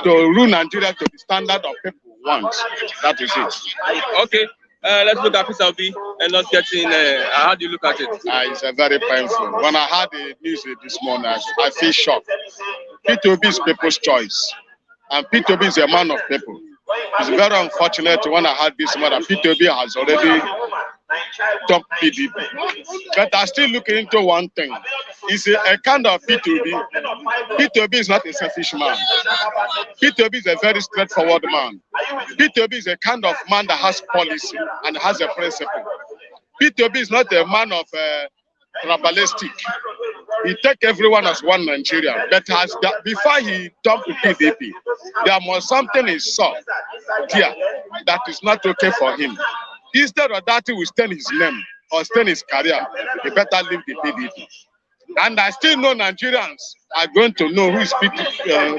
[SPEAKER 9] to rule Nigeria to the standard of people want. That is it.
[SPEAKER 3] Okay. Let's look at Peter Obi and not getting. How do you look at it?
[SPEAKER 9] It's very painful. When I heard the news this morning, I feel shocked. Peter Obi is people's choice, and Peter Obi is a man of people. It's very unfortunate when I heard this morning that Peter Obi has already dumped PDP. But I still look into one thing. It's a kind of Peter Obi. Peter Obi is not a selfish man. Peter Obi is a very straightforward man. Peter Obi is a kind of man that has policy and has a principle. Peter Obi is not a man of tribalistic. He take everyone as one Nigeria. But before he dumped PDP, there was something he saw here that is not okay for him. Instead of that, he will stain his name or stain his career. He better leave the PDP. And I still know Nigerians are going to know who is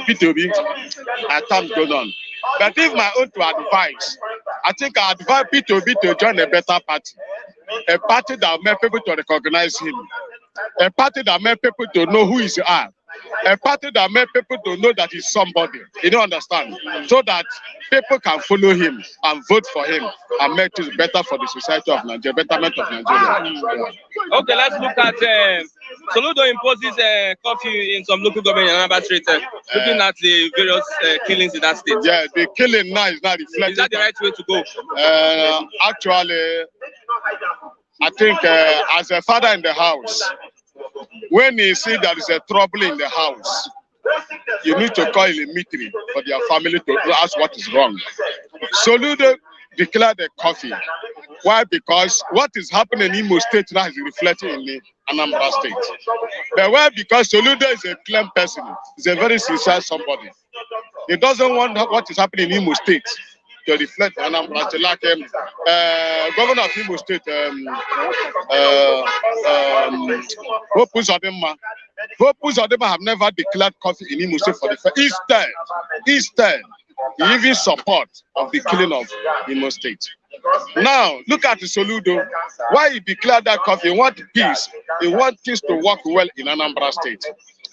[SPEAKER 9] Peter Obi as time goes on. But if my own to advise, I think I advise Peter Obi to join a better party. A party that will make people to recognize him. A party that make people to know who he is. A party that make people to know that he's somebody. You don't understand? So that people can follow him and vote for him and make it better for the society of Nigeria, betterment of Nigeria.
[SPEAKER 3] Okay, let's look at Soludo imposes curfew in some local government in Anambra State, looking at the various killings in that state.
[SPEAKER 9] Yeah, the killing now is not reflecting.
[SPEAKER 3] Is that the right way to go?
[SPEAKER 9] Actually, I think as a father in the house, when you see there is a trouble in the house, you need to call a meeting for their family to ask what is wrong. Soludo declared a curfew. Why? Because what is happening in Imo State now is reflecting in the Anambra State. But why? Because Soludo is a clean person. He's a very sincere somebody. He doesn't want what is happening in Imo State to reflect in Anambra State. Like Governor of Imo State, Hope Uzodinma have never declared curfew in Imo State for the first. Instead, he even support of the killing of Imo State. Now, look at Soludo. Why he declared that curfew? He wants peace. He wants things to work well in Anambra State.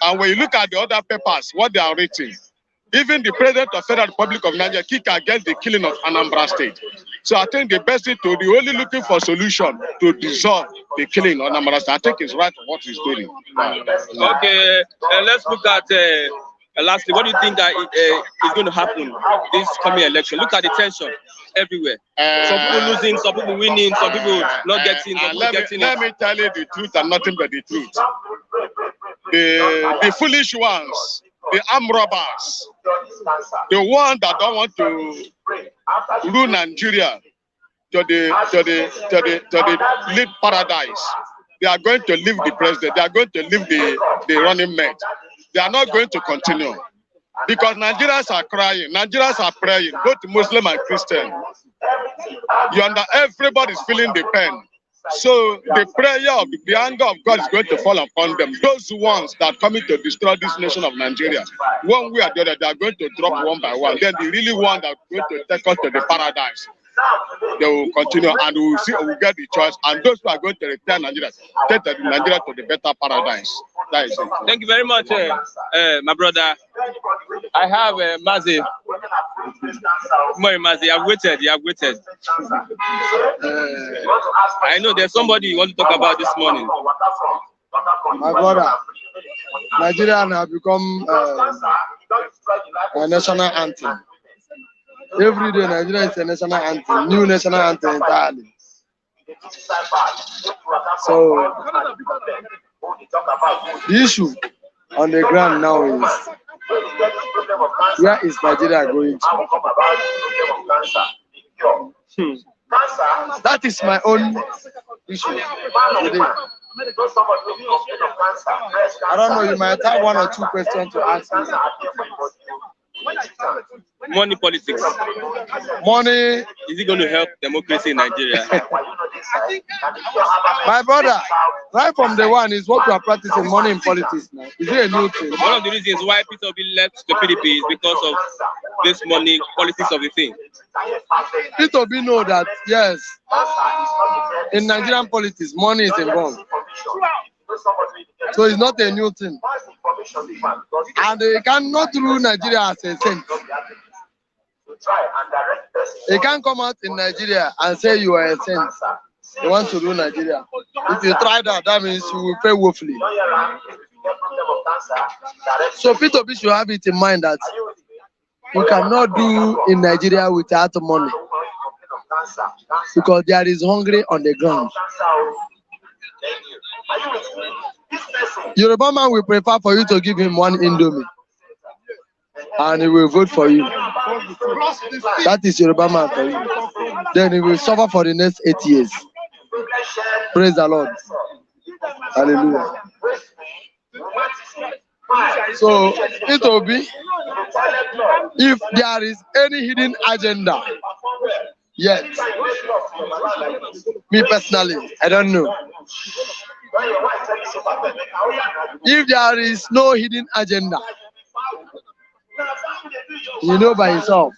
[SPEAKER 9] And when you look at the other papers, what they are written, even the President of Federal Republic of Nigeria kick against the killing of Anambra State. So I think the best thing to do, only looking for solution to dissolve the killing of Anambra State. I think it's right what he's doing.
[SPEAKER 3] Okay, let's look at lastly, what do you think that is going to happen this coming election? Look at the tension everywhere. Some people losing, some people winning, some people not getting, some people getting
[SPEAKER 9] Let me tell you the truth and nothing but the truth. The foolish ones, the armed robbers, the ones that don't want to rule Nigeria to the lead paradise, they are going to leave the president. They are going to leave the running mate. They are not going to continue because Nigerians are crying. Nigerians are praying, both Muslim and Christian. Everybody is feeling the pain. So the prayer of the anger of God is going to fall upon them. Those ones that are coming to destroy this nation of Nigeria, one way or the other, they are going to drop one by one. Then the really one that are going to take us to the paradise, they will continue and we will see, we will get the choice. And those who are going to return Nigeria, take Nigeria to the better paradise. That is it.
[SPEAKER 3] Thank you very much, my brother. I have Mazi. More Mazi, you have waited. I know there's somebody you want to talk about this morning.
[SPEAKER 10] My brother, Nigeria have become a national anthem. Every day, Nigeria is a national anthem, new national anthem entirely. So, the issue on the ground now is, where is Nigeria going to? That is my own issue today. I don't know, you might have one or two questions to ask me.
[SPEAKER 3] Money politics.
[SPEAKER 10] Money.
[SPEAKER 3] Is it going to help democracy in Nigeria?
[SPEAKER 10] My brother, right from the one is what we are practicing, money in politics now. Is it a new thing?
[SPEAKER 3] One of the reasons why Peter Obi left the PDP is because of this money politics of the thing.
[SPEAKER 10] Peter Obi know that, yes, in Nigerian politics, money is involved. So it's not a new thing. And they cannot rule Nigeria as a saint. They can't come out in Nigeria and say you are a saint. They want to rule Nigeria. If you try that, that means you will pay woefully. So Peter Obi should have it in mind that you cannot do in Nigeria without money. Because there is hungry on the ground. Yoruba man will prefer for you to give him one Indomie and he will vote for you. That is Yoruba man for you. Then he will suffer for the next 8 years. Praise the Lord. Hallelujah. So it will be, if there is any hidden agenda, yet, me personally, I don't know. If there is no hidden agenda, you know by himself.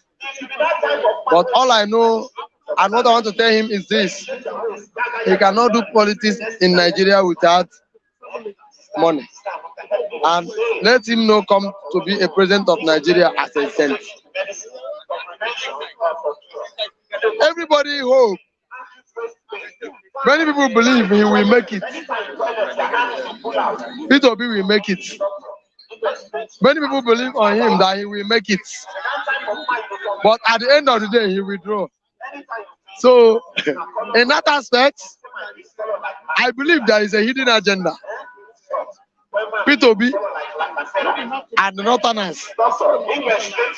[SPEAKER 10] But all I know and what I want to tell him is this: he cannot do politics in Nigeria without money. And let him not come to be a president of Nigeria as a saint. Everybody hope. Many people believe he will make it. P2B will make it. Many people believe on him that he will make it. But at the end of the day, he will withdraw. So, in that aspect, I believe there is a hidden agenda. P2B and the Northerners,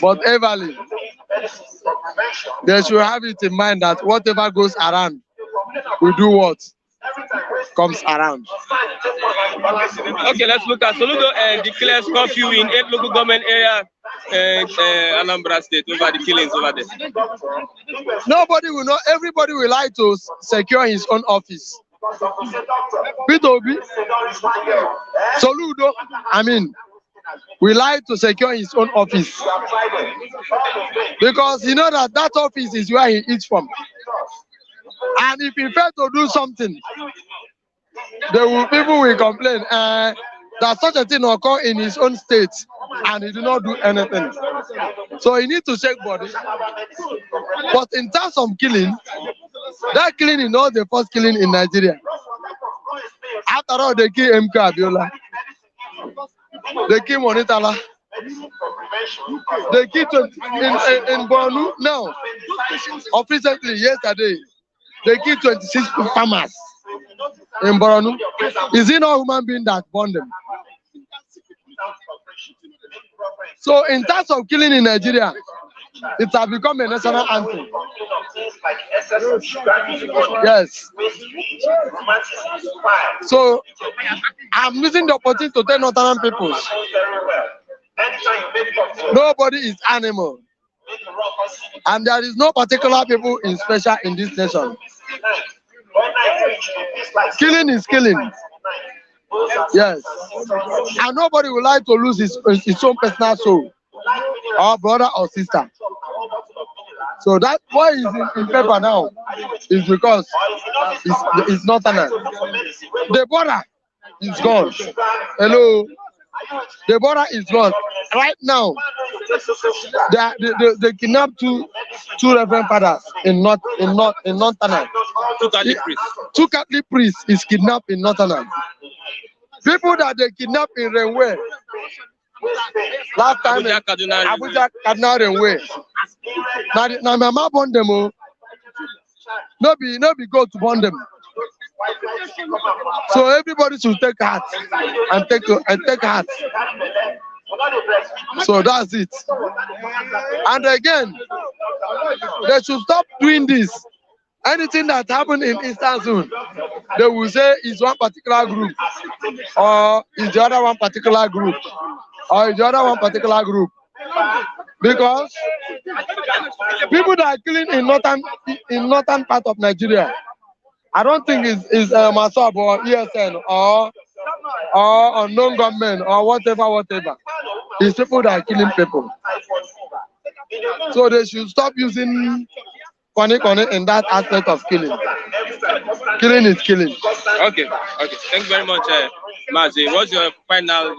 [SPEAKER 10] but everly, they should have it in mind that whatever goes around, we do what comes around.
[SPEAKER 3] Okay, let's look at Soludo and declares curfew in 8 local government areas in Anambra State over the killings over there.
[SPEAKER 10] Nobody will know. Everybody will like to secure his own office. P2B, Soludo, we like to secure his own office because you know that office is where he eats from. And if he fails to do something, people will complain that such a thing occur in his own state and he did not do anything. So he needs to shake body. But in terms of killing, that killing is not the first killing in Nigeria. After all, they kill MK Abiola. They kill Monitala. They kill in Borno now. Or recently, yesterday, they killed 26 farmers in Borno. Is it not a human being that born them? So in terms of killing in Nigeria, it has become a national anthem. Yes. So I'm using the opportunity to tell Northern people, nobody is animal. And there is no particular people in special in this nation. Killing is killing. Yes. And nobody would like to lose his own personal soul, or brother or sister. So that's why he's in paper now, is because it's not an. The border is gone. Hello. The border is gone. Right now, they kidnapped two reverend fathers in Northern. Two Catholic priests is kidnapped in Northern. People that they kidnapped in Renwe. Last time Abuja Kaduna Renwe. Now my mama born them. No be go to burn them. So everybody should take heart and take heart. So that's it. And again, they should stop doing this. Anything that happened in Eastern Zone, they will say is one particular group, or is the other one particular group, or is the other one particular group. Because people that are killing in northern part of Nigeria, I don't think it's Masab or ESN or unknown government or whatever. It's people that are killing people. So they should stop using Kone in that aspect of killing. Killing is killing.
[SPEAKER 3] Okay. Thank you very much, Mazi. What's your final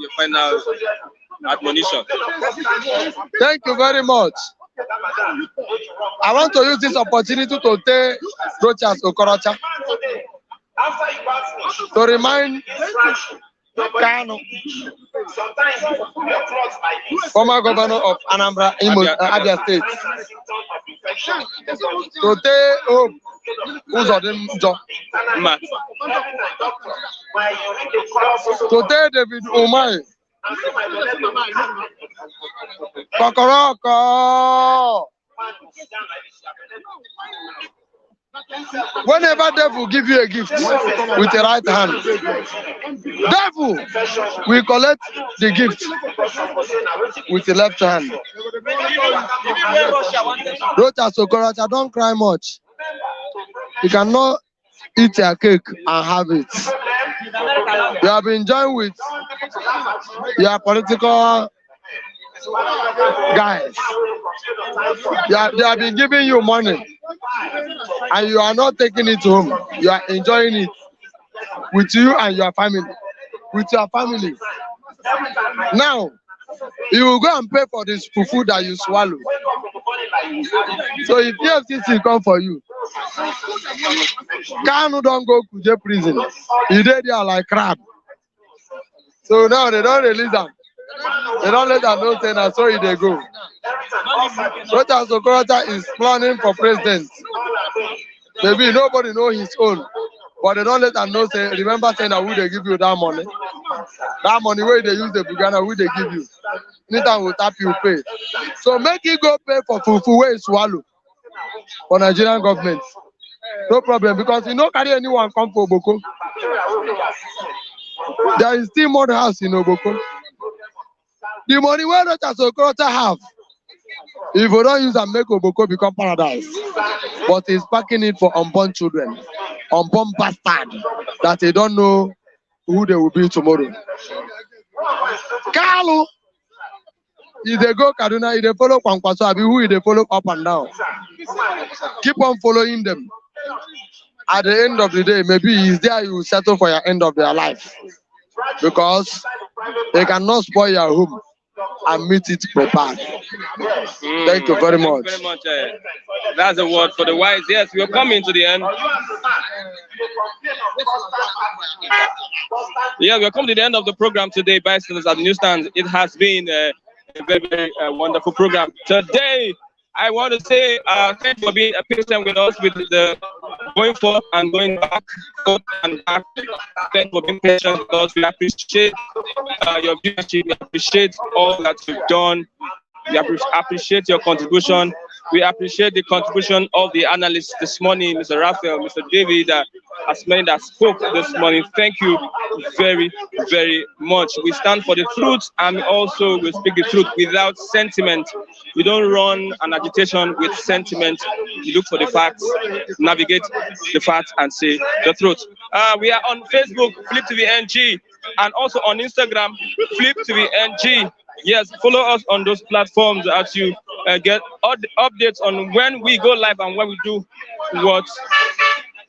[SPEAKER 3] admonition?
[SPEAKER 10] Thank you very much. I want to use this opportunity to tell Rochas Okorocha to remind Kano, former governor of Anambra, Abia State, to tell to tell David Umai, Kokoroko. Whenever devil give you a gift with the right hand, devil will collect the gift with the left hand. Rochas Okorocha, don't cry much. You cannot eat your cake and have it. You have been joined with your political guys. They have been giving you money and you are not taking it home. You are enjoying it with you and your family. With your family. Now, you will go and pay for this fufu that you swallow. So if EFCC come for you, Kanu don't go to the prison. You did there like crab. So now they don't release them. They don't let them know say na so they go. Rochas Okorocha is planning for president. Maybe nobody know his own, but they don't let them know say remember saying that who they give you that money. That money where they use the Bugana, who they give you. Anytime will tap you pay. So make it go pay for fufu where it's swallow for Nigerian government. No problem, because you don't carry anyone come for Oboko. There is still more house in Oboko. The money where Rochas Okorocha have, if you don't use and make Oboko become paradise, but he's packing it for unborn children, unborn bastard that they don't know who they will be tomorrow. Kalu, if they go Kaduna, if they follow Kwankwaso, Abi, who if they follow up and down. Keep on following them. At the end of the day, maybe it's there you will settle for your end of their life. Because they cannot spoil your home and meet it prepared. Thank you very much.
[SPEAKER 3] Thank you very much. That's a word for the wise. Yes, we're coming to the end. Yeah, we're coming to the end of the program today, bystanders at the newsstand. It has been a very, very wonderful program. Today, I want to say thank you for being patient with us with the going forth and going back, forth and back. Thank you for being patient with us. We appreciate your viewership. We appreciate all that you've done. We appreciate your contribution. We appreciate the contribution of the analysts this morning, Mr. Raphael, Mr. David, as many that spoke this morning. Thank you very, very much. We stand for the truth and also we speak the truth without sentiment. We don't run an agitation with sentiment. We look for the facts, navigate the facts and say the truth. We are on Facebook, Flip TV NG, and also on Instagram, Flip TV NG. Yes, follow us on those platforms as you get all the updates on when we go live and when we do what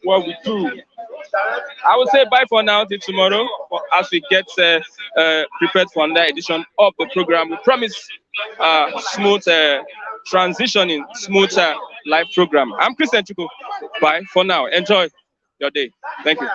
[SPEAKER 3] we do. I will say bye for now till tomorrow as we get prepared for another edition of the program. We promise smooth transitioning, smooth live program. I'm Christian Chuku. Bye for now. Enjoy your day. Thank you.